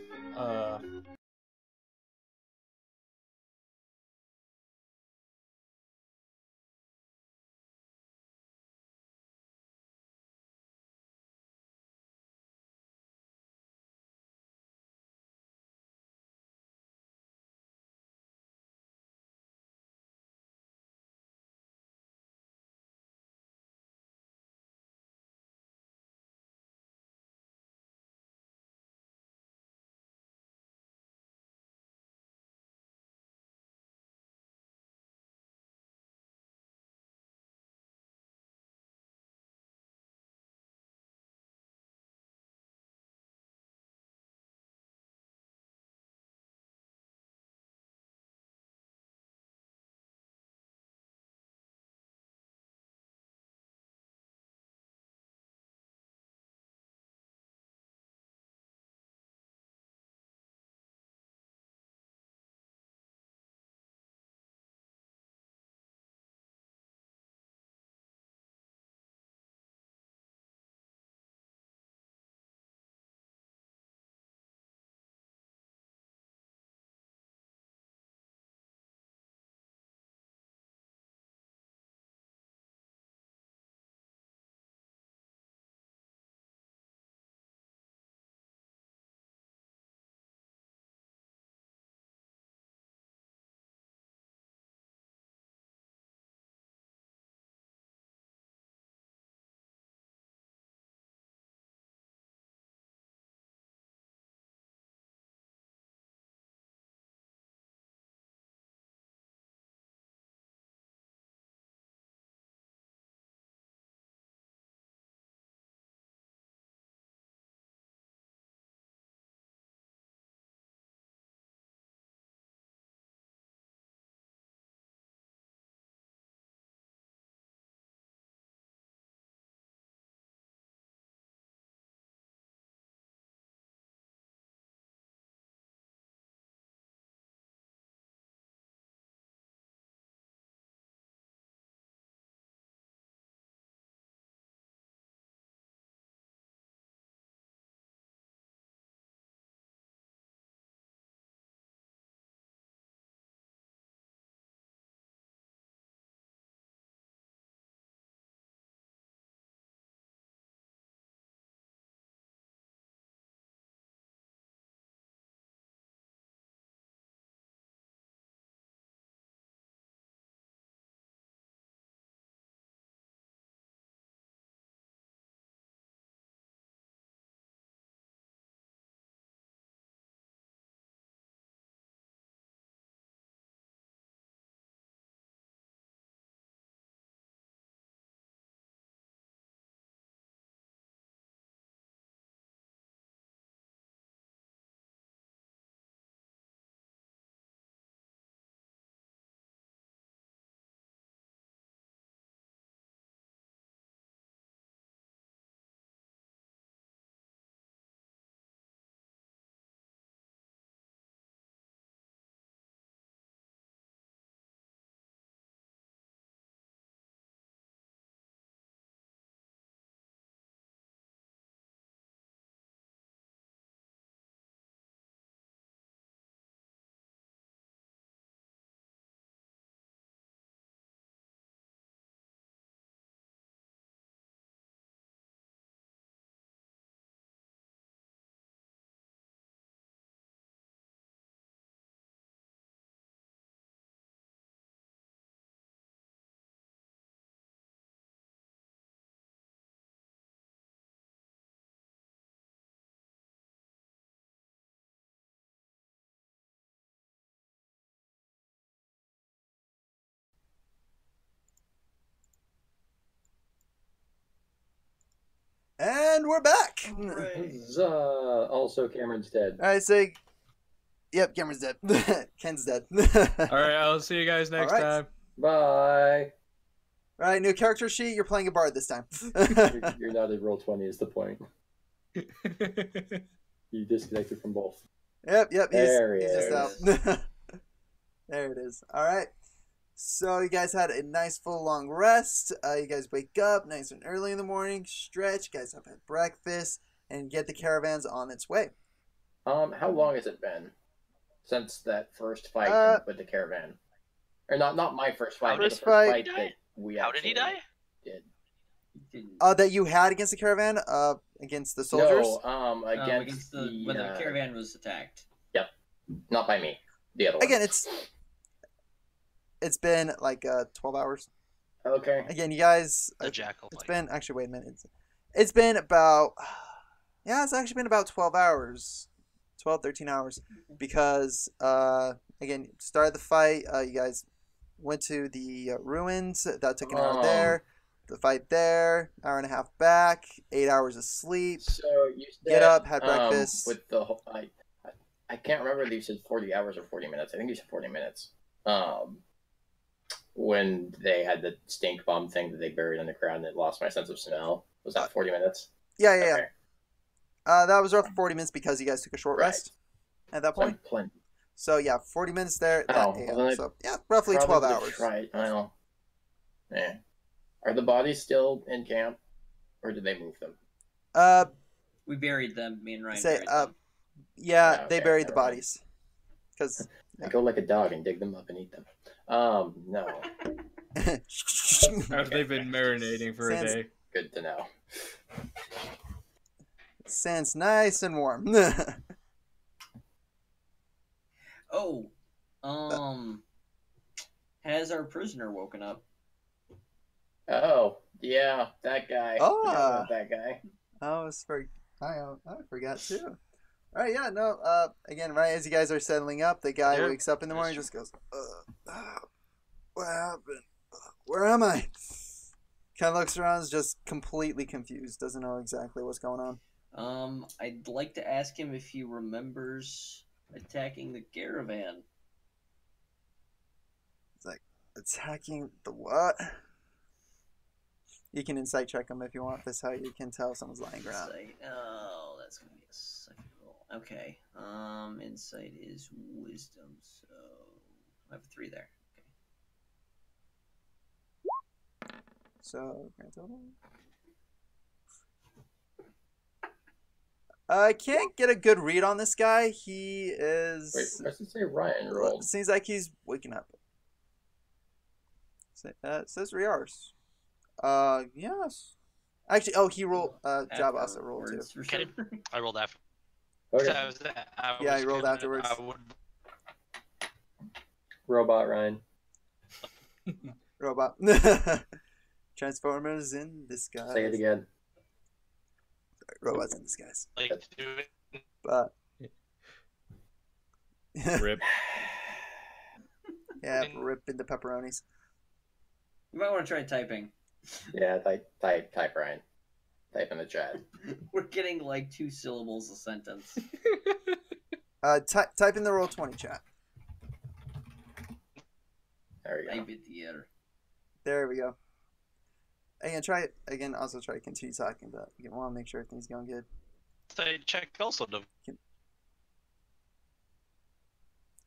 And we're back. Huzzah! Also, Cameron's dead. All right, so yep, Cameron's dead. Ken's dead. All right, I'll see you guys next All right. time. Bye. All right, new character sheet. You're playing a bard this time. You're not at roll 20 is the point. You disconnected from both. Yep. There he He's just is. out. There it is. All right. So you guys had a nice full long rest. You guys wake up nice and early in the morning, stretch. You guys have had breakfast, and get the caravans on its way. How long has it been since that first fight with the caravan? Or not my first fight, but the First first fight- fight that we How did he die? did. That you had against the caravan, against the soldiers. No, against the when the caravan was attacked. not by me. The other one. Again, it's been like 12 hours. Okay. Again, you guys. The jackal It's fight. been actually wait a minute. It's been about it's actually been about 12 hours. 12, 13 hours because again, started the fight. You guys went to the ruins. That took an hour there. The fight there, hour and a half back. 8 hours of sleep. So you said, Get up, had breakfast. With the whole, I can't remember if you said 40 hours or 40 minutes. I think you said 40 minutes. When they had the stink bomb thing that they buried underground and it lost my sense of smell. Was that 40 minutes? Yeah. Okay. That was roughly 40 minutes because you guys took a short Right. rest at that So point. plenty. So yeah, 40 minutes there. That Oh, AM. well, then So yeah, roughly 12 Probably hours. Right. Well, yeah. Are the bodies still in camp, or did they move them? We buried them. Me and Ryan Say, buried them. yeah, Yeah, they okay, buried the never mind. bodies. Because I go like a dog and dig them up and eat them. No. After they've been marinating for a Sans- day. Good to know. Sand's nice and warm. Oh, has our prisoner woken up? Oh, yeah, that guy. Oh. Forgot about that guy. I forgot too. All right, yeah, no. Again, right as you guys are settling up, the guy Yeah, wakes up in the morning, and that's just goes, "What happened? Where am I?" Kind of looks around, is just completely confused, doesn't know exactly what's going on. I'd like to ask him if he remembers attacking the caravan. Attacking the what? You can insight check him if you want. That's how you can tell if someone's lying around. Insight. Oh, that's gonna be a second roll. Okay. Insight is wisdom, so I have a 3 there. Okay. So, grand total. I can't get a good read on this guy. He is. Wait, where does it say Ryan rolled? Seems like he's waking up. It says Riars. Yes. Actually, he rolled. Job also rolled too. Afterwards, for Okay. sure. I rolled after. Okay. So Yeah, he rolled afterwards. I would, Robot Ryan. Robot. Transformers in disguise. Say it again. Robots in disguise. like do it. But Rip. yeah, rip into pepperonis. You might want to try typing. Yeah, type Ryan. Type in the chat. We're getting like 2 syllables a sentence. Type in the Roll20 chat. There you go. Type it together. There we go. Also try to continue talking, but you want to make sure everything's going good. Say check also to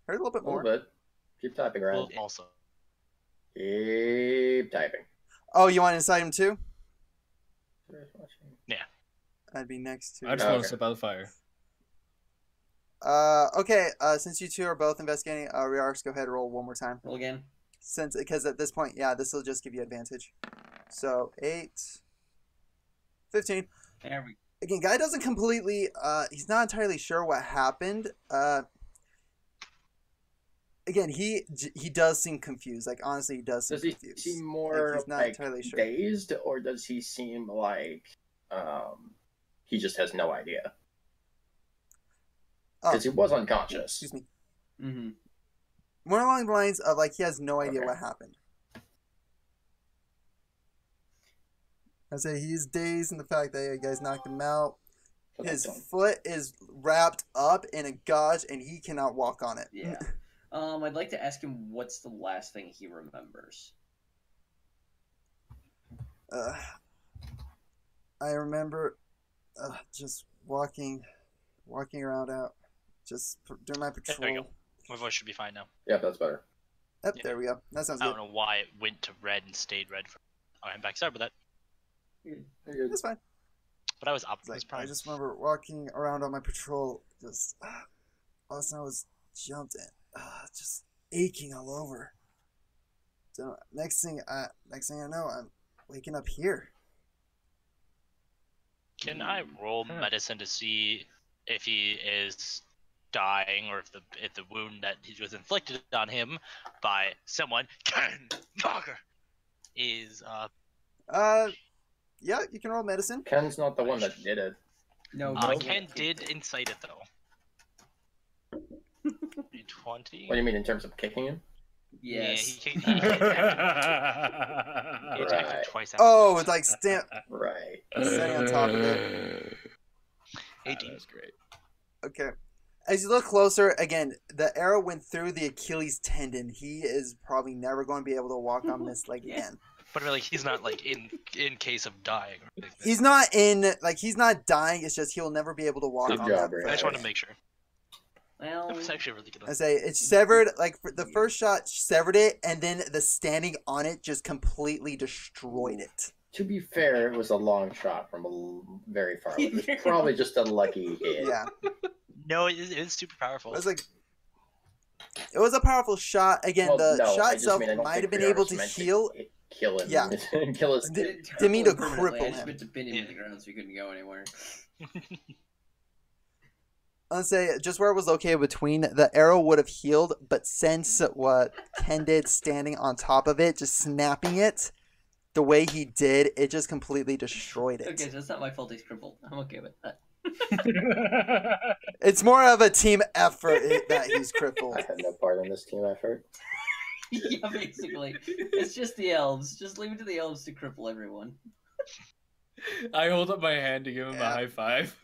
Heard a little bit A more. little bit. Keep typing, Ryan. also. Keep typing. Oh, you want to incite him too? That'd be next to. I just want Okay. to step out of the fire. Okay. Since you two are both investigating, Riarx, go ahead and roll one more time. Roll again. Because at this point, yeah, this will just give you advantage. So 8, 15. There we Again, guy doesn't completely. He's not entirely sure what happened. Again, he does seem confused. Like honestly, he does seem Does he confused. seem more he's not like entirely sure. dazed, or does he seem like he just has no idea? Oh, Because he was unconscious. excuse me. Mm-hmm. More along the lines of like he has no idea Okay. what happened. I say he's dazed in the fact that you guys knocked him out. Put His that down. foot is wrapped up in a gauze, and he cannot walk on it. Yeah. I'd like to ask him what's the last thing he remembers. I remember just walking around out, just doing my There you patrol. go. My voice should be fine now. Yeah, that's better. Yep, Yeah. there we go. That sounds I good. don't know why it went to red and stayed red. I'm back. Sorry about that. You're good. That's fine. But I was It's Optimus like, Prime. I just remember walking around on my patrol, just all of a sudden I was jumped and just aching all over. So next thing I know, I'm waking up here. Can I roll medicine to see if he is dying or if the wound that was inflicted on him by someone Ken Walker is Yeah, you can roll medicine. Ken's not the one that did it. No, Ken did incite it though. 20. What do you mean in terms of kicking him? Yes. Yeah, he attacked him Right. twice. Oh, it's like standing Right. on top of it. 18. That's great. Okay. As you look closer, again, the arrow went through the Achilles tendon. He is probably never going to be able to walk on this leg Yeah. again. But like he's not like in case of dying or anything. He's not dying. It's just he'll never be able to walk Good on job, that. Ray. I just wanted to make sure. Well, That was actually really good. I say it's severed. Like the first shot severed it, and then the standing on it just completely destroyed it. To be fair, it was a long shot from very far away. It was probably just a lucky hit. Yeah, No, it is super powerful. it was like it was a powerful shot. Again, Well, the no, I shot just itself mean I don't might think have been Briar able was to meant heal. Kill him. Yeah. Kill his. Didn't mean to permanently. cripple I just him. meant to pin him Yeah. to the ground so he couldn't go anywhere. I'll say just where it was located between the arrow would have healed, but since what Ken did standing on top of it, just snapping it the way he did, it just completely destroyed it. Okay, so it's not my fault he's crippled. I'm okay with that. It's more of a team effort that he's crippled. I had no part in this team effort. Yeah, basically. It's just the elves. Just leave it to the elves to cripple everyone. I hold up my hand to give him Yeah. a high five.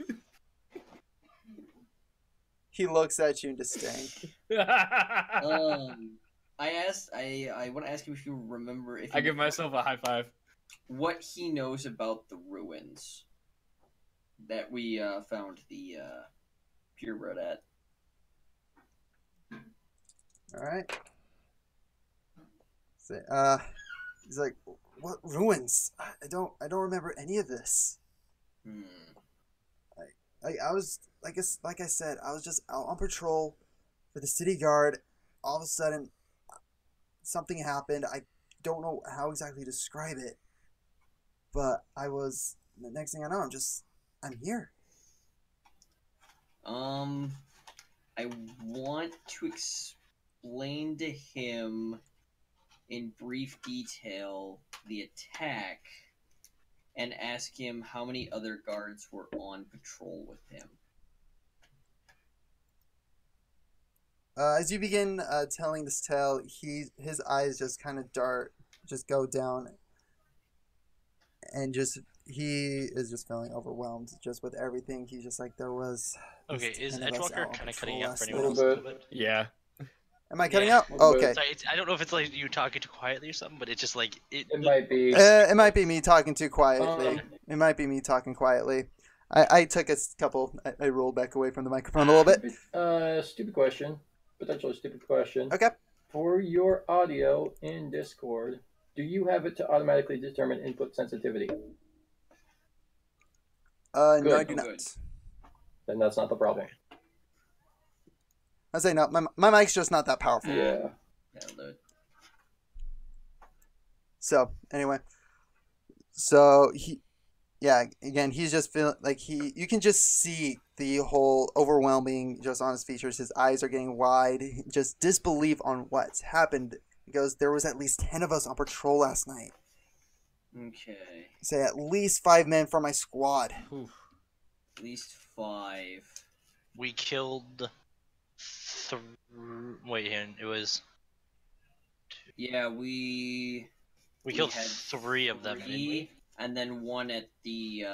He looks at you in disdain. I want to ask him if you remember if I give myself a high five. what he knows about the ruins that we found the purebred at. All right. Say, he's like, what ruins? I don't remember any of this. Hmm. I was like I said, I was just out on patrol for the city guard. All of a sudden, something happened. I don't know how exactly to describe it, but the next thing I know, I'm here. I want to explain to him in brief detail the attack and ask him how many other guards were on patrol with him. As you begin telling this tale, his eyes just kind of go down, and he is just feeling overwhelmed just with everything. He's just like, there was. Okay, is 10 of us Edgewalker out on kind of patrol cutting out for last anyone night. else a little bit? Yeah. Am I cutting Yeah. out? Oh, okay. Sorry, I don't know if it's like you talking too quietly or something, but it's just like It might be. It might be me talking too quietly. Um, It might be me talking quietly. I took a couple. I rolled back away from the microphone a little bit. Stupid question. Potentially stupid question. Okay. For your audio in Discord, do you have it to automatically determine input sensitivity? No, I Good. do Oh, not. good. Then that's not the problem. I say no. My mic's just not that powerful. Yeah. That'll do it. So anyway, so again, he's just feeling like you can just see the whole overwhelming just on his features. His eyes are getting wide, just disbelief on what's happened. He goes, there was at least 10 of us on patrol last night. Okay. Say at least 5 men from my squad. Oof. At least 5. we killed. Wait, it was Yeah, we we killed had 3 of them. Didn't we? and then one at the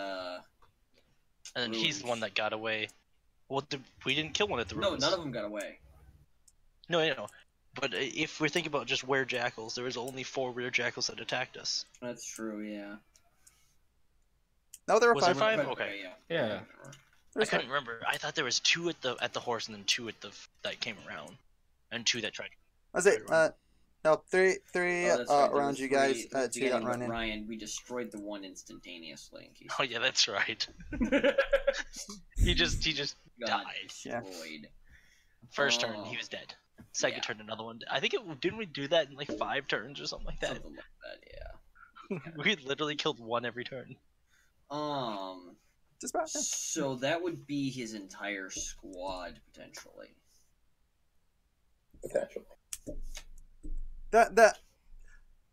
And then he's the one ruins. that got away. Well, we didn't kill one at the No, ruins. none of them got away. No, I know. But if we're thinking about just were jackals, there was only 4 were jackals that attacked us. That's true. Yeah. No, there were Was there 5. 5? Okay. Yeah. Yeah. There I was 5. couldn't remember. I thought there was 2 at the horse and then 2 at the that came around, and 2 that tried. Was it? No, three Oh, that's right, there around was you guys. 3 at the 2 got beginning, run but in. Ryan, we destroyed the one instantaneously. In case Oh yeah, that's right. he just got died. Yeah. destroyed. First turn, he was dead. Second Yeah. turn, another one. I think didn't we do that in like 5 turns or something like that? Something like that. Yeah. We literally killed one every turn. Just about. Yeah. So that would be his entire squad potentially. Potentially. That.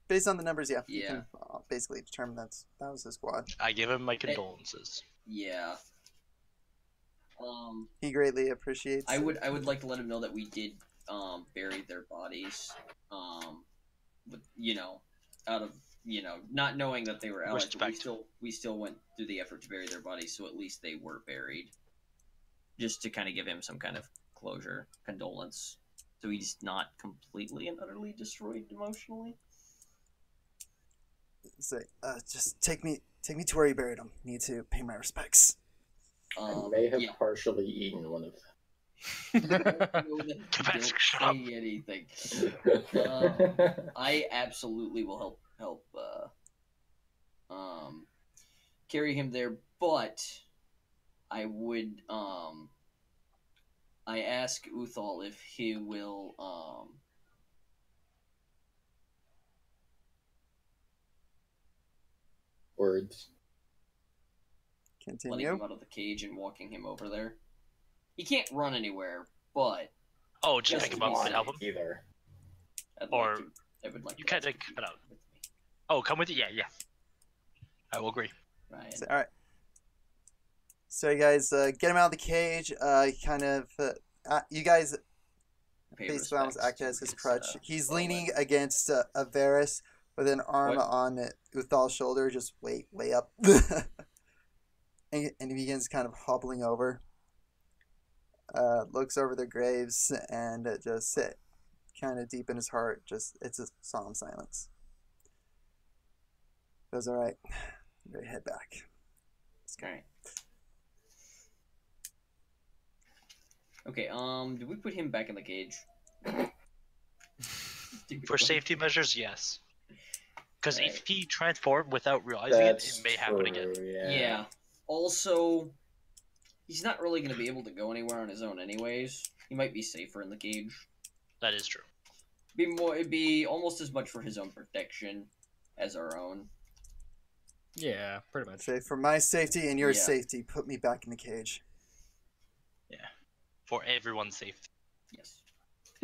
Based on the numbers, yeah. You Yeah. can basically determine that was the squad. I give him my condolences. Yeah. He greatly appreciates. I would like to let him know that we did bury their bodies. But out of not knowing that they were allies, but Respect. we still went through the effort to bury their bodies, so at least they were buried. Just to kind of give him some kind of closure, condolence, so he's not completely and utterly destroyed emotionally. Say, just take me to where you buried him. Need to pay my respects. I may have Yeah. partially eaten one of Don't Shut up. say anything. them. I absolutely will help carry him there, but I would I ask Uthal if he will Words. letting Continue. him out of the cage and walking him over there. He can't run anywhere, but Oh, just Yes, pick him up and why? help him. Either. Or I would like you to kinda ask him cut out. with me. Oh, come with you. Yeah. I will agree. Ryan. All right. So you guys get him out of the cage. Kind of. You guys Pay basically almost respects act to as his crutch. He's fallen. leaning against Varys with an arm What? on Uthal's shoulder, just way up, and he begins kind of hobbling over. Looks over the graves and just kind of deep in his heart. It's a solemn silence. Goes, all right. I'm ready to head back. Alright. Okay, do we put him back in the cage? For safety measures, yes. Because Right. if he transformed without realizing That's it may happen again. true, Yeah. Also, he's not really going to be able to go anywhere on his own anyways. He might be safer in the cage. That is true. It'd be almost as much for his own protection as our own. Yeah, pretty much. Say, for my safety and your Yeah. safety, put me back in the cage. For everyone's safety. Yes.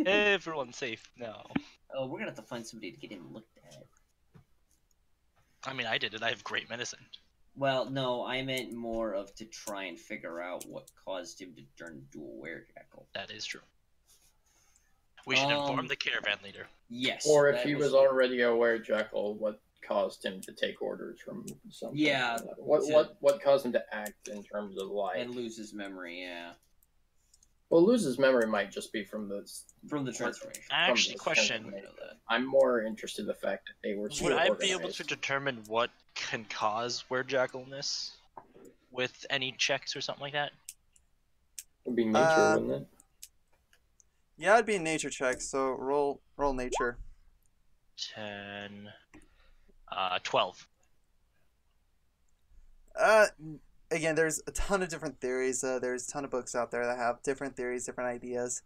Everyone's safe now. Oh, we're gonna have to find somebody to get him looked at. I mean, I did it. I have great medicine. Well, no, I meant more of to try and figure out what caused him to turn into a werejackal. That is true. We should inform the caravan leader. Yes. Or if that he was already a werejackal, what caused him to take orders from something? Yeah, What caused him to act in terms of like? and lose his memory, yeah, Well, lose his memory might just be from the. from the transformation. Actually, this question: I know that. I'm more interested in the fact that they were. So would I be able organized. to determine what can cause werejackalness with any checks or something like that? It'd be nature, Uh, wouldn't it? Yeah, it'd be a nature check. So roll nature. 10, 12. Again, there's a ton of different theories. There's a ton of books out there that have different theories, different ideas.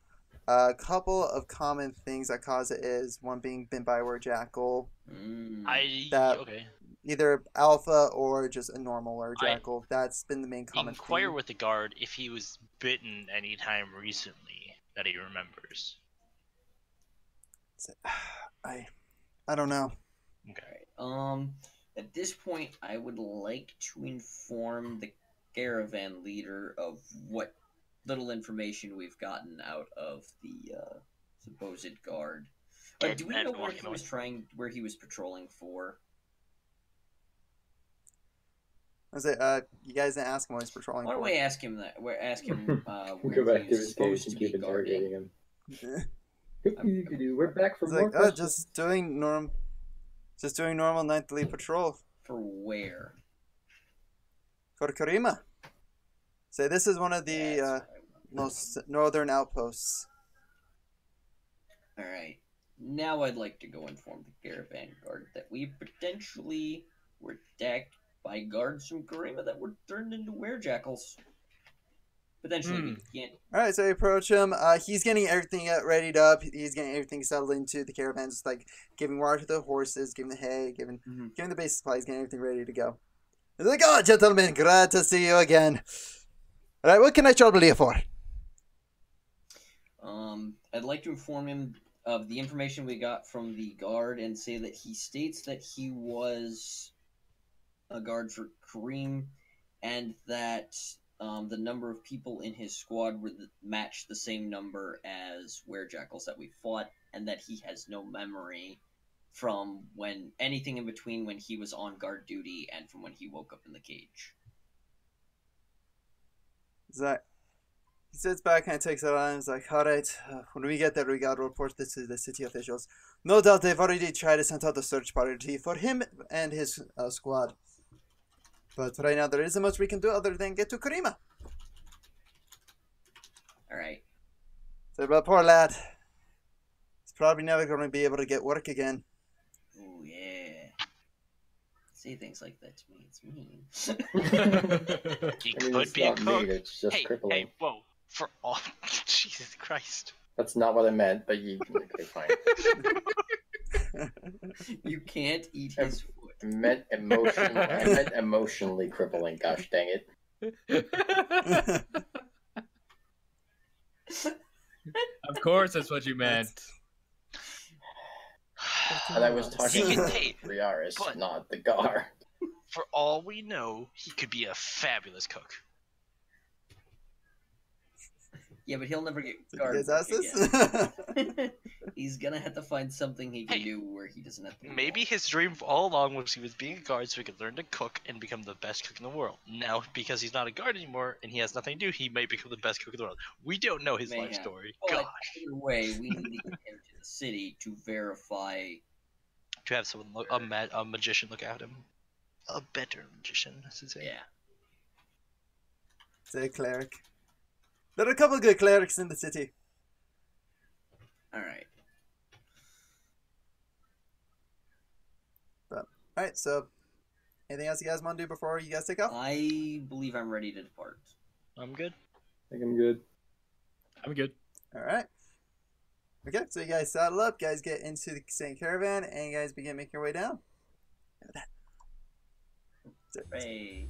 A couple of common things that cause it is one being bitten by a werjackal, That- Okay. either alpha or just a normal werjackal. That's been the main common Inquire theme. with the guard if he was bitten any time recently that he remembers. I don't know. Okay. At this point, I would like to inform the caravan leader of what little information we've gotten out of the supposed guard. Dead Do we men know where walking he was away. where he was patrolling for? I was like, you guys didn't ask him what he's patrolling Why don't for. we ask him that? Where ask him where Go back he to was his supposed cage and to be keep guarding. interrogating him. We're back for He's more like, questions. just doing normal nightly patrol For where? for Karima. Say, this is one of That's the what I want. most northern outposts. Alright. Now I'd like to go inform the caravan guard that we potentially were attacked by guards from Karima that were turned into werejackals. Potentially, we can't. Alright, so you approach him. He's getting everything readied up. He's getting everything settled into the caravan. Just like giving water to the horses, giving the hay, giving the basic supplies, getting everything ready to go. He's like, oh, gentlemen, glad to see you again. Alright, what can I trouble you for? I'd like to inform him of the information we got from the guard and say that he states that he was a guard for Kareem and that the number of people in his squad matched the same number as werejackals that we fought, and that he has no memory from when anything in between when he was on guard duty and from when he woke up in the cage. He sits back and takes it on and is like, alright, when we get there, we gotta report this to the city officials. No doubt they've already tried to send out the search party for him and his squad. But right now, there isn't much we can do other than get to Karima. Alright. So, but poor lad. He's probably never going to be able to get work again. Oh, yeah. Say things like that to me, it's mean. He I mean, could it's be a not cook. meat, it's just Hey, crippling. hey, whoa. For all. Jesus Christ. That's not what I meant, but you okay, fine. You can't eat his foot. I meant emotionally crippling, gosh dang it. Of course, that's what you meant. And I was talking He can about take, Riaris, but- not the Gar. For all we know, he could be a fabulous cook. Yeah, but he'll never get Did you guard guys ask work this? again. He's gonna have to find something he can Hey, do where he doesn't have to. Maybe his dream all along was he was being a guard so he could learn to cook and become the best cook in the world. Now, because he's not a guard anymore and he has nothing to do, he might become the best cook in the world. We don't know his life Mayhap. story. But Gosh. either way, we need to get him to the city to verify. To have someone look, a magician look at him. A better magician, I should say. Yeah. Say cleric. There are a couple of good clerics in the city. All right. Alright, so anything else you guys want to do before you guys take off? I believe I'm ready to depart. I'm good. I think I'm good. I'm good. Alright. Okay, so you guys saddle up, guys get into the same caravan, and you guys begin making your way down. Hey.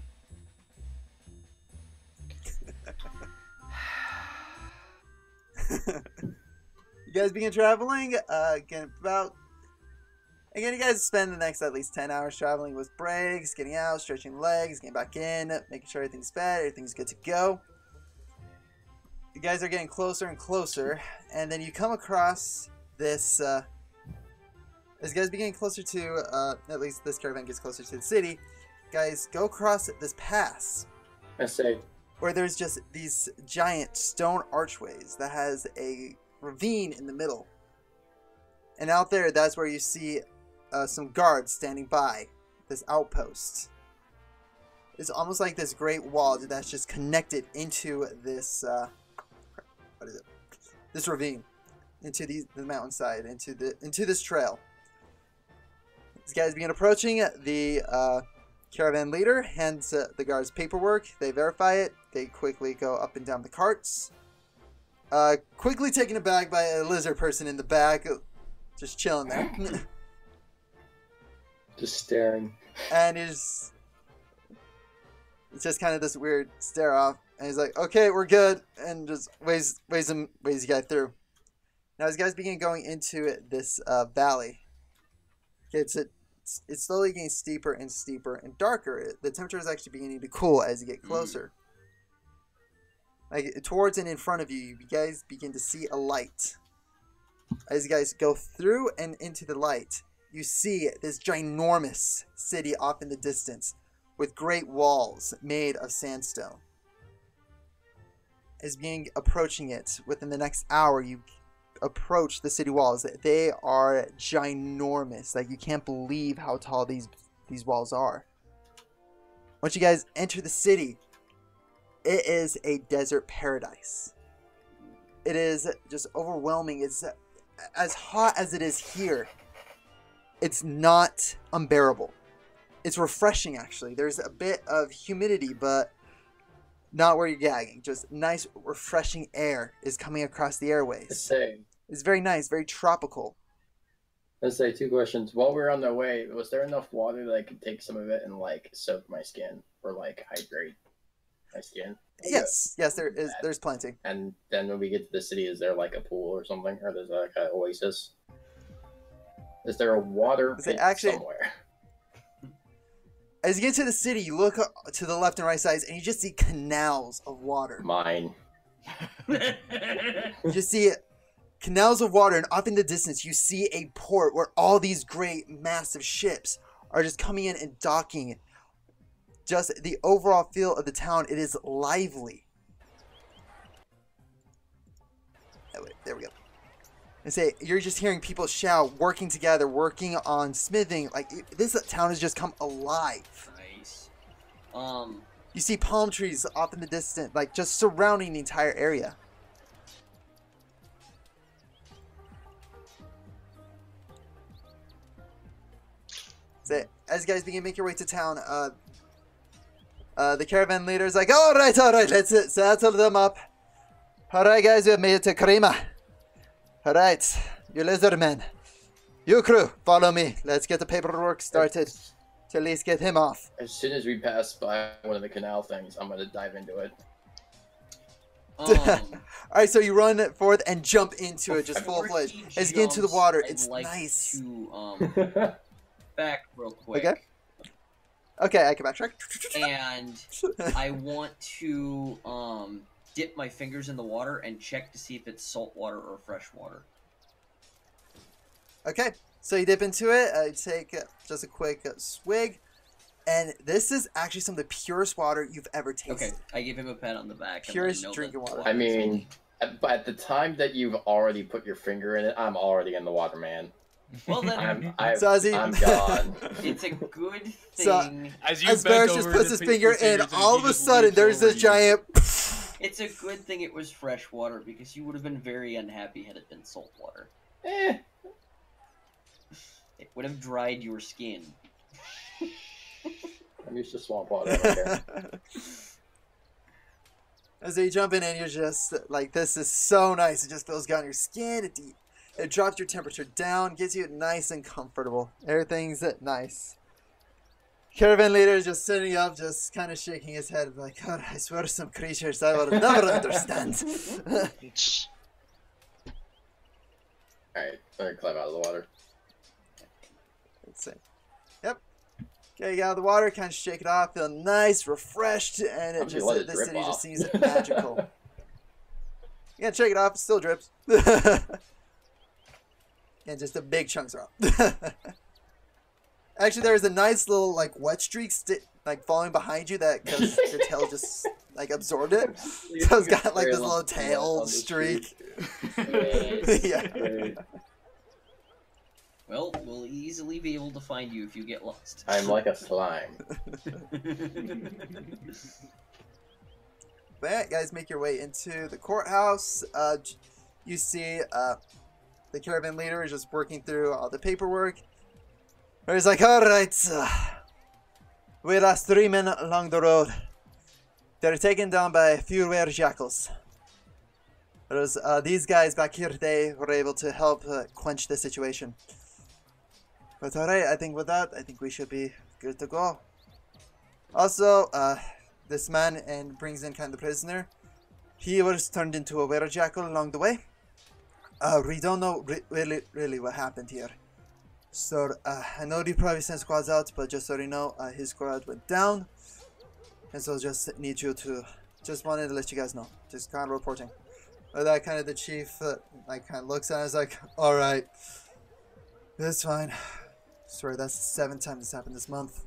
You guys begin traveling. Again, you guys spend the next at least 10 hours traveling with breaks, getting out, stretching legs, getting back in, making sure everything's fed, everything's good to go. You guys are getting closer and closer, and then you come across this. As you guys begin closer to, at least this caravan gets closer to the city, guys go across this pass I say, where there's just these giant stone archways that has a ravine in the middle. And out there, that's where you see some guards standing by this outpost. It's almost like this great wall that's just connected into this, what is it? This ravine, into the mountainside, into this trail. These guys begin approaching. The caravan leader hands the guards paperwork. They verify it. They quickly go up and down the carts. Quickly taken aback by a lizard person in the back, just chilling there. just staring. And it's just kind of this weird stare off. And he's like, "Okay, we're good," and just waves you guys through. Now, as you guys begin going into this valley, it's slowly getting steeper and steeper and darker. The temperature is actually beginning to cool as you get closer. Like towards and in front of you, you guys begin to see a light. As you guys go through and into the light, you see this ginormous city off in the distance, with great walls made of sandstone. As being approaching it within the next hour, you approach the city walls. They are ginormous. Like, you can't believe how tall these walls are. Once you guys enter the city, it is a desert paradise. It is just overwhelming. It's as hot as it is here. It's not unbearable. It's refreshing, actually. There's a bit of humidity, but not where you're gagging. Just nice, refreshing air is coming across the airways. It's very nice, very tropical. Let's say 2 questions. While we were on the way, was there enough water that I could take some of it and like soak my skin or like hydrate my skin? Yes, there is. There's plenty. And then when we get to the city, is there like a pool or something, or there's like an oasis? Is there a water pit somewhere? As you get to the city, you look to the left and right sides, and you just see canals of water. Mine. You just see canals of water, and off in the distance, you see a port where all these great, massive ships are just coming in and docking. Just the overall feel of the town, it is lively. Oh, wait, there we go. And say, you're just hearing people shout, working together, working on smithing. Like, this town has just come alive. Nice. You see palm trees off in the distance, like, just surrounding the entire area. So, as you guys begin to make your way to town, the caravan leader is like, alright, let's settle them up. Alright, guys, we have made it to Karima. Alright, you lizard men. You crew, follow me. Let's get the paperwork started to at least get him off. As soon as we pass by one of the canal things, I'm gonna dive into it. Alright, so you run forth and jump into it, just full-fledged. As you get into the water, it's nice. To, back real quick. Okay, I can backtrack. And I want to dip my fingers in the water and check to see if it's salt water or fresh water. Okay, so you dip into it, you take just a quick swig, and this is actually some of the purest water you've ever tasted. Okay, I give him a pat on the back. Purest drinking water. I mean, at the time that you've already put your finger in it, I'm already in the water, man. Well then, I'm gone. It's a good thing. So, as Barris just puts his finger in, all of a sudden there's this giant... It's a good thing it was fresh water, because you would have been very unhappy had it been salt water. Eh. It would have dried your skin. I'm used to swamp water. I don't care. As you jump in and you're just like, this is so nice. It just feels good on your skin. It drops your temperature down, gets you nice and comfortable. Everything's nice. Caravan leader is just sitting up, just kind of shaking his head, like, God, I swear some creatures I will never understand. Alright, I'm gonna climb out of the water. Let's see. Yep. Okay, you get out of the water, kind of shake it off, feel nice, refreshed, and it just, this city just seems magical. Yeah, shake it off, it still drips. And just the big chunks are up. Actually, there's a nice little like wet streak like falling behind you that because your tail just like absorbed it. So it's got like this little tail streak. Yeah. Well, we'll easily be able to find you if you get lost. I'm like a slime. But yeah, guys, make your way into the courthouse. You see the caravan leader is just working through all the paperwork. He's like, alright, we lost 3 men along the road. They're taken down by a few rare jackals. There's, these guys back here, they were able to help quench the situation. But alright, I think with that, I think we should be good to go. Also, this man and brings in kind of the prisoner. He was turned into a were jackal along the way. We don't know really what happened here. So, I know you probably sent squads out, but just so you know, his squad went down. And so just need you to, just wanted to let you guys know. Just kind of reporting. But that kind of the chief, like, kind of looks at us like, alright. That's fine. Sorry, that's the 7th time this happened this month.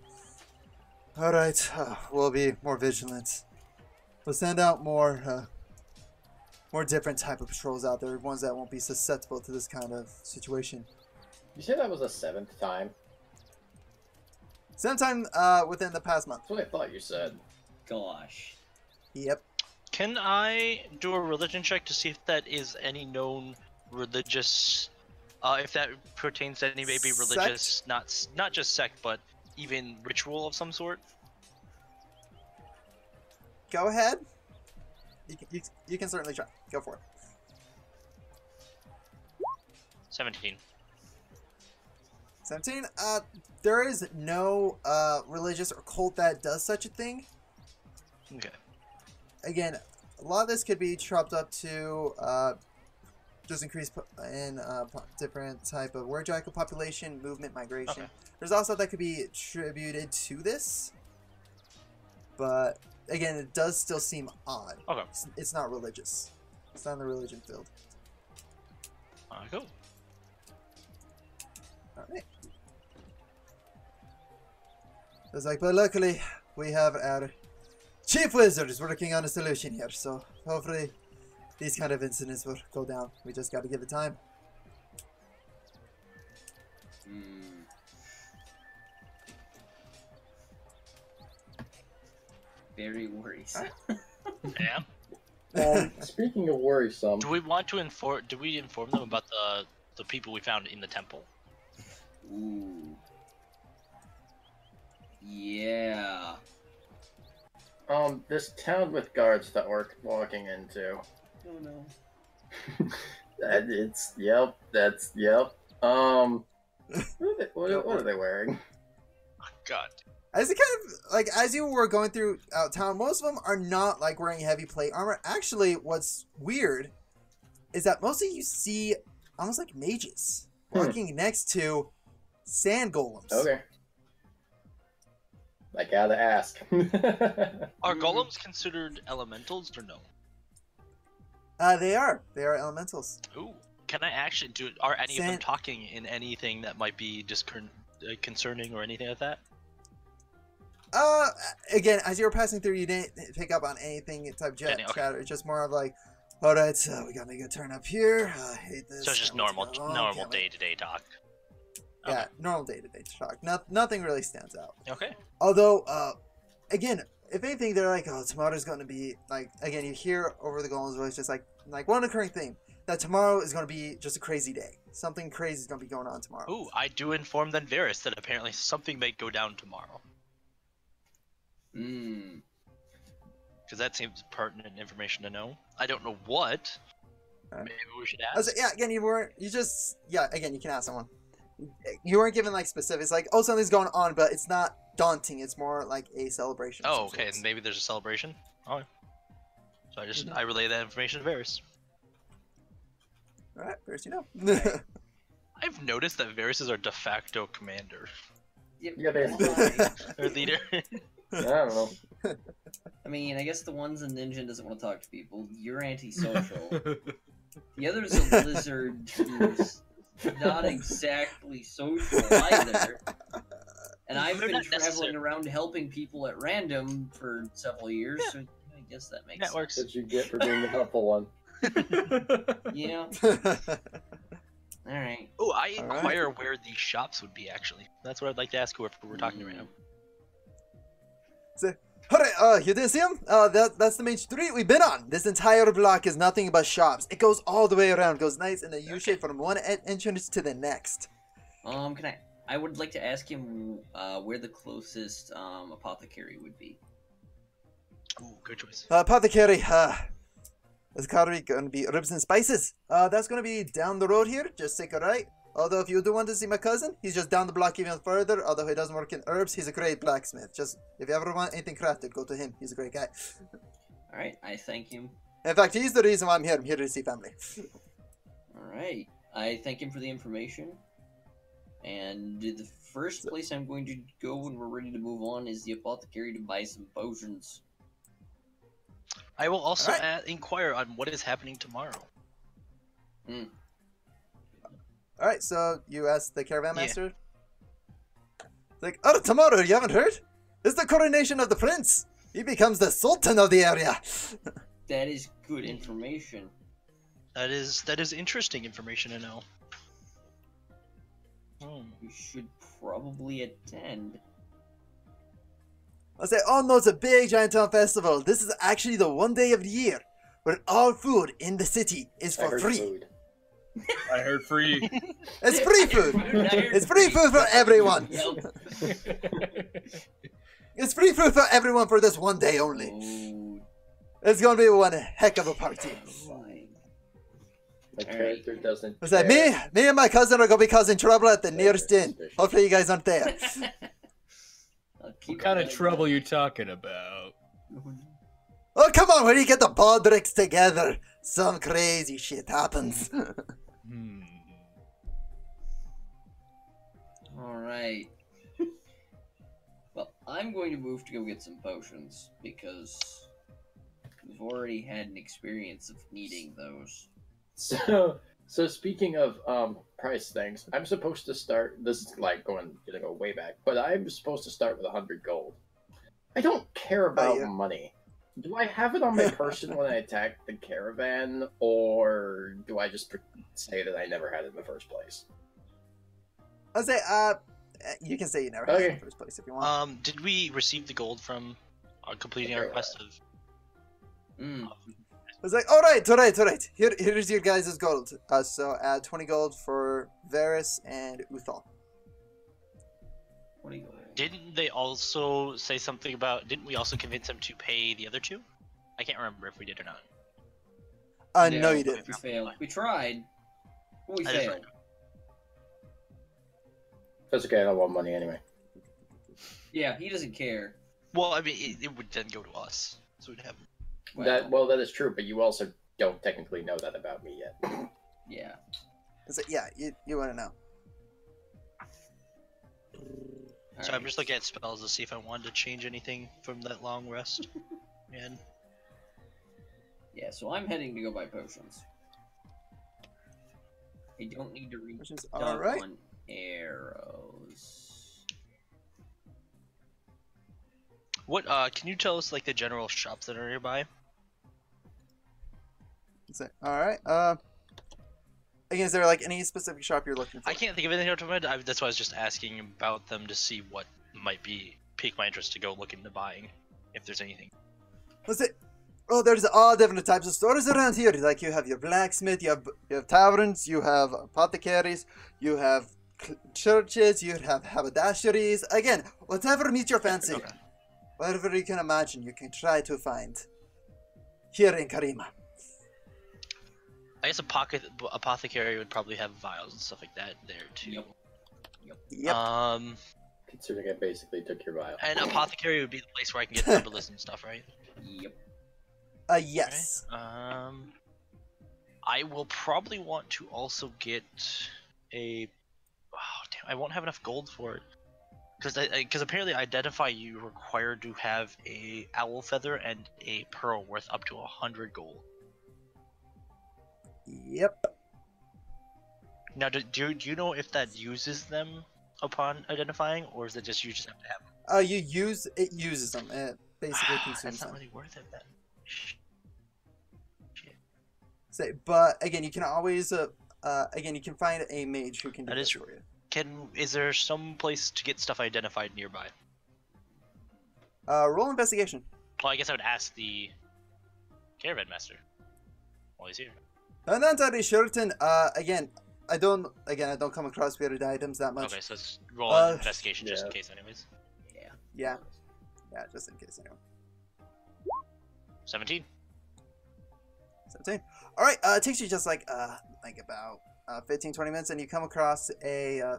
All right, we'll be more vigilant. We'll send out more different type of patrols out there, ones that won't be susceptible to this kind of situation. You say that was the 7th time? Sometime within the past month. That's what I thought you said. Gosh. Yep. Can I do a religion check to see if that is any known religious, if that pertains to any maybe religious, not just sect, but even ritual of some sort? Go ahead. You can certainly try. Go for it. 17. 17. There is no religious or cult that does such a thing. Okay. Again, a lot of this could be chopped up to just increase in different type of Were-Jackal population, movement, migration. Okay. There's also that could be attributed to this, but again, it does still seem odd. Okay. It's not religious. It's not in the religion field. Cool. All right. It's like, but luckily we have our chief wizard is working on a solution here, so hopefully these kind of incidents will go down. We just got to give it time. Very worrisome. Yeah. Speaking of worrisome, Do we want to inform? Do we inform them about the people we found in the temple? Ooh. Yeah. this town with guards that we're walking into. Oh no. Yep. What are they wearing? Oh, God. As it kind of like as you were going through town, most of them are not like wearing heavy plate armor. Actually, what's weird is that mostly you see almost like mages walking next to sand golems. Okay. I gotta ask. Are golems considered elementals or no? They are elementals. Ooh. Can I actually do? Are any of them Sand- talking in anything that might be concerning or anything like that? Again, as you were passing through, you didn't pick up on anything type Okay. chatter. It's just more of like, all right, so we gotta make a turn up here. I hate this. So it's just Can't wait to normal, get along, normal can't wait. day-to-day talk. Yeah, normal day-to-day talk. Nothing really stands out. Okay. Although, again, if anything, they're like, oh, tomorrow's going to be like. Again, you hear over the golem's voice just like one recurring theme that tomorrow is going to be just a crazy day. Something crazy is going to be going on tomorrow. Ooh, I do inform then Varys that apparently something may go down tomorrow. Hmm. Because that seems pertinent information to know. I don't know what. Alright. Maybe we should I was ask. like, yeah, again, again, you can ask someone. You weren't given like specifics, like, oh, something's going on, but it's not daunting. It's more like a celebration. of Oh, some okay. sorts. And maybe there's a celebration. Oh. So I relay that information to Varys. All right, first you know. I've noticed that Varys is our de facto commander Yeah, basically. Why? or leader. I don't know. I mean, I guess the ones in Ninja doesn't want to talk to people. You're antisocial. The other's a lizard who's not exactly social either. And I've They're been not traveling necessary. around helping people at random for several years, so I guess that makes That works. What you get for being the helpful one? sense. Yeah. Alright. Oh, I All right. inquire where these shops would be. Actually, that's what I'd like to ask whoever we're talking to right now. Alright, you didn't see him? That's the main street we've been on. This entire block is nothing but shops. It goes all the way around, goes nice in a U shape from one entrance to the next. I would like to ask him where the closest apothecary would be. Ooh, good choice. Apothecary, this car gonna be herbs and spices. That's gonna be down the road here. Just take a right. Although if you do want to see my cousin, he's just down the block even further. Although he doesn't work in herbs, he's a great blacksmith. Just if you ever want anything crafted, go to him. He's a great guy. Alright, I thank him. In fact, he's the reason why I'm here. I'm here to see family. Alright, I thank him for the information. And the first place I'm going to go when we're ready to move on is the apothecary to buy some potions. I will also Alright. inquire on what is happening tomorrow. Alright, so you asked the caravan Yeah. master? It's like, oh, tomorrow, you haven't heard? It's the coronation of the prince. He becomes the sultan of the area. That is good information. That is interesting information to know. You should probably attend. I say, oh no, it's a big giant town festival. This is actually the one day of the year where all food in the city is I for heard free. food. I heard free. It's free food. It's free food for everyone. It's free food for everyone for this one day only. Oh, It's gonna be one heck of a party. fine. My character doesn't. I said, care. me and my cousin are gonna be causing trouble at the nearest inn. Suspicious. Hopefully you guys aren't there. I'll keep What kind an of eye trouble out. you talking about? Oh, come on, when you get the Baldricks together, some crazy shit happens. Hmm. Alright. Well, I'm going to move to go get some potions because we've already had an experience of needing those. So speaking of price things, I'm supposed to start. This is like gonna go way back, but I'm supposed to start with 100 gold. I don't care about yeah. money. Do I have it on my person when I attack the caravan, or do I just say that I never had it in the first place? I say, you can say you never had it in Okay. the first place if you want. Did we receive the gold from completing our quest of? Mm. I was like, all right. Here's your guys' gold. So add 20 gold for Varys and Uthal. 20 gold. Didn't they also say something about? Didn't we also convince them to pay the other two? I can't remember if we did or not. No, you didn't. We failed. We tried. But we I just- failed. That's okay. I don't want money anyway. Yeah, he doesn't care. Well, I mean, it would then go to us, so we'd have. That is true, but you also don't technically know that about me yet. Yeah. I said, yeah, you want to know. So I'm just looking at spells to see if I wanted to change anything from that long rest. And Yeah, so I'm heading to go buy potions. I don't need to reach Which is stuff alright. on arrows. what? Can you tell us like the general shops that are nearby? I said, all right. Again, is there like any specific shop you're looking for? I can't think of anything off the top of my head. That's why I was just asking about them to see what might be pique my interest to go look into buying, if there's anything. Let's say, oh, there's all different types of stores around here. Like you have your blacksmith, you have taverns, you have apothecaries, you have churches, you have haberdasheries. Again, whatever meets your fancy, Okay. whatever you can imagine, you can try to find here in Karima. I guess apothecary would probably have vials and stuff like that there too. Yep. Considering I basically took your vial. And apothecary would be the place where I can get herbalism and stuff, right? Yep. Yes. I will probably want to also get a. Oh, damn! I won't have enough gold for it. Because apparently identify you required to have a owl feather and a pearl worth up to 100 gold. Yep. Now, do you know if that uses them upon identifying, or is it just you just have to have them? It uses them. It basically consumes That's not them. really worth it then. Shit. Say, but again, you can always you can find a mage who can do That this is for you. Is there some place to get stuff identified nearby? Roll investigation. Well, I guess I would ask the caravan master while he's here. I'm not entirely certain. Again, I don't come across weird items that much. Okay, so let's roll an Uh, investigation just in yeah. case, anyways. Yeah, just in case. Anyway. 17. 17. All right. It takes you just like about 15-20 minutes, and you come across a. You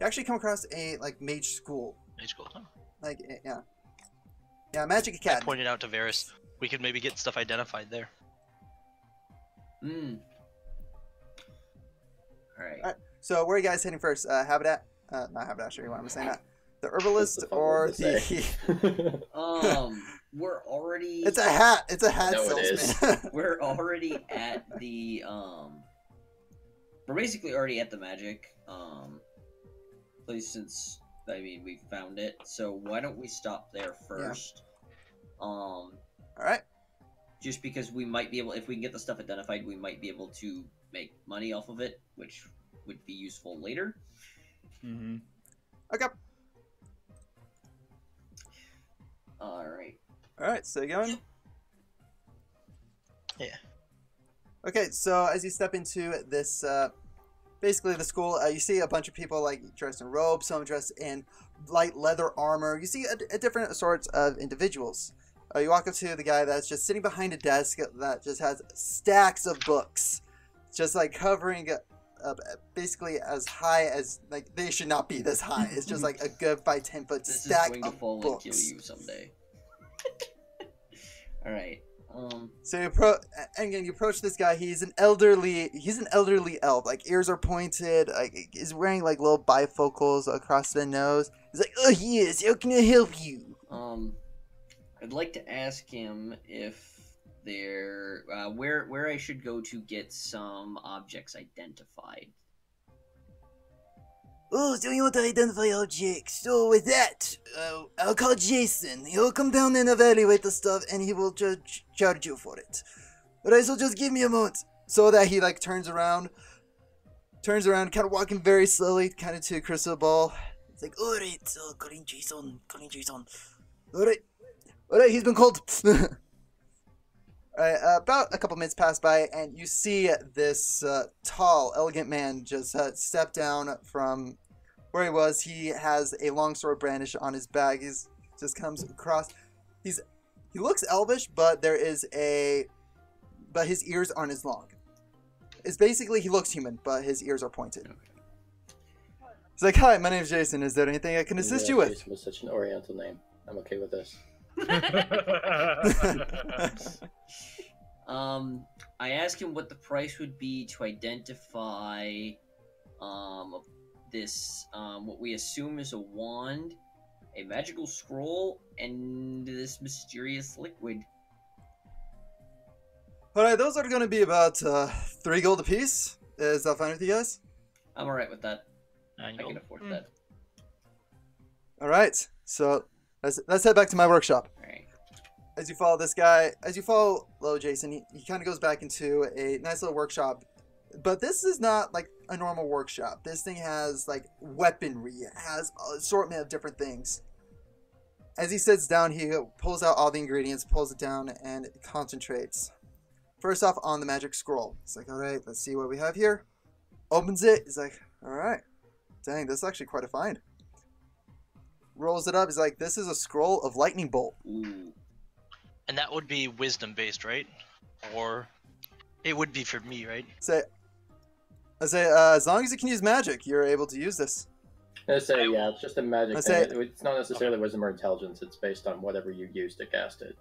actually come across a like mage school. Mage school. Huh. Like yeah, Magic I Academy. pointed out to Varys, we could maybe get stuff identified there. Hmm. Alright. Alright. So where are you guys heading first? Habitat? Not Haberdashery. What am I saying? That the herbalist or the? We're already It's a hat. It's a hat No, it salesman. we're already at the we're basically already at the magic place since I mean, we found it. So why don't we stop there first? All right. Just because we might be able, if we can get the stuff identified, we might be able to make money off of it, which would be useful later. Mm-hmm. Okay. All right. All right. So you going? Yeah. Okay. So as you step into this, basically the school, you see a bunch of people like dressed in robes, some dressed in light leather armor. You see a different sorts of individuals. You walk up to the guy that's just sitting behind a desk that just has stacks of books, just like covering basically as high as, like, they should not be this high. It's just like a good 5-10 foot This stack is going to of fall books. and kill you someday. All right. So you approach this guy. He's an elderly elf. Like, ears are pointed. Like, he's wearing like little bifocals across the nose. He's like, "Oh yes, how can I help you?" I'd like to ask him if there, where I should go to get some objects identified. Oh, so you want to identify objects? So with that, I'll call Jason. He'll come down and evaluate the stuff, and he will charge you for it. Alright, so just give me a moment. So that he like turns around, kind of walking very slowly, kind of to a crystal ball. It's like, alright, so calling Jason. Alright, he's been called. Alright, about a couple minutes pass by, and you see this tall, elegant man just step down from where he was. He has a long sword brandished on his back. He's just comes across. He looks elvish, but his ears aren't as long. It's basically, he looks human, but his ears are pointed. He's like, "Hi, my name's Jason. Is there anything I can assist you with?" Jason was such an oriental name. I'm okay with this. I asked him what the price would be to identify, this, what we assume is a wand, a magical scroll, and this mysterious liquid. Alright, those are going to be about 3 gold apiece. Is that fine with you guys? I'm alright with that. 9 I gold. can afford that. Alright, so let's head back to my workshop. Alright. As you follow Low Jason, he kind of goes back into a nice little workshop. But this is not like a normal workshop. This thing has like weaponry. It has an assortment of different things. As he sits down, he pulls out all the ingredients, pulls it down, and concentrates. First off, on the magic scroll. It's like, alright, let's see what we have here. Opens it. He's like, alright. Dang, this is actually quite a find. Rolls it up. He's like, this is a scroll of lightning bolt. Ooh. And that would be wisdom based, right? Or it would be for me, right? I say, as long as you can use magic, you're able to use this. I say, yeah, it's just a magic I thing. say- It's not necessarily wisdom or intelligence. It's based on whatever you use to cast it.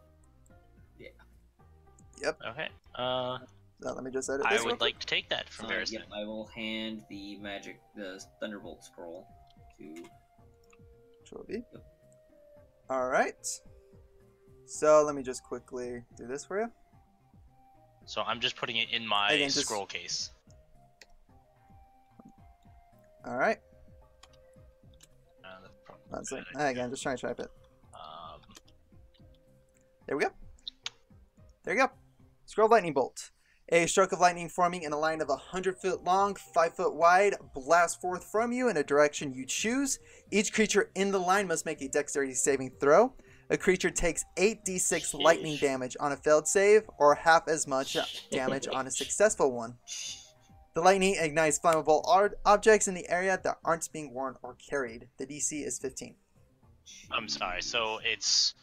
Okay. Let me just edit I this. real would quick. like to take that from Harrison. Yep, I will hand the Thunderbolt scroll to. Trophy. Alright. So let me just quickly do this for you. So I'm just putting it in my Again, just- scroll case. Alright. That's probably That's it. better. Again, just trying to type it. Um, There we go. There you go. Scroll of Lightning Bolt. A stroke of lightning forming in a line of 100 foot long, 5 foot wide, blasts forth from you in a direction you choose. Each creature in the line must make a dexterity saving throw. A creature takes 8d6 lightning damage on a failed save, or half as much damage on a successful one. The lightning ignites flammable objects in the area that aren't being worn or carried. The DC is 15. I'm sorry. So it's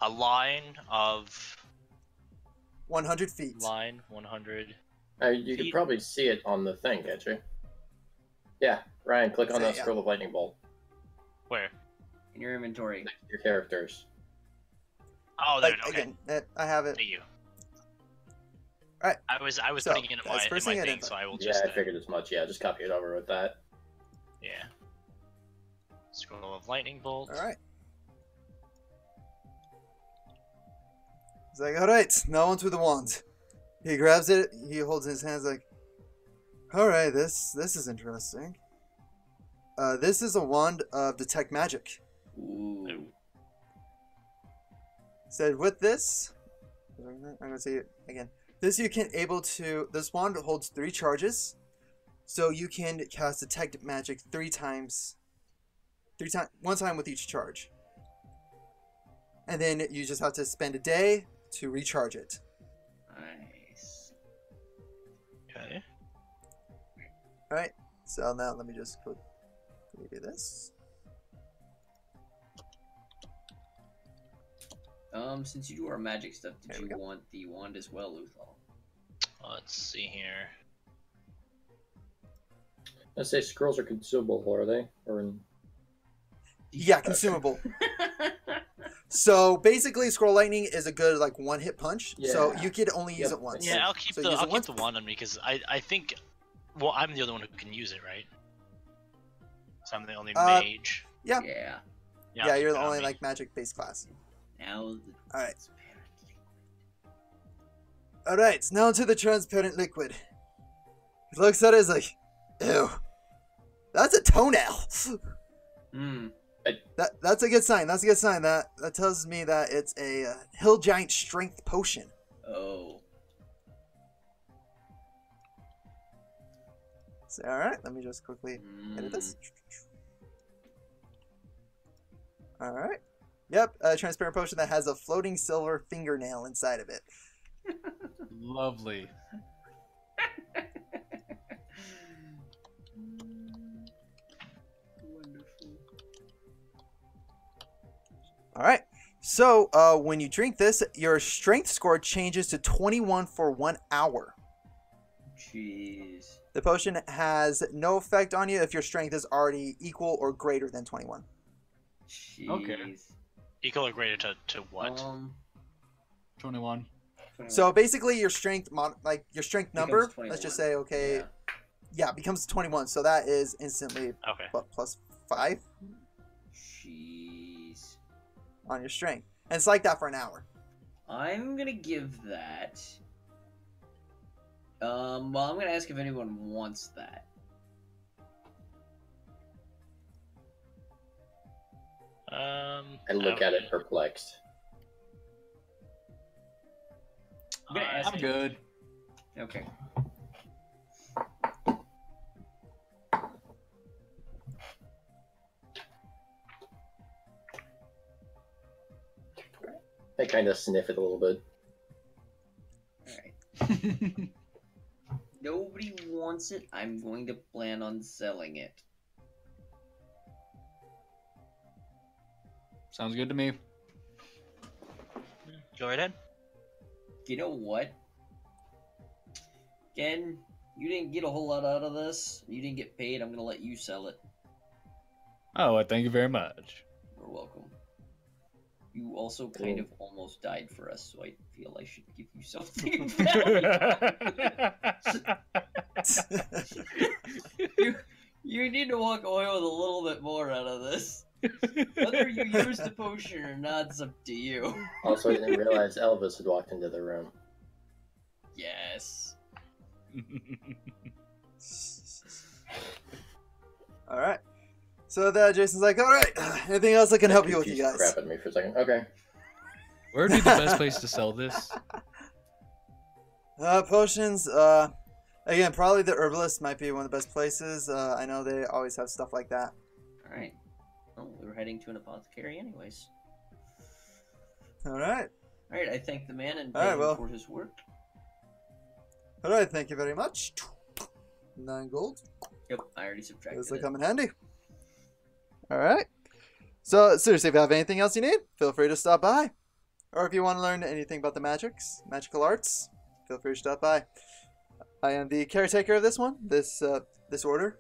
a line of 100 feet. 100. You could probably see it on the thing, can't you? Yeah, Ryan, click on Say, that yeah. scroll of lightning bolt. Where? In your inventory. Next to your characters. Oh, there. Like, Okay. again, I have it. Thank you. Alright. I was So, putting it in that's my, first in my thing I thing, did. so I will Yeah, just. I figured as much. Yeah, just copy it over with that. Yeah. Scroll of lightning bolt. Alright. He's like, alright, now onto the wand. He grabs it, he holds it in his hands like, alright, this is interesting. This is a wand of detect magic. Ooh. Said with this, I'm gonna say it again. This wand holds 3 charges, so you can cast detect magic 3 times, 1 time with each charge. And then you just have to spend a day to recharge it. Nice. Okay. All right. So now let me just quickly do this. Since you do our magic stuff, There did we you go. want the wand as well, Luthal? Let's see here. Let's say scrolls are consumable, are they? Or in... Yeah, consumable. So basically, Scroll Lightning is a good like 1-hit punch. So Yeah. you could only use Yep. it once. Yeah, I'll keep So the use it I'll keep once. the wand on me because I think, well, I'm the only one who can use it, right? So I'm the only mage. Yeah. Yeah. I'll Yeah, keep you're it the on only me. like magic based class. Now the All right. transparent liquid. All right. Now to the transparent liquid. It looks at it as like, ew, that's a toenail. Hmm. That's a good sign. That's a good sign. That tells me that it's a hill giant strength potion. Oh. So, all right. Let me just quickly edit this. All right. Yep, a transparent potion that has a floating silver fingernail inside of it. Lovely. Wonderful. All right. So, when you drink this, your strength score changes to 21 for 1 hour. Jeez. The potion has no effect on you if your strength is already equal or greater than 21. Jeez. Okay. Equal or greater to what? 21. So basically, your strength your strength number. Becomes Let's just 21. say okay, Yeah. becomes 21. So that is instantly Okay. what, +5 Jeez. on your strength, and it's like that for an hour. I'm gonna give that. Well, I'm gonna ask if anyone wants that. I look at it perplexed. I'm gonna ask I'm good. Okay. I kind of sniff it a little bit. Alright. Nobody wants it. I'm going to plan on selling it. Sounds good to me. Go right ahead. You know what? Again, you didn't get a whole lot out of this. You didn't get paid. I'm gonna let you sell it. Oh, well, thank you very much. You're welcome. You also kind of almost died for us, so I feel I should give you something. you need to walk away with a little bit more out of this. Whether you use the potion or not, it's up to you. Also, I didn't realize Elvis had walked into the room. Yes. All right. So that Jason's like, all right. Anything else I can help you with, you Confused guys? crap at me for a second. Okay. Where would be the best place to sell this? Potions. Again, probably the herbalist might be one of the best places. I know they always have stuff like that. Alright. Well, we were heading to an apothecary anyways. All right. Alright, I thank the man and pay Alright, him well. for his work. All right. Thank you very much. 9 gold. Yep, I already subtracted This will it. come in handy. All right. So seriously, if you have anything else you need, feel free to stop by. Or if you want to learn anything about the magical arts, feel free to stop by. I am the caretaker of this one, this order.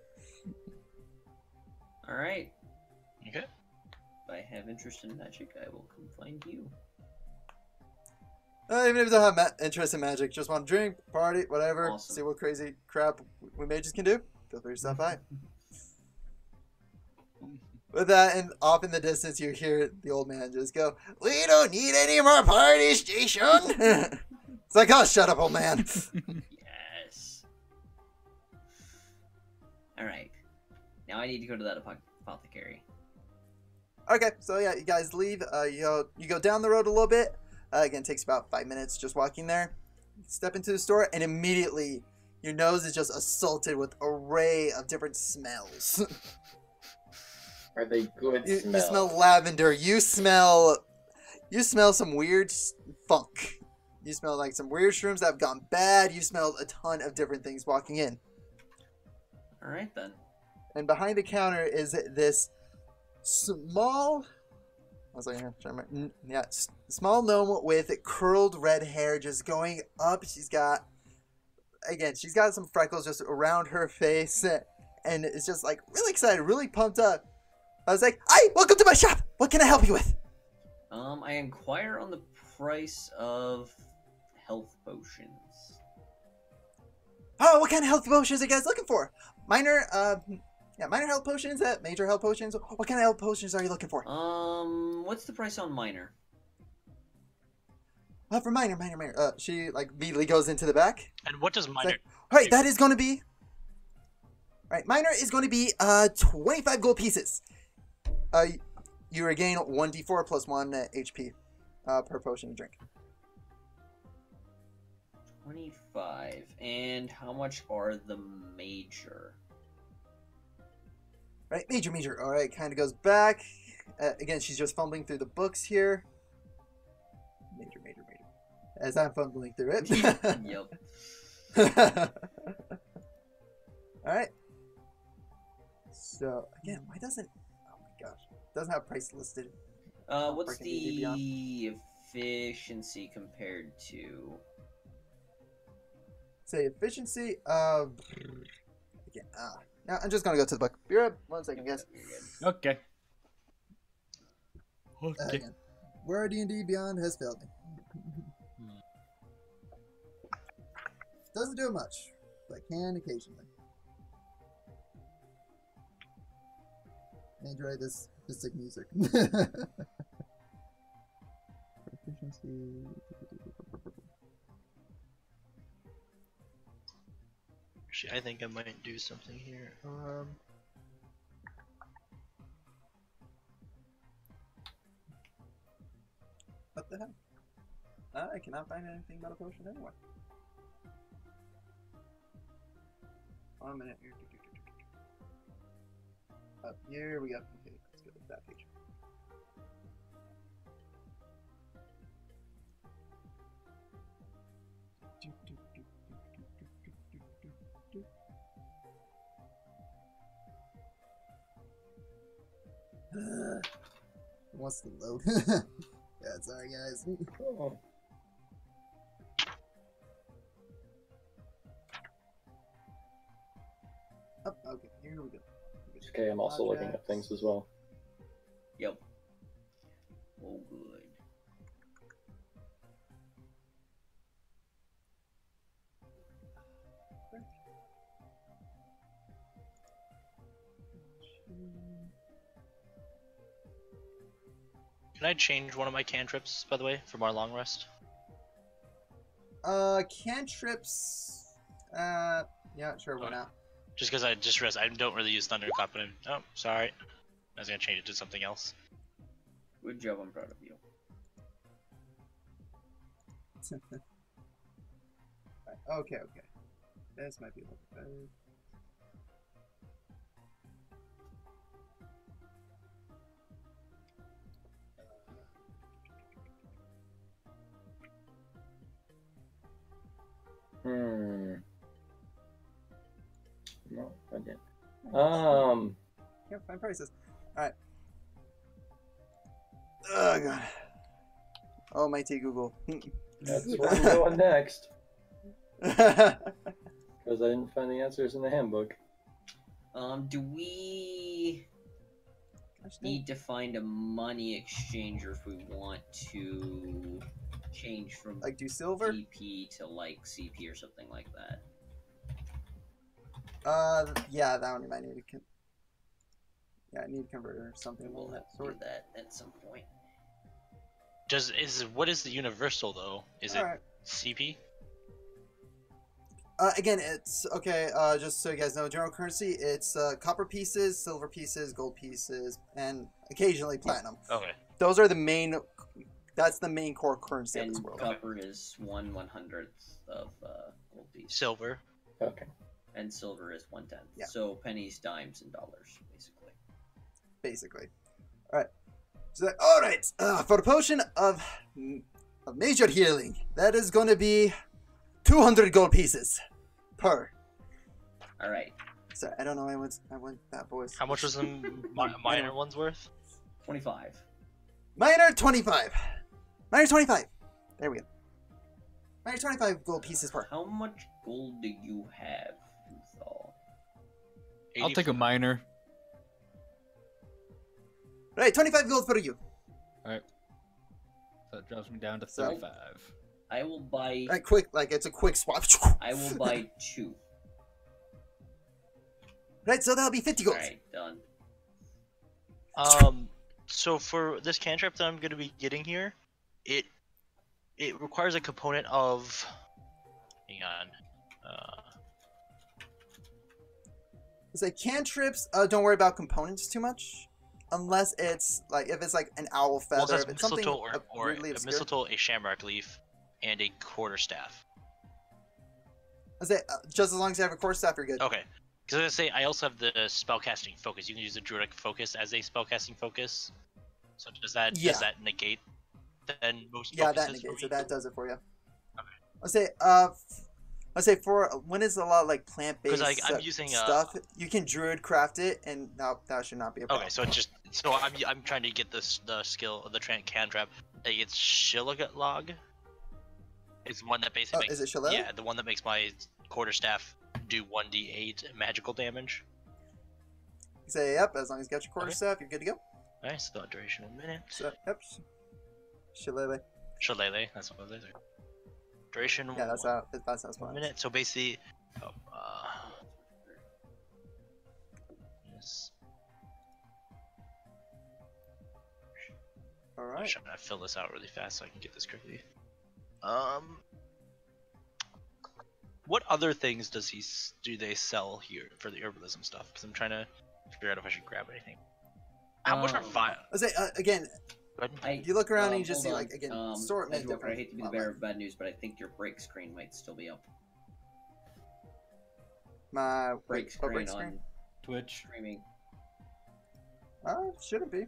Alright. Okay. If I have interest in magic, I will come find you. Even if you don't have interest in magic, just want to drink, party, whatever, Awesome. see what crazy crap we mages can do, feel free to stop by. With that, and off in the distance, you hear the old man just go, "We don't need any more parties, Jason." It's like, oh, shut up, old man. Yes. Alright. Now I need to go to that apothecary. Okay, so yeah, you guys leave. You go down the road a little bit. Again, it takes about 5 minutes just walking there. Step into the store, and immediately your nose is just assaulted with an array of different smells. Are they good You smells? smell lavender. You smell some weird funk. You smell like some weird shrooms that have gone bad. You smell a ton of different things walking in. All right then. And behind the counter is this small, small gnome with curled red hair just going up. She's got some freckles just around her face, and it's just like really excited, really pumped up. I was like, "Hi, welcome to my shop. What can I help you with?" I inquire on the price of health potions. Oh, what kind of health potions are you guys looking for? Minor health potions, major health potions. What kind of health potions are you looking for? What's the price on minor? For minor. She like immediately goes into the back. And what does minor? All right, that is going to be. All right, minor is going to be 25 gold pieces. You regain 1d4 plus 1 HP per potion you drink. 25. And how much are the major? Right, major. All right, kind of goes back. Again, she's just fumbling through the books here. Major. As I'm fumbling through it. Yep. All right. So again, why doesn't? Oh my gosh, doesn't have price listed. What's Freaking D&D Beyond. the efficiency compared to? Say efficiency. Again. Yeah, I'm just gonna go to the book. Be right. 1 second, guys. You're good. Okay. Okay. Again, where D&D Beyond has failed me. Doesn't do much, but can occasionally. Enjoy this sick music. Efficiency. Actually, I think I might do something here. What the hell? I cannot find anything about a potion anywhere. 1 minute. Up here we go. Okay, let's go to that page. Wants to load. Yeah, sorry guys. Oh. Oh, okay, here we go. It's okay, I'm also looking at things as well. Yep. Oh, good. Can I change one of my cantrips, by the way, from our long rest? Cantrips. Yeah, sure, why not? Just because I just realized I don't really use Thunderclap, and oh, sorry. I was gonna change it to something else. Good job, I'm proud of you. Right, okay. This might be a little bit better. No, I didn't. Can't find prices. Alright. Oh god. Almighty Google. That's where I'm going next. Because I didn't find the answers in the handbook. Do we need to find a money exchanger if we want to change from like do silver? DP to like CP or something like that? Yeah, that one you might need to. I need a converter or something. We'll of have that to do sort. that at some point. What is the universal though? Is it Alright. CP? Again, it's okay. Just so you guys know, general currency, it's copper pieces, silver pieces, gold pieces, and occasionally platinum. Okay. Those are the main. That's the main core currency of And this world. copper is 1/100th of gold piece. Silver. Okay. And silver is 1/10. Yeah. So pennies, dimes, and dollars, basically. Basically. All right. So, all right. For the potion of major healing, that is going to be 200 gold pieces per. All right. Sorry, I don't know. I went that voice. How much was the minor ones worth? 25. Minor 25. Minor 25. There we go. Minor 25 gold pieces per. How much gold do you have, Uthal? I'll take a minor. Right, 25 gold for you. Alright. So that drops me down to So- 35. I will buy. Right, quick, like it's a quick swap. I will buy 2. Right, so that'll be 50 gold. All right, done. So for this cantrip that I'm going to be getting here, it requires a component of. Hang on. It's like cantrips. Don't worry about components too much, unless it's like if it's like an owl feather. Well, that's if it's something mistletoe or weirdly a obscure. mistletoe, a shamrock leaf, and a quarterstaff. I say just as long as you have a core staff, you're good. Okay. Because I was gonna say I also have the spellcasting focus. You can use the druidic focus as a spellcasting focus. So does that negate then most Yeah, that focuses for negates it. me? That does it for you. Okay. Let's say for when it's a lot like plant-based 'Cause, I'm using, stuff, you can druid craft it, and no, that should not be a problem. Okay, so it's just I'm trying to get the skill of the cantrip. It's Shilligat log. It's one that basically Is it Shillelagh? yeah, the one that makes my quarterstaff do 1d8 magical damage. You say yep. As long as you got your quarter Okay. staff, you're good to go. Nice, so duration 1 minute. So yep. Shillelagh. Shillelagh, that's what it is. Duration Yeah, that's how. That's 1 what. minute. So basically, yes. All I'm right. trying to fill this out really fast so I can get this quickly. What other things do they sell here for the herbalism stuff? Because I'm trying to figure out if I should grab anything. How much are vials? I say again. You look around and you just hold see on. like again assortment. Edgeworker, I different- hate to be the bearer of bad news, but I think your break screen might still be up. My Break screen break on Twitch. streaming. Shouldn't be.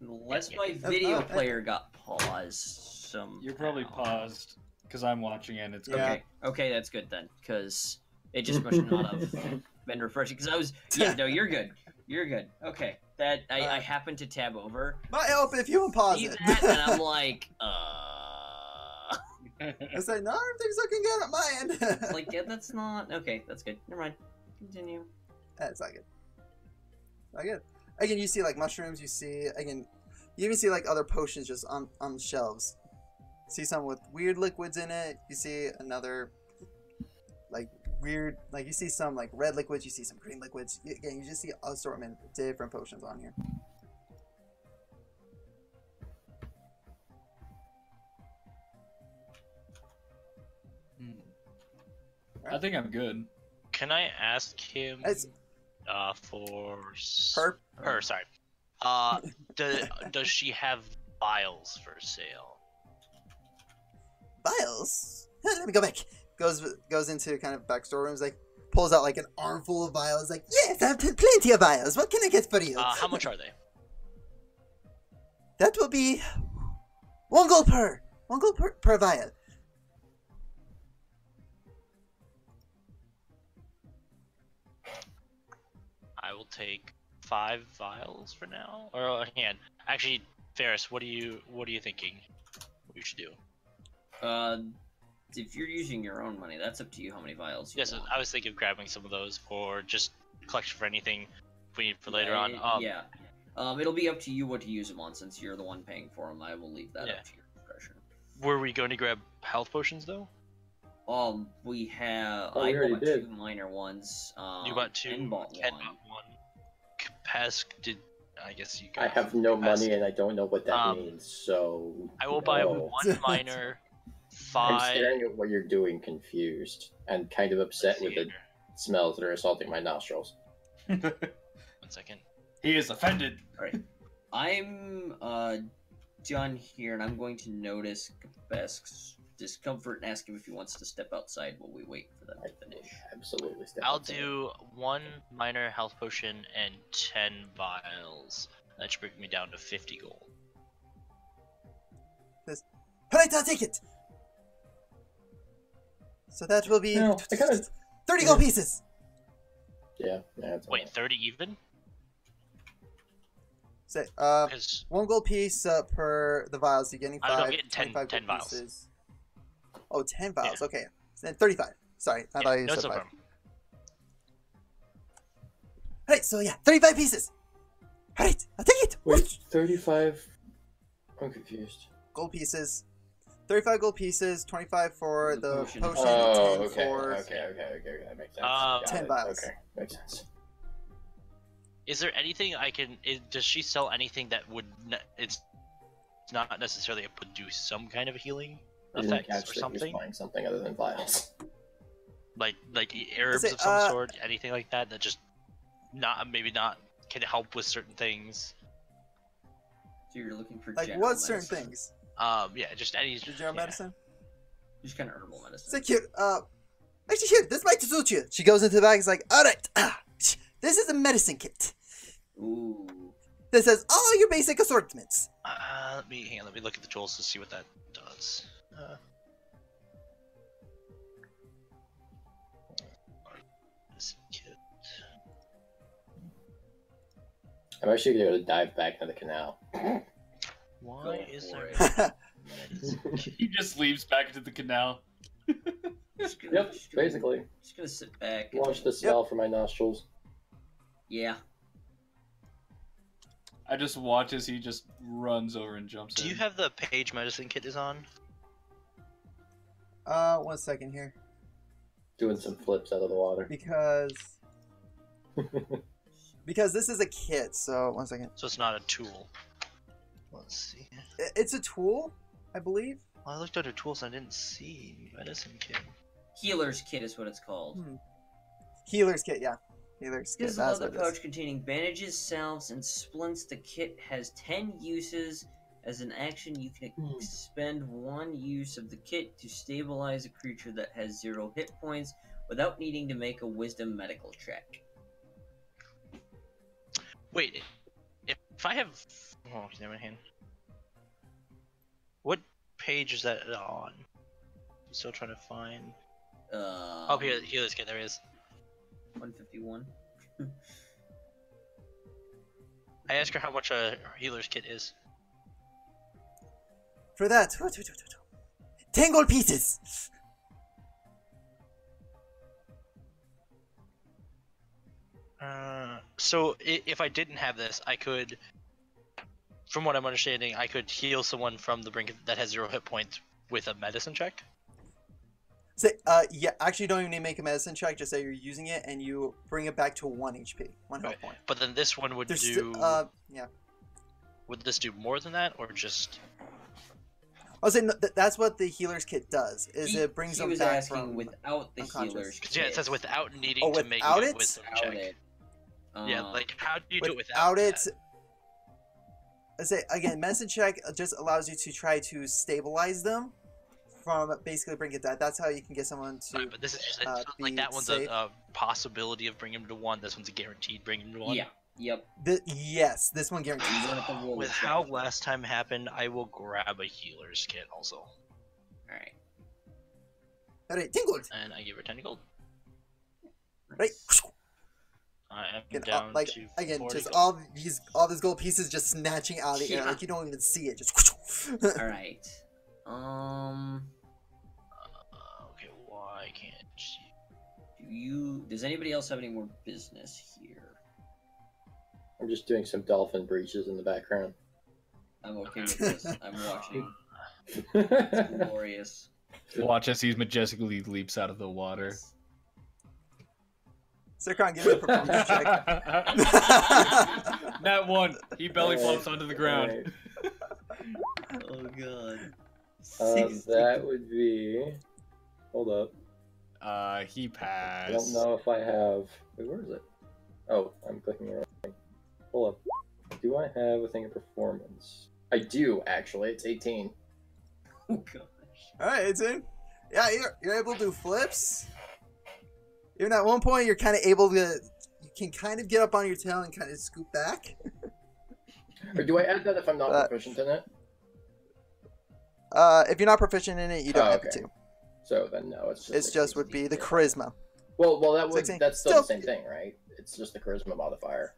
Unless Yeah, my yeah. video player got paused. Some. You're probably paused because I'm watching it and it's Yeah. Okay, that's good then, because it just must not have been refreshing. Because I was, yeah, no, you're good, you're good. Okay, that I happened to tab over, My help if you unpause see it. that, and I'm like, I say no, everything's looking good at my end. like yeah, that's not okay. That's good. Never mind. Continue. That's not good. Not good. Again, you see like mushrooms. You see again, you even see like other potions just on shelves. See some with weird liquids in it. You see another like weird, like you see some like red liquids. You see some green liquids. Again, you just see assortment of different potions on here. I think I'm good. Can I ask him It's for her. sorry. Does she have vials for sale? Vials. Let me go back. Goes into kind of back storerooms. Like pulls out like an armful of vials. Like yes, I have plenty of vials. What can I get for you? How much are they? That will be 1 gold per. 1 gold per vial. I will take 5 vials for now. Or hang on. Actually, Ferris, what are you thinking we should do? If you're using your own money, that's up to you how many vials you Yes, want. I was thinking of grabbing some of those for just collection for anything we need for later Yeah, on. yeah. It'll be up to you what to use them on, since you're the one paying for them. I will leave that Yeah. up to your discretion. Were we going to grab health potions though? We have. Oh, I we already bought did. 2 minor ones. You bought 2. Ken bought Ken 1. bought 1. Capesk did. I guess you. I got have no Capesk. money and I don't know what that Um, means, so. I will buy no. 1 minor I'm 5. staring at what you're doing, confused, and kind of upset with the smells that are assaulting my nostrils. 1 second. He is offended. I'm done here, and I'm going to notice Besk's discomfort and ask him if he wants to step outside while we wait for them to finish. Absolutely. Step I'll outside. do 1 minor health potion and 10 vials. That should bring me down to 50 gold. Alright, I'll take it! So that will be No, I kinda- 30 gold pieces! Yeah, that's Wait, 30 even? Say, Because 1 gold piece per the vials. You're getting 5. I'm getting 10 25 10 gold vials. pieces. Oh, 10 vials. Yeah. Okay. Then 35. Sorry, I thought you no, said it's no 5. problem. Alright, so yeah, 35 pieces! Alright, I'll take it! Wait, 35? I'm confused. Gold pieces. 35 gold pieces, 25 for The the potion. potion, Oh, 10 okay, for... okay, that makes sense. Got 10 it. vials. Okay, makes sense. Is there anything I can? Does she sell anything that would? It's not necessarily produce some kind of healing I didn't effects catch or that he was something, buying something other than vials. like herbs Is it, of some sort, anything like that that just maybe not can help with certain things. So you're looking for Like, general what certain medicine. things? Yeah, just any General yeah. medicine? Just kind of herbal medicine. So cute. Actually, here, this might suit you. She goes into the bag. Is like, all right, this is a medicine kit. Ooh. This has all your basic assortments. Let me look at the tools to see what that does. This kit. I'm actually gonna go to dive back into the canal. Why Go is for there it. medicine kit? He just leaves back into the canal. Just gonna, Yep, just gonna- basically. Just gonna sit back. and- Launch the smell from my nostrils. Yeah. I just watch as he just runs over and jumps Do in. you have the page medicine kit is on? 1 second here, Doing some flips out of the water. because this is a kit. So 1 second. So it's not a tool. Let's see. It's a tool, I believe. Well, I looked under tools and I didn't see medicine kit. Healer's kit is what it's called. Healer's kit, yeah. Healer's kit. This is a That's leather what it is. pouch containing bandages, salves, and splints. The kit has 10 uses. As an action, you can expend 1 use of the kit to stabilize a creature that has 0 hit points without needing to make a wisdom medical check. Wait, if I have, oh, never mind. What page is that on? I'm still trying to find. Oh, here, healer's kit. There it is. 151. I asked her how much a healer's kit is. For that, 10 gold pieces. So if I didn't have this, I could, from what I'm understanding, I could heal someone from the brink that has 0 hit points with a medicine check. Say, yeah, actually, you don't even need to make a medicine check. Just say you're using it, and you bring it back to 1 HP, 1 health Right. point. But then this one would There's do. yeah. Would this do more than that, or just? I was saying that's what the healer's kit does. Is it brings he them was back asking from without the unconscious. healer's 'Cause, yeah, it says kit. without needing Oh, to make without a it? wisdom Without check. it. Yeah, like how do you do it without without it. that? I say again, medicine check just allows you to try to stabilize them from basically bring it down. That's how you can get someone to. Right, but this is just be like that one's safe. a possibility of bringing him to 1. This one's a guaranteed bringing him to 1. Yeah. Yep. Yes, this one guarantees. You don't have to roll With the how check. last time happened, I will grab a healer's kit also, Alright. Alright, 10 gold. and I give her 10 gold. Right. I am Again, down like to again, 40 just gold. all these gold pieces just snatching out of the air, Yeah. like you don't even see it. Just. Alright. Okay, why can't Does anybody else have any more business here? I'm just doing some dolphin breaches in the background. I'm okay with this. I'm watching. It's glorious. Watch as he majestically leaps out of the water. Sircon, give me a performance check. That one, he belly flops onto the ground. Oh god. That would be. Hold up. He I passed. don't know if I have. Wait, where is it? Oh, I'm clicking the wrong thing. Hold up. Do I have a thing of performance? I do, actually. It's 18. Oh gosh. Alright, 18. Yeah, you're able to do flips. Even at one point, you're kind of able to. You can kind of get up on your tail and kind of scoop back. Or do I add that if I'm not proficient in it? If you're not proficient in it, you don't have okay. to. So then no, it's just. It's just would be the charisma. Well, that would 16. that's still Still- the same thing, right? It's just the charisma modifier.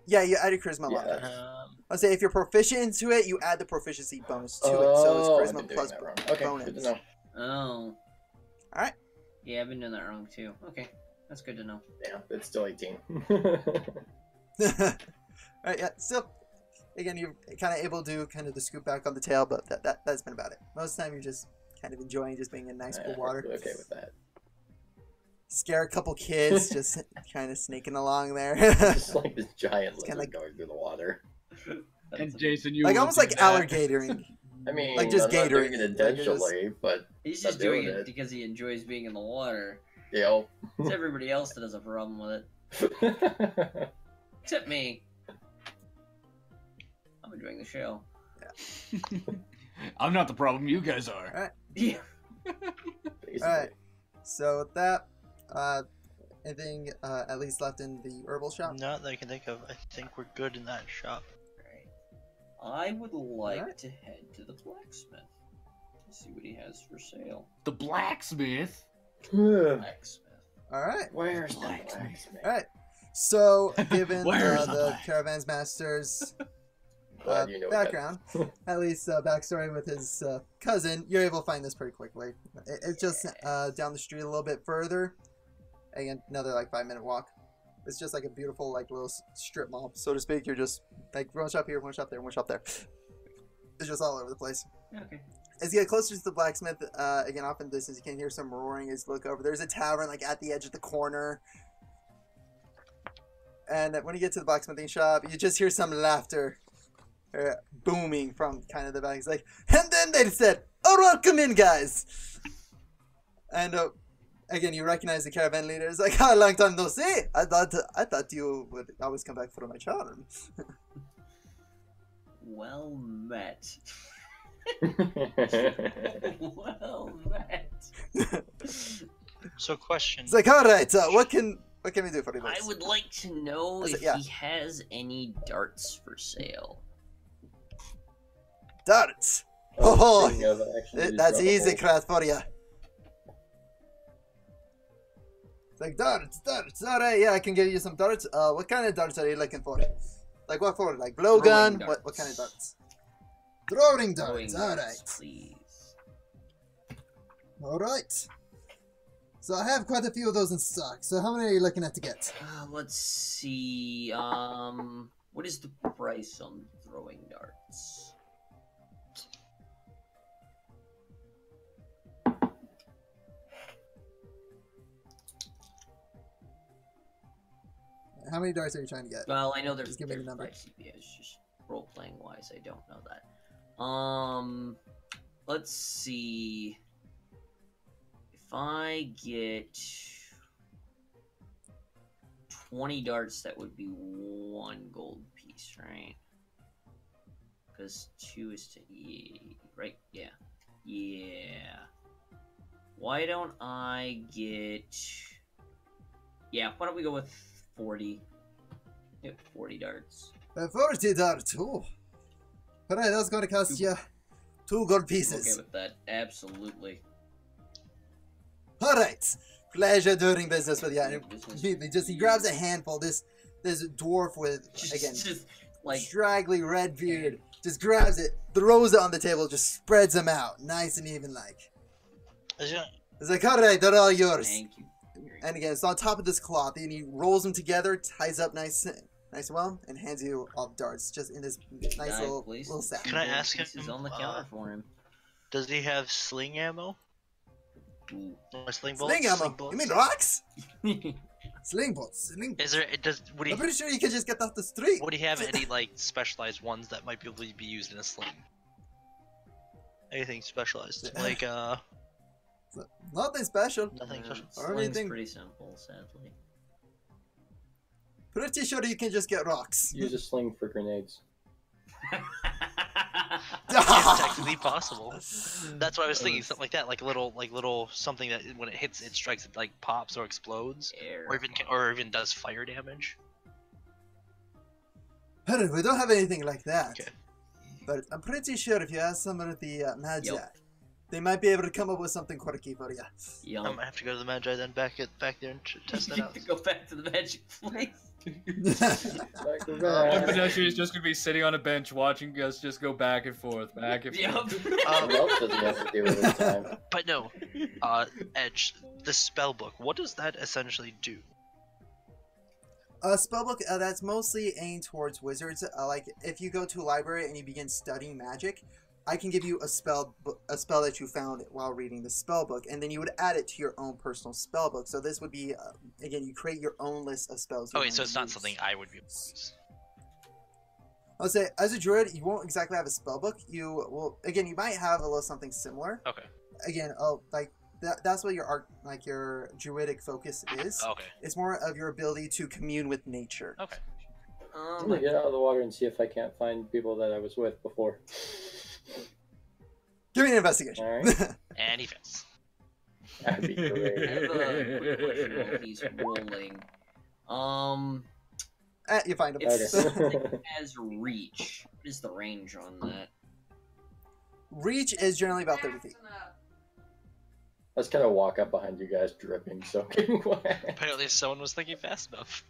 Yeah, you add a charisma Yeah. modifier. I'll say if you're proficient into it, you add the proficiency bonus to it. So Oh, it's I've been charisma doing plus that wrong. Okay, bonus. good to know. Oh. Alright. Yeah, I've been doing that wrong too. Okay, that's good to know. Yeah, it's still 18. Alright, yeah, still. Again, you're kind of able to do kind of the scoop back on the tail, but that's been about it. Most of the time, you're just kind of enjoying just being in nice cool water. I'm okay with that. Scare a couple kids, just kind of sneaking along there. Just like this giant It's kinda lizard going through the water. And Jason, you like will almost do like that. alligatoring. I mean, Like just I'm not doing gatoring. it Like intentionally, but He's I'm just doing doing it it. because he enjoys being in the water. you It's everybody else that has a problem with it, know. except me. I'm enjoying the show. I'm not the problem. You guys are. Yeah. Basically. Alright. So with that, anything at least left in the herbal shop? Not that I can think of. I think we're good in that shop. I would like Alright. to head to the blacksmith to see what he has for sale. The blacksmith. Blacksmith. Alright. Where's the Blacksmith. blacksmith? Alright. So, given Where's the the black- caravan's master's Glad you know that. background, at least backstory with his cousin, you're able to find this pretty quickly. It's just down the street a little bit further. Again, another like 5-minute walk. It's just like a beautiful like little strip mall, so to speak. You're just like one shop here, one shop there, one shop there. It's just all over the place. Okay. As you get closer to the blacksmith, again, off in the distance, you can hear some roaring as you look over. There's a tavern, like, at the edge of the corner. And when you get to the blacksmithing shop, you just hear some laughter booming from kind of the back. It's like, and then they said, oh, welcome in, guys. And, again, you recognize the caravan leader. It's like, how long time no see? I thought you would always come back for my charm. Well met. Well met. So, question. It's like, all right, what can we do for you? I would like to know Is if it- yeah. he has any darts for sale. Darts. Oh, Speaking of, actually, just that's drop a easy, hole. craft for you. It's like darts. All right, yeah, I can give you some darts. What kind of darts are you looking for? Like what for? Like blowgun? Throwing What kind of darts. darts? Throwing Throwing darts. All darts, right. please. All right. So I have quite a few of those in stock. So how many are you looking at to get? Let's see. What is the price on throwing darts? How many darts are you trying to get? Well, I know there's Just give me the number. pricey, it's just role playing wise, I don't know that. Let's see. If I get 20 darts, that would be 1 gold piece, right? Because 2 is to right? Yeah. Yeah. Why don't I get? Yeah. Why don't we go with 40? Yeah, 40 darts. 40 darts. Oh. All right, that's going to cost you 2 gold Okay pieces. with that. Absolutely. All right. Pleasure doing business with you. And Business he grabs a handful. This dwarf with again just like straggly red beard just grabs it, throws it on the table, just spreads them out, nice and even like. Is it- It's like, all right, they're all yours. thank you. And again, it's on top of this cloth, and he rolls them together, ties up nice and well, and hands you all the darts just in this nice Guy little places sack. Can I gold ask him, pieces on the counter for him? Does he have sling ammo? Ooh. Or sling bullets? Sling ammo. bullets? You mean rocks? Sling bolts. Is there? Would he? I'm pretty sure you can just get off the street. Would he have any like specialized ones that might be able to be used in a sling? Anything specialized? Yeah. Like Nothing special. nothing special. Or Sling's anything. pretty simple, sadly. Pretty sure you can just get rocks. Use a sling for grenades. It's technically possible. That's what I was thinking. Something like that, like little something that when it hits, it strikes, it like pops or explodes, Air. or even does fire damage. Hey, we don't have anything like that. Okay. But I'm pretty sure if you ask some of the Magi, Yup. they might be able to come up with something quirky for you. I Yum. might have to go to the Magi then back there and test that out. Go back to the magic place. Back to And back. Pedestrian is just gonna be sitting on a bench watching us just go back and forth, back and forth. Yep. Um, What else does he have to do with his time? But no, Edge, the spell book. What does that essentially do? Spellbook, that's mostly aimed towards wizards. Like, if you go to a library and you begin studying magic, I can give you a spell that you found while reading the spell book, and then you would add it to your own personal spell book. So this would be, again, you create your own list of spells. you Okay, want so to it's not use. something I would be able to use. I'll say, as a druid, you won't exactly have a spell book. You will, again, you might have a little something similar. Okay. Again, like that's what your art, like your druidic focus is. Okay. It's more of your ability to commune with nature. Okay. I'm gonna get out of the water and see if I can't find people that I was with before. Give me an investigation. Alright. And he fails. That'd be I great. have a quick question while he's rolling. You find him. If Okay. something has reach, what is the range on that? Reach is generally about 30 feet. Let's kind of walk up behind you guys, dripping, soaking wet. Apparently, someone was thinking fast enough.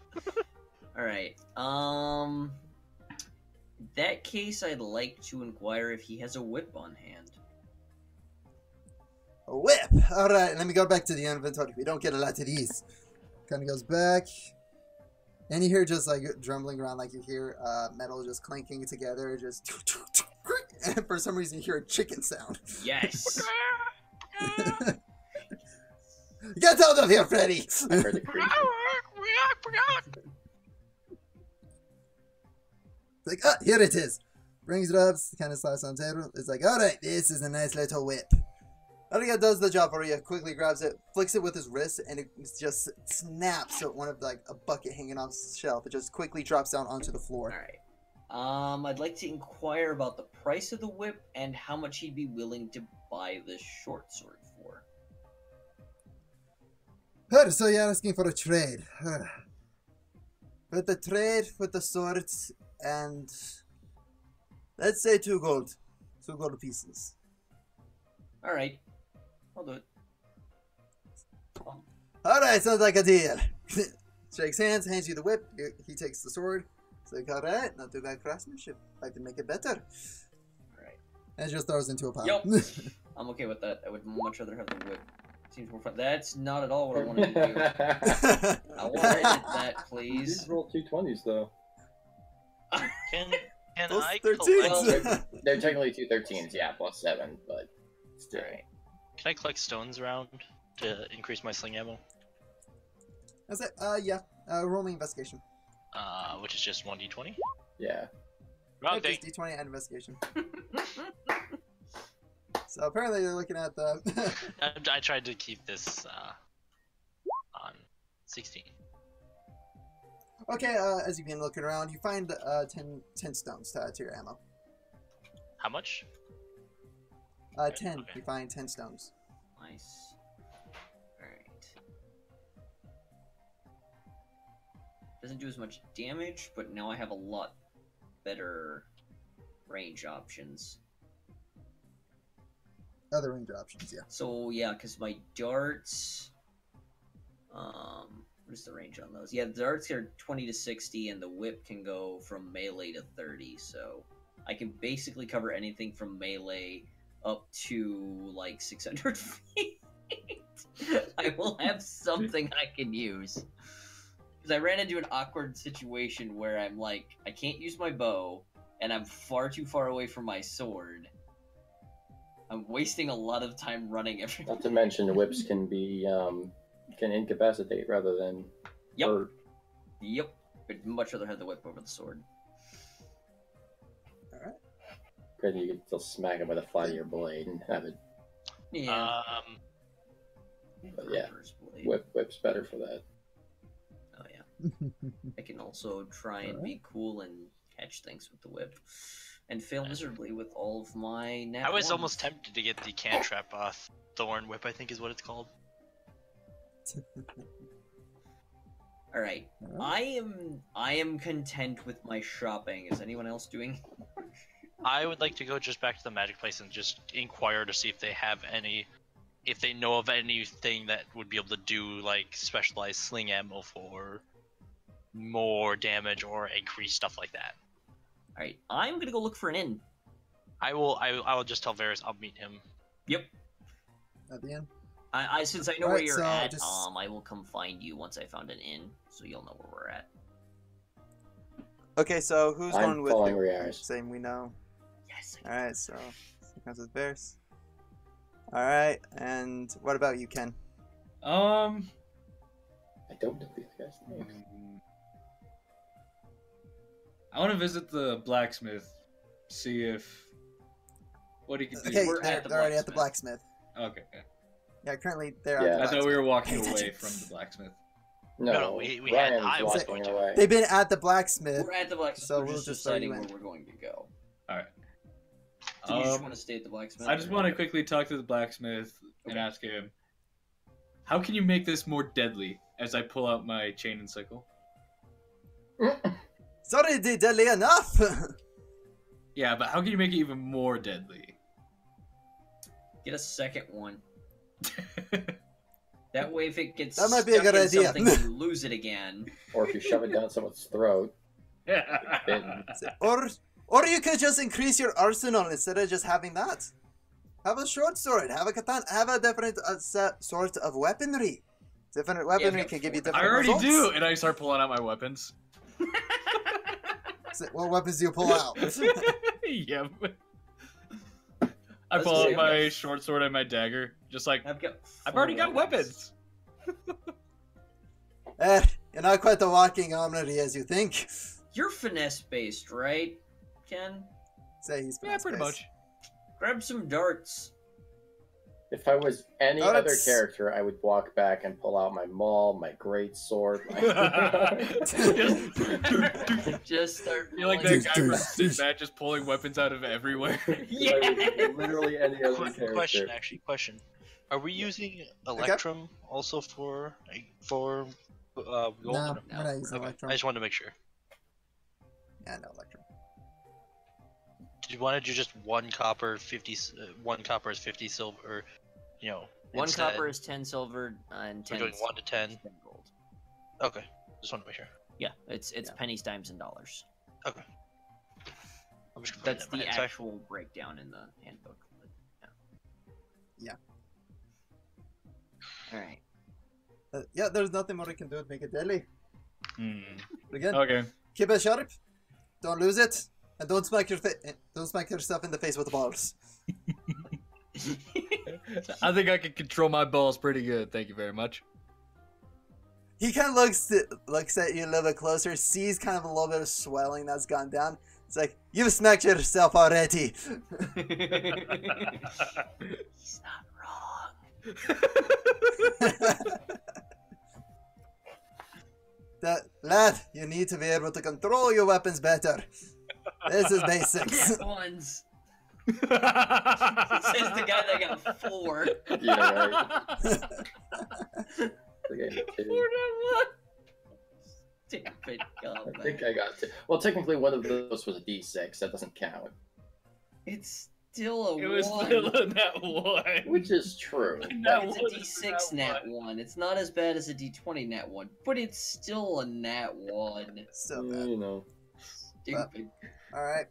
Alright, in that case, I'd like to inquire if he has a whip on hand. A whip. All right, let me go back to the inventory. We don't get a lot of these. Kind of goes back, and you hear just like drumbling around, like you hear metal just clanking together, just. And for some reason, you hear a chicken sound. Yes! Get out of here, Freddy! I heard the creak. Like, ah, here it is. Brings it up, kind of slaps on the table. It's like, all right, this is a nice little whip. Ariga does the job for you. Quickly grabs it, flicks it with his wrist, and it just snaps at one of like a bucket hanging off the shelf. It just quickly drops down onto the floor. Alright. I'd like to inquire about the price of the whip and how much he'd be willing to buy this short sword for. So you're asking for a trade. With the trade, with the swords, and let's say 2 gold. 2 gold pieces. Alright. I'll do it. Alright, sounds like a deal. Shakes hands, hands you the whip. He takes the sword. It's like, alright, not too bad craftsmanship. I can make it better. Alright. And just throws into a pile. Yup. I'm okay with that. I would much rather have the whip. Seems more fun. That's not at all what I wanted to do. I want to edit that, You please. did roll 220s though. Can Those I 13s. collect? They're technically 213s, yeah, plus 7, but still. Alright. Can I collect stones around to increase my sling ammo? That's it. Yeah. Roll me investigation. Which is just 1d20. Yeah. Wrong Yep, thing. just D20 and investigation. So apparently you're looking at the. I tried to keep this on 16. Okay, as you begin looking around, you find 10 stones to add to your ammo. How much? 10. Okay. You find 10 stones. Nice. Alright. Doesn't do as much damage, but now I have a lot better range options. Other range options, yeah. So yeah, because my darts, what is the range on those? Yeah, the darts are 20 to 60, and the whip can go from melee to 30. So I can basically cover anything from melee up to like 600 feet. I will have something I can use. Because I ran into an awkward situation where I'm like, I can't use my bow, and I'm far too far away from my sword. I'm wasting a lot of time running everywhere. Not to mention, whips can be, can incapacitate rather than Yep. hurt. Yep. I'd much rather have the whip over the sword. Because you can still smack it with a flat of your blade and have it. Yeah. But yeah, Reverse blade. whip's better for that. Oh yeah. I can also try and be cool and catch things with the whip, and fail miserably with all of my nat I was ones. almost tempted to get the cantrip thorn whip, I think is what it's called. All right. I am content with my shopping. Is anyone else doing? I would like to go just back to the magic place and just inquire to see if they have if they know of anything that would be able to do like specialized sling ammo for more damage or increase stuff like that. All right. I'm gonna go look for an inn. I will just tell Varys I'll meet him. Yep. At the end. I since I know where Alright, you're so at, just- I will come find you once I found an inn, so you'll know where we're at. Okay, so who's I'm going with following who? Riars. Same, we know. Yes. Alright, so here comes with Bears. Alright, and what about you, Ken? I don't know the guy's name. I want to visit the blacksmith, see if what he can do. Okay, We're they're, at the they're already at the blacksmith. Okay. Yeah. Yeah, currently they're Yeah. at the I thought we blacksmith. were walking Pay away attention. from the blacksmith. No, we Ryan's I was walking going to. away. They've been at the blacksmith. We're at the blacksmith. So we're we'll just just throw deciding you in. where we're going to go. All right. Do you just want to stay at the blacksmith? I just want to quickly talk to the blacksmith and ask him, how can you make this more deadly? As I pull out my chain and sickle. It's already deadly enough! Yeah, but how can you make it even more deadly? Get a second one. That way, if it gets That might be a stuck good in idea. something, you lose it again. Or if you shove it down someone's throat. Then or you could just increase your arsenal instead of just having that. Have a short sword, have a katana, have a different sort of weaponry. Different weaponry got can give you four. I different already results. do, and I start pulling out my weapons. So what weapons do you pull out? Yep. I Let's pull see, out my short sword and my dagger, just like I've already got weapons. You're not quite the walking armory as you think. You're finesse based, right, Ken? Say he's Yeah, pretty much. Grab some darts. if I was any Oh, other that's- character, I would walk back and pull out my maul, my great sword. Just start. You're like pulling- that guy from Sinbad just pulling weapons out of everywhere. Yeah. Literally any other character. Question. Are we using Electrum also for gold? No, we're not using Okay, Electrum. I just wanted to make sure. Yeah, no Electrum. Did you want to do just 1 copper, 1 copper is 50 silver, or, One instead? copper is 10 silver and 10. We're doing 1 to 10. 10 gold. Okay, just want to make sure. Yeah, it's pennies, dimes, and dollars. Okay. I'm just gonna put That's it in my the head. Sorry. actual breakdown in the handbook. But, Yeah. All right. Yeah, there's nothing more we can do to make it deadly. But again, Okay. keep it sharp. Don't lose it, and don't smack yourself in the face with the balls. I think I can control my balls pretty good. Thank you very much. He kind of looks at you a little bit closer, sees kind of a little bit of swelling that's gone down. It's like, you've smacked yourself already. He's not wrong. Lad, you need to be able to control your weapons better. This is basics. Net ones. Says the guy that got 4. Yeah, right. Okay, two. Stupid God. I think I got two. Well, technically, one of those was a D6. That doesn't count. It's still a It was 1. still in that one. Which is true. That It's was a D6 nat 1. It's not as bad as a D20 nat 1, but it's still a nat 1. So bad. You know. Stupid. Alright,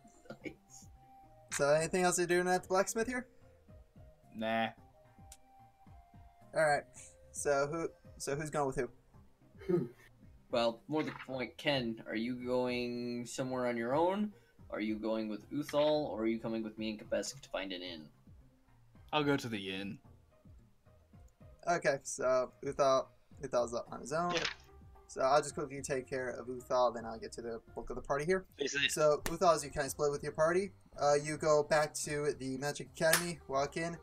so anything else you're doing at the blacksmith here? Nah. Alright, so who's going with who? Well, more to the point, Ken, are you going somewhere on your own? Are you going with Uthal, or are you coming with me and Kapesk to find an inn? I'll go to the inn. Okay, so Uthal's up on his own. Yeah. So I'll just quickly take care of Uthal, then I'll get to the bulk of the party here. Basically, So Uthal, as you kind of split with your party, you go back to the Magic Academy, walk in,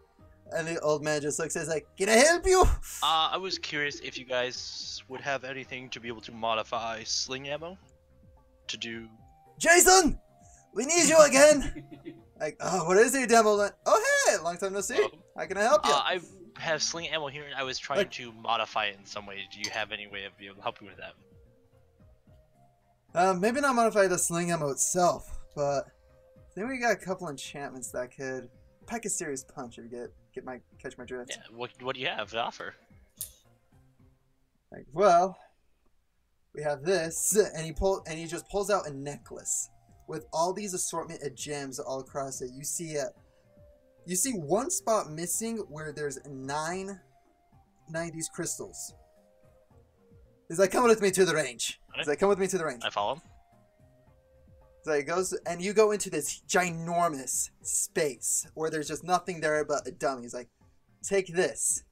and the old man just looks at us like, "Can I help you?" I was curious if you guys would have anything to be able to modify sling ammo to do. Jason, we need you again. Like, oh, what is it, demo? Oh, hey, long time no see. How can I help you? I have sling ammo here, and I was trying to modify it in some way. Do you have any way of being able to help me with that? Maybe not modify the sling ammo itself, but I think we got a couple enchantments that could pack a serious punch if you catch my drift. Yeah. What do you have to offer? Like, well, we have this, and he just pulls out a necklace with all these assortment of gems all across it. You see one spot missing where there's nine of these crystals. He's like, "Come with me to the range." He's like, "Come with me to the range." I follow him. So he goes, and you go into this ginormous space where there's just nothing there but a dummy. He's like, "Take this."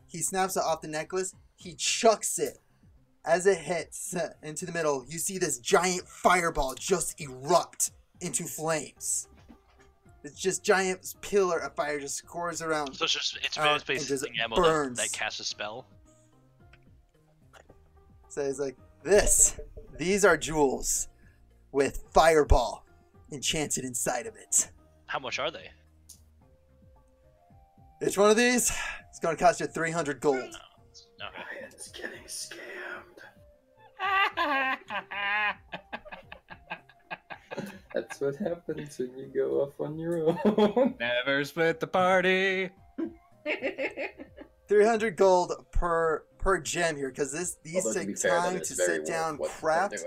He snaps it off the necklace. He chucks it. As it hits into the middle, you see this giant fireball just erupt into flames. It's just giant pillar of fire just scores around. So it's and basically just sling ammo burns. that casts a spell. So he's like, these are jewels with fireball enchanted inside of it. How much are they? Each one of these is going to cost you 300 gold. Okay. Ryan's getting scammed. That's what happens when you go off on your own. Never split the party. 300 gold per gem here, because these Although, to be take fair, that time is to very sit down, worth what they're craft,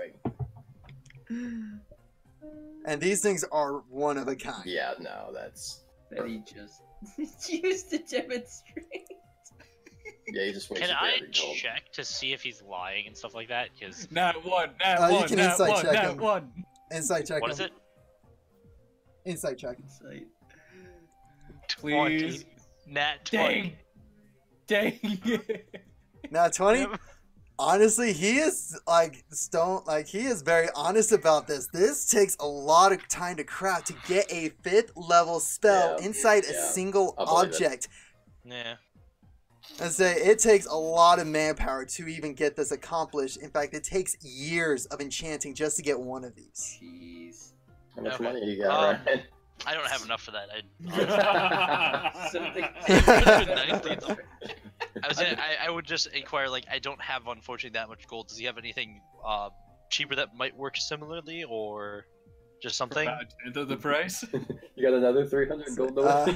doing. and these things are one of a kind. Yeah, no, that's. That he just used to demonstrate. Yeah, you just wasted Can I 300 gold. check to see if he's lying and stuff like that? Because Nat one, you nat one, can nat insight one, check nat him. one. Insight check. what is him. it? Insight check. Insight. 20. Please. Nat 20. Dang. Now 20. Yep. Honestly, he is he is very honest about this. This takes a lot of time to craft to get a 5th level spell Yeah, inside a yeah. single I'll believe it. object. Yeah. And say it takes a lot of manpower to even get this accomplished. In fact, it takes years of enchanting just to get one of these. Jeez. How much Okay. money you got, Ryan? I don't have enough for that. Something. I would just inquire, like, I don't have, unfortunately, that much gold. Does he have anything cheaper that might work similarly, or just something? About the price. You got another 300 gold to Uh,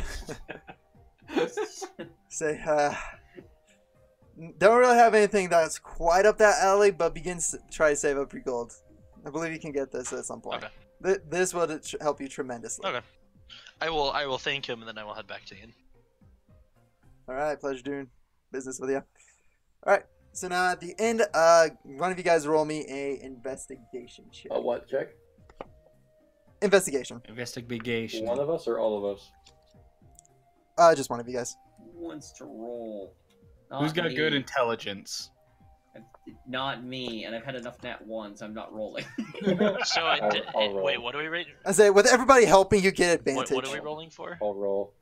waste? Say, don't really have anything that's quite up that alley, but try to save up your gold. I believe you can get this at some point. Okay. This will help you tremendously. Okay. I will thank him, and then I will head back to Ian. All right, pleasure doing business with you. All right, so now at the end, one of you guys roll me a investigation check. A what check? Investigation. Investigation. One of us or all of us? Just one of you guys. Who wants to roll? Who's got me. good intelligence? Not me, and I've had enough nat ones. I'm not rolling. So I'll roll. wait, what are we rating? I say with everybody helping, you get advantage. What are we rolling for? I'll roll.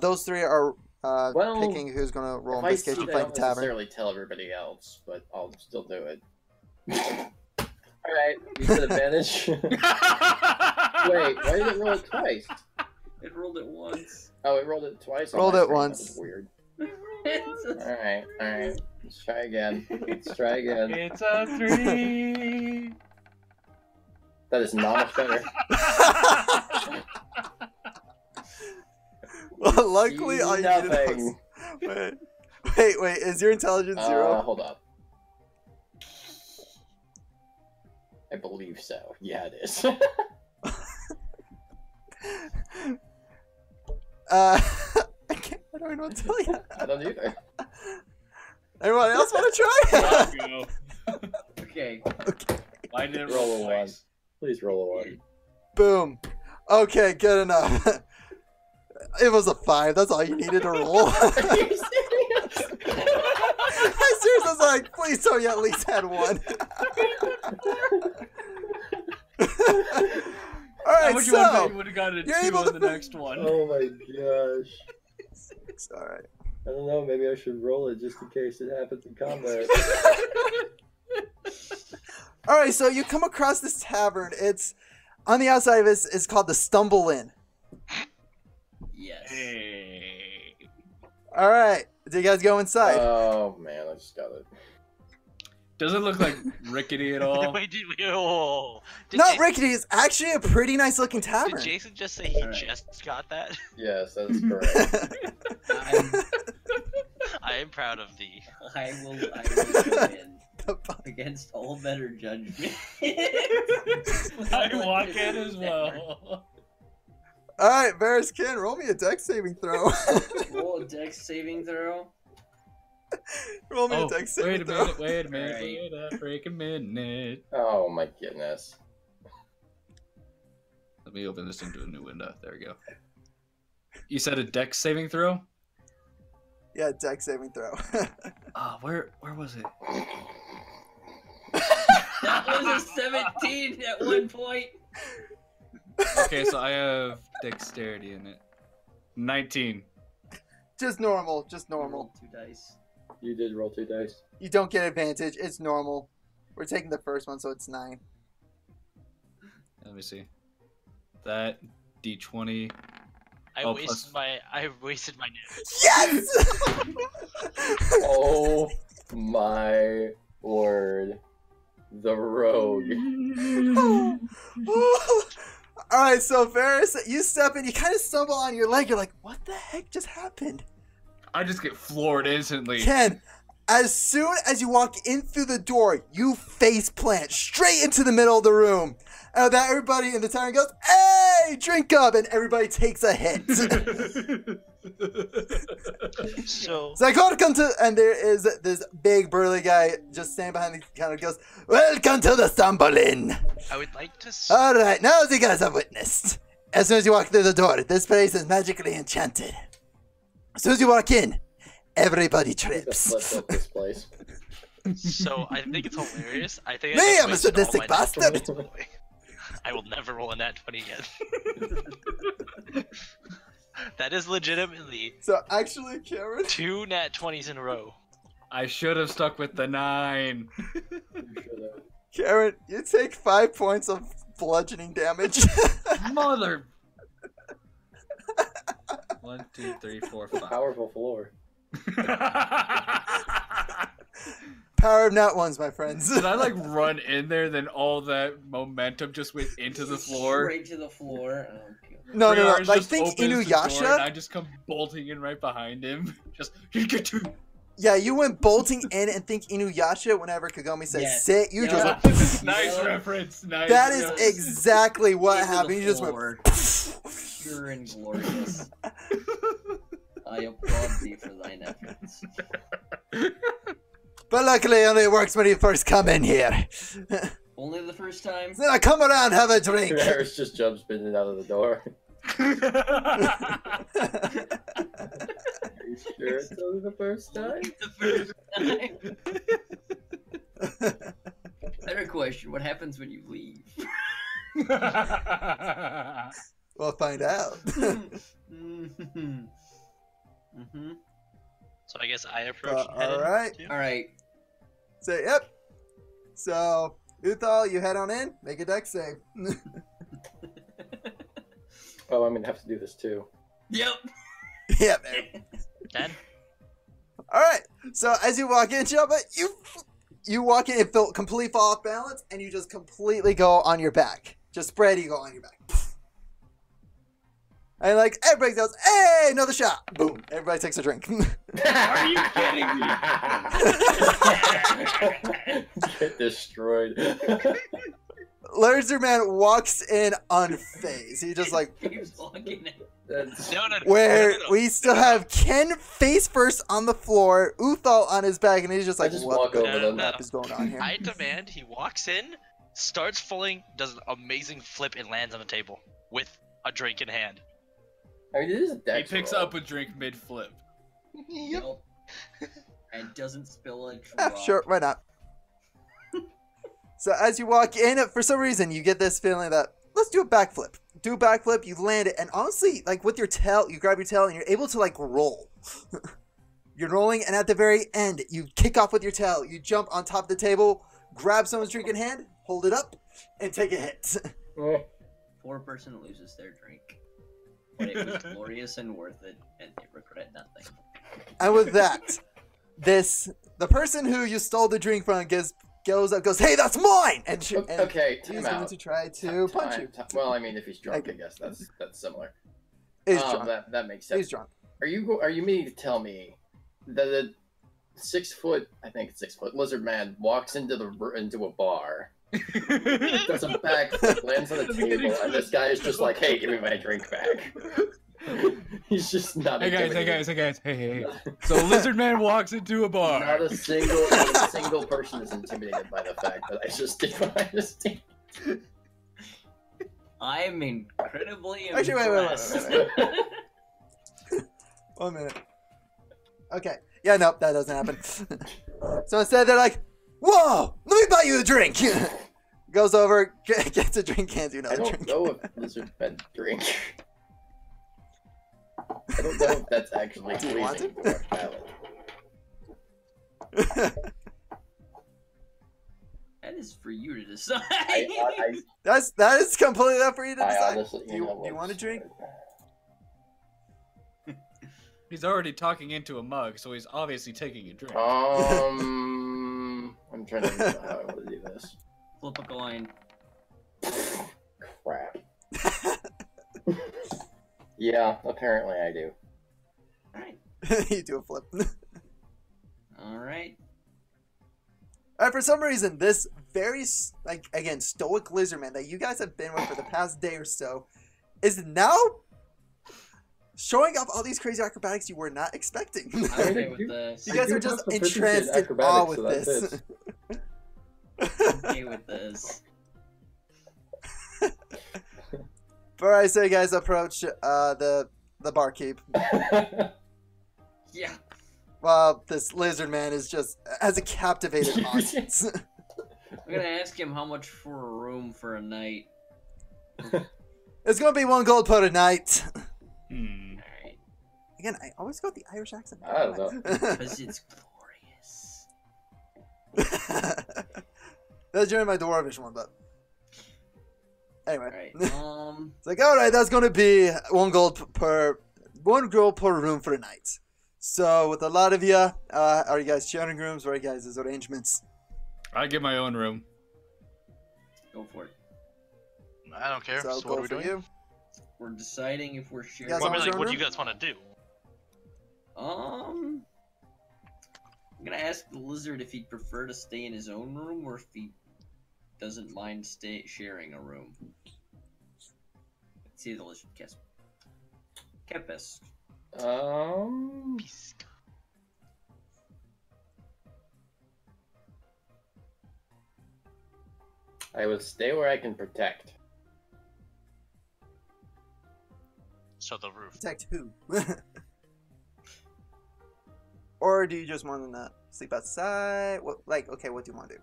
Those three are Well, picking who's gonna roll If I see investigation, that, I fight don't the tavern. necessarily tell everybody else, but I'll still do it. Alright, you said advantage. Wait, why did it roll it twice? It rolled it once. Oh, it rolled it twice? on Rolled my it screen. That once. was weird. It's- Alright. Let's try again. Let's try again. It's a 3. That is not much better. Well, luckily, all you needed Nothing. was... Wait, is your intelligence 0? Hold on. I believe so. Yeah, it is. I don't even know what to tell you. I don't either. Everyone else want to try? Okay. Why did it Roll a roll one. twice? Please roll a 1. Boom. Okay, good enough. It was a 5. That's all you needed to roll. Are you serious? I seriously was like, please tell me you at least had 1. All How right, much you want to bet so you would have gotten a you're 2 able on to- the next one? Oh my gosh. all right. I don't know. Maybe I should roll it just in case it happens in combat. All right, so you come across this tavern. It's on the outside of it. It's called the Stumble Inn. Yes. Hey. All right, do you guys go inside? Oh man, I just got it. Does it look like rickety at all? Wait, did Not Ja- rickety. It's actually a pretty nice looking tavern. Did Jason just say he Alright. just got that? Yes, that's correct. I am proud of thee. I will win The fuck? against all better judgment. I walk in as well. All right, Varus Ken, roll me a dex saving throw. Roll a dex saving throw. roll me Oh, a dex wait saving a throw. minute, wait a minute, Alright. wait a freaking minute. Oh my goodness. Let me open this into a new window. There we go. You said a dex saving throw? Yeah, dex saving throw. Where was it? That was a 17 at one point. Okay, so I have dexterity in it. 19. Just normal, just normal. Roll 2 dice. You did roll 2 dice. You don't get advantage. It's normal. We're taking the first one, so it's 9. Let me see. That D20. I Oh, wasted my net. Yes! Oh my word. The rogue. All right, so Varus, you step in, you kind of stumble on your leg. You're like, what the heck just happened? I just get floored instantly. Ken, as soon as you walk in through the door, you face plant straight into the middle of the room. And that everybody in the tavern goes, hey, drink up, and everybody takes a hit. So So I go to come to, and there is this big burly guy just standing behind the counter. Goes, welcome to the Stumble Inn. I would like to. All right, now as you guys have witnessed, as soon as you walk through the door, this place is magically enchanted. As soon as you walk in, everybody Just flipped trips. up this place. So I think it's hilarious. I think Me, I just I'm a wasted all sadistic my bastard. nat 20. I will never roll a nat 20 again. That is legitimately So actually, Cameron, 2 nat 20s in a row. I should have stuck with the 9. Karen, you take 5 points of bludgeoning damage. Mother. 1, 2, 3, 4, 5. Powerful floor. Power of nat ones, my friends. Did I like run in there? Then all that momentum just went into the floor. Straight to the floor. Oh, God. No, no, Briar's no. I just think opens the door and I Inuyasha. just come bolting in right behind him. Just you get to. Yeah, you went bolting in and think Inuyasha. Whenever Kagome says Yes. sit, you just Yeah. went. Nice Yeah. reference. Nice. That is reference. exactly what Into the happened. You just went. floor. Pure and glorious. I applaud thee for thine efforts. But luckily, it only works when you first come in here. Only the first time. Then I come around, have a drink. Harris just jumps in and out of the door. Are you sure it's only the first time? The first time. Better question: what happens when you leave? We'll find out. Mm-hmm. So I guess I approach and head all in, right. too. All right. So, yep. So, Uthal, you head on in. Make a dex save. Oh, I'm gonna have to do this too. Yep. Yeah, man. 10. All right. So as you walk in, Chubba, you walk in, it felt completely fall off balance, and you just completely go on your back. Just spread, you go on your back. And like everybody goes, hey, another shot. Boom. Everybody takes a drink. Are you kidding me? Get destroyed. Lizardman walks in unfazed. He just like Keeps walking in. That's No, no, no. where no, no, no. we still have Ken face first on the floor, Uthal on his back, and he's just I like, just what walk the over them. crap is going on here? I demand he walks in, starts falling, does an amazing flip, and lands on the table with a drink in hand. I mean, it is a He dex picks roll. up a drink mid flip. Nope. And doesn't spill a Yeah, drop. sure, why not? So as you walk in, for some reason, you get this feeling that let's do a backflip. do a backflip, you land it, and honestly, like with your tail, you grab your tail and you're able to like roll. You're rolling, and at the very end, you kick off with your tail. You jump on top of the table, grab someone's drink in hand, hold it up, and take a hit. Poor person loses their drink. But it was glorious and worth it, and they regret nothing. And with that, the person who you stole the drink from goes up, goes, "Hey, that's mine!" And Okay, he's time going out. to try to punch you. Well, I mean, if he's drunk, Okay. I guess that's similar. He's drunk. That makes sense. He's drunk. Are you meaning to tell me that the 6 foot, I think it's 6 foot lizard man walks into a bar, does a backflip, lands on the table, and this guy is just like, "Hey, give me my drink back." He's just not. Hey guys, hey. So Lizard Man walks into a bar. Not a single person is intimidated by the fact that I just did what I just did. I'm incredibly Actually, wait. impressed. 1 minute. Okay. Yeah, nope, that doesn't happen. So instead, they're like, "Whoa, let me buy you a drink." Goes over, gets a drink, hands you I another don't drink. know if lizard men drink. I don't know if that's actually Do you want pleasing it? to our palate. That is for you to decide. That is completely up for you to I decide. honestly, Do you want a drink? He's already talking into a mug, so he's obviously taking a drink. I'm trying to remember how I want to do this. Flip a coin. Crap. Yeah, apparently I do. Alright. You do a flip. Alright. Alright, for some reason, this very, like, again, stoic lizard man that you guys have been with for the past day or so is now showing off all these crazy acrobatics you were not expecting. I'm okay with this. You guys I are do just have proficiency in entranced in acrobatics, awe with so that this. fits. I'm okay with this. Alright, so you guys approach the barkeep. Yeah. While this lizard man is just has a captivated audience. I'm gonna ask him how much for a room for a night. It's gonna be 1 gold per night. Alright. Again, I always go with the Irish accent. I don't know. Because it's glorious. That's during my dwarvish one, but anyway. Alright. It's like, all right, that's gonna be 1 gold per room for a night. So with a lot of you, are you guys sharing rooms? Or are you guys' arrangements? I get my own room. Go for it. I don't care. So I'll So what go are we for doing? you. We're deciding if we're sharing. guys Well, I want mean, your like, own what do you room? guys want to do? I'm gonna ask the lizard if he'd prefer to stay in his own room or if he doesn't mind sharing a room. Let's see the lizard. Guess. Kepis. I will stay where I can protect. So the roof. Protect who? Or do you just want to sleep outside? What, like, okay, what do you want to do?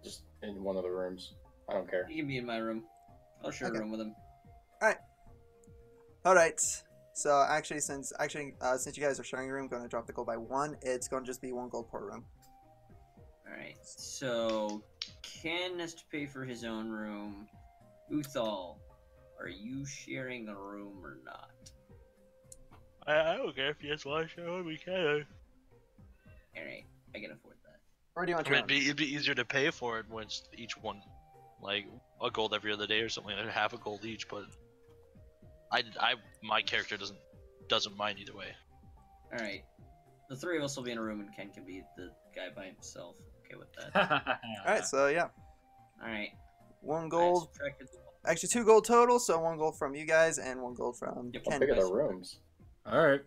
Just in one of the rooms. I don't care. He can be in my room. I'll share Okay. a room with him. All right. So actually, since you guys are sharing a room, I'm gonna drop the gold by 1. It's gonna just be 1 gold per room. Alright, so Ken has to pay for his own room. Uthal, are you sharing a room or not? I don't care if you just want to show we can. Alright, I can afford that. Or do you want I to? mean, it'd be easier to pay for it when it's each one, like a gold every other day or something, like half a gold each. But my character doesn't mind either way. Alright, the 3 of us will be in a room and Ken can be the guy by himself. Okay with that. All right. So yeah, Alright. 1 I gold. subtracted the- Actually, 2 gold total. So 1 gold from you guys and 1 gold from Yep. How Ken. big are the rooms? Alright.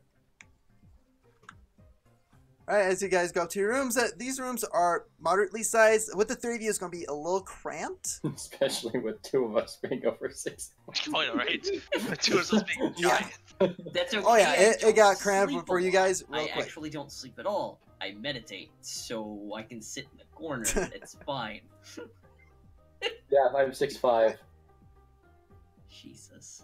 All right, as you guys go up to your rooms, these rooms are moderately sized. With the 3 of you, it's going to be a little cramped. Especially with 2 of us being over 6. Oh, yeah, right? The two of us being Yeah. giant. That's okay. Oh yeah, I it don't got cramped sleep for a you lot. guys real I quick. actually don't sleep at all. I meditate, so I can sit in the corner. It's fine. Yeah, I'm 6'5". Jesus.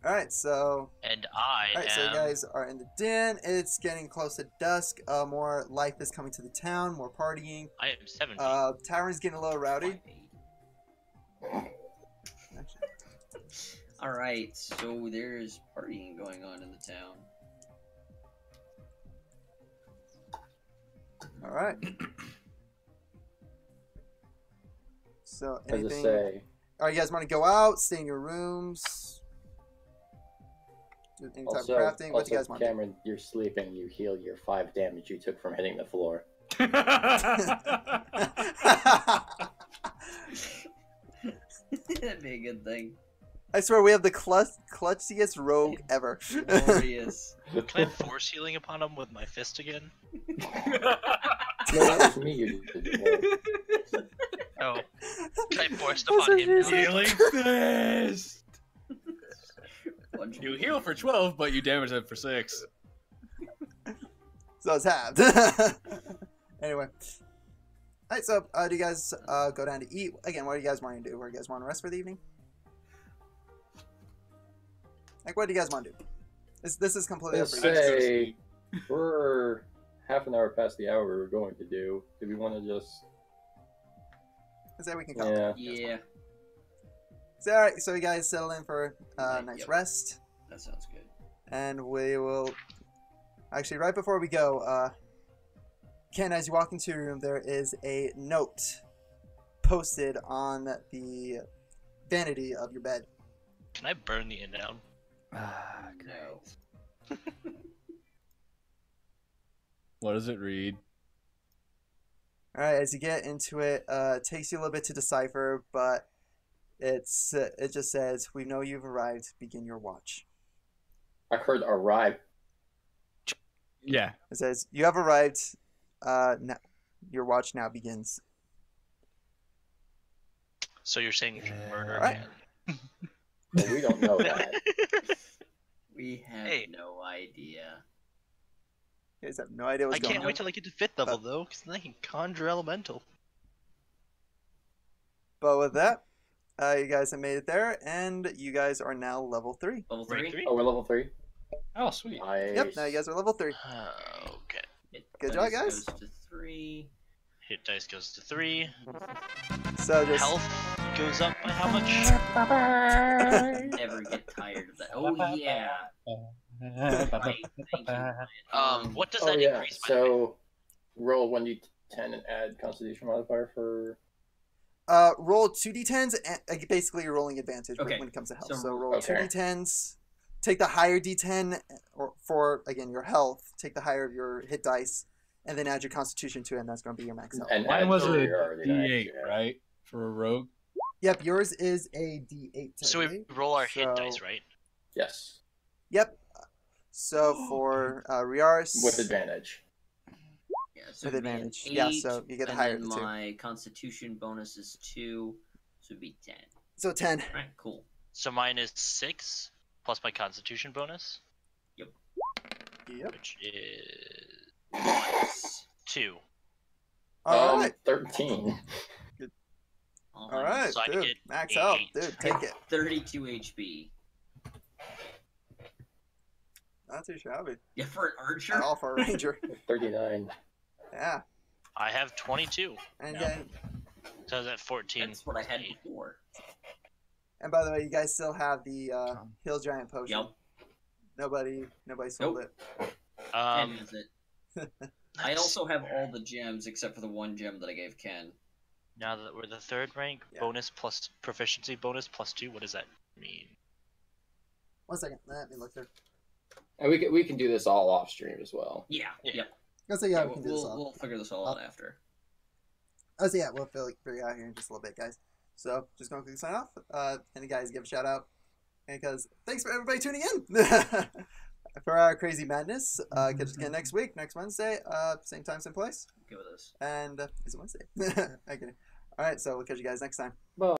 All right, so And I all right, so you am. guys are in the den. It's getting close to dusk. More life is coming to the town. More partying. I am 70. Tavern's getting a little rowdy. All right, so there's partying going on in the town. All right. So As I anything? say, All right, you guys want to go out, stay in your rooms, do any type also, of crafting? What do you guys want to do? Cameron, you're sleeping. You heal your 5 damage you took from hitting the floor. That'd be a good thing. I swear we have the clutchiest rogue ever. Glorious. Can I force healing upon him with my fist again? No, that was me. You did it. Oh. Can I force it That's upon him? amazing. Healing fist. Bunch You of- heal for 12, but you damage them for 6. So it's halved. Anyway. Alright, so do you guys go down to eat? Again, what do you guys want to do? Where do you guys want to rest for the evening? Like, what do you guys want to do? This is completely up Let's for you. say we're half an hour past the hour we were going to do. Do we want to just? Say we can call it. Yeah. Yeah, So, alright, so you guys settle in for a nice Yep. rest. that sounds good. And we will... Actually, right before we go, Ken, as you walk into your room, there is a note posted on the vanity of your bed. Can I burn the inn down? No. What does it read? Alright, as you get into it, it takes you a little bit to decipher, but it just says, "We know you've arrived. Begin your watch." I heard arrive. Yeah. It says, "You have arrived. Now, your watch now begins." So you're saying you can murder Alright. Ken? Well, we don't know that. We have Hey. no idea. You guys have no idea what's I going can't on. wait till I get to 5th level though, because then I can conjure elemental. But with that, you guys have made it there, and you guys are now level 3. Level Rank 3? 3? Oh, we're level 3. Oh, sweet. Nice. Yep, now you guys are level 3. Okay. Good job, guys. Goes to 3. Hit dice goes to 3. So just... Health goes up by how much? Never get tired of that. Oh yeah. Right. Thank you. What does Oh that yeah. increase by? the way? So roll 1d10 and add Constitution modifier for. roll 2d10s, and basically you're rolling advantage Okay. when it comes to health. So- So roll Okay. 2d10s, take the higher d10 for, again, your health, take the higher of your hit dice, and then add your constitution to it, and that's going to be your max health. And Mine add was a superiority dice, D8, yeah. right? For a rogue. Yep, yours is a d8 So we today. roll our hit So- dice, right? Yes, Yep. So for Riaris... with advantage. Yeah, With so it'd be an advantage. Yeah, 8, so you get and higher then of the two. my Constitution bonus is 2, so it'd be 10. So 10. Alright, cool. So mine is 6 plus my constitution bonus, Yep. which is Nice. 2. Alright. 13. Alright, So I dude. get Max health. 8. Dude, take it. 32 HP. Not too shabby. Yeah, for an archer? At all for a ranger. 39. Yeah. I have 22. And Yeah. again, So I was at 14. That's what I had 8. before. and by the way, you guys still have the Hill Giant potion. Yep. Nobody sold Nope. it. Ken has it. I Nice. also have all the gems except for the one gem that I gave Ken. Now that we're the 3rd rank, Yeah. bonus plus proficiency bonus plus 2. What does that mean? 1 second. Let me look here. And we can do this all off stream as well. Yeah. Yeah. Yep. Let's say, yeah, we can do this we'll, all. we'll figure this all out after. Oh, so yeah, we'll figure it out here in just a little bit, guys. So, just going to quickly sign off. And guys, give a shout out. Because thanks for everybody tuning in for our crazy madness. Catch us again next week, next Wednesday, same time, same place. Go with this. And is it Wednesday? Okay. All right, so we'll catch you guys next time. Bye.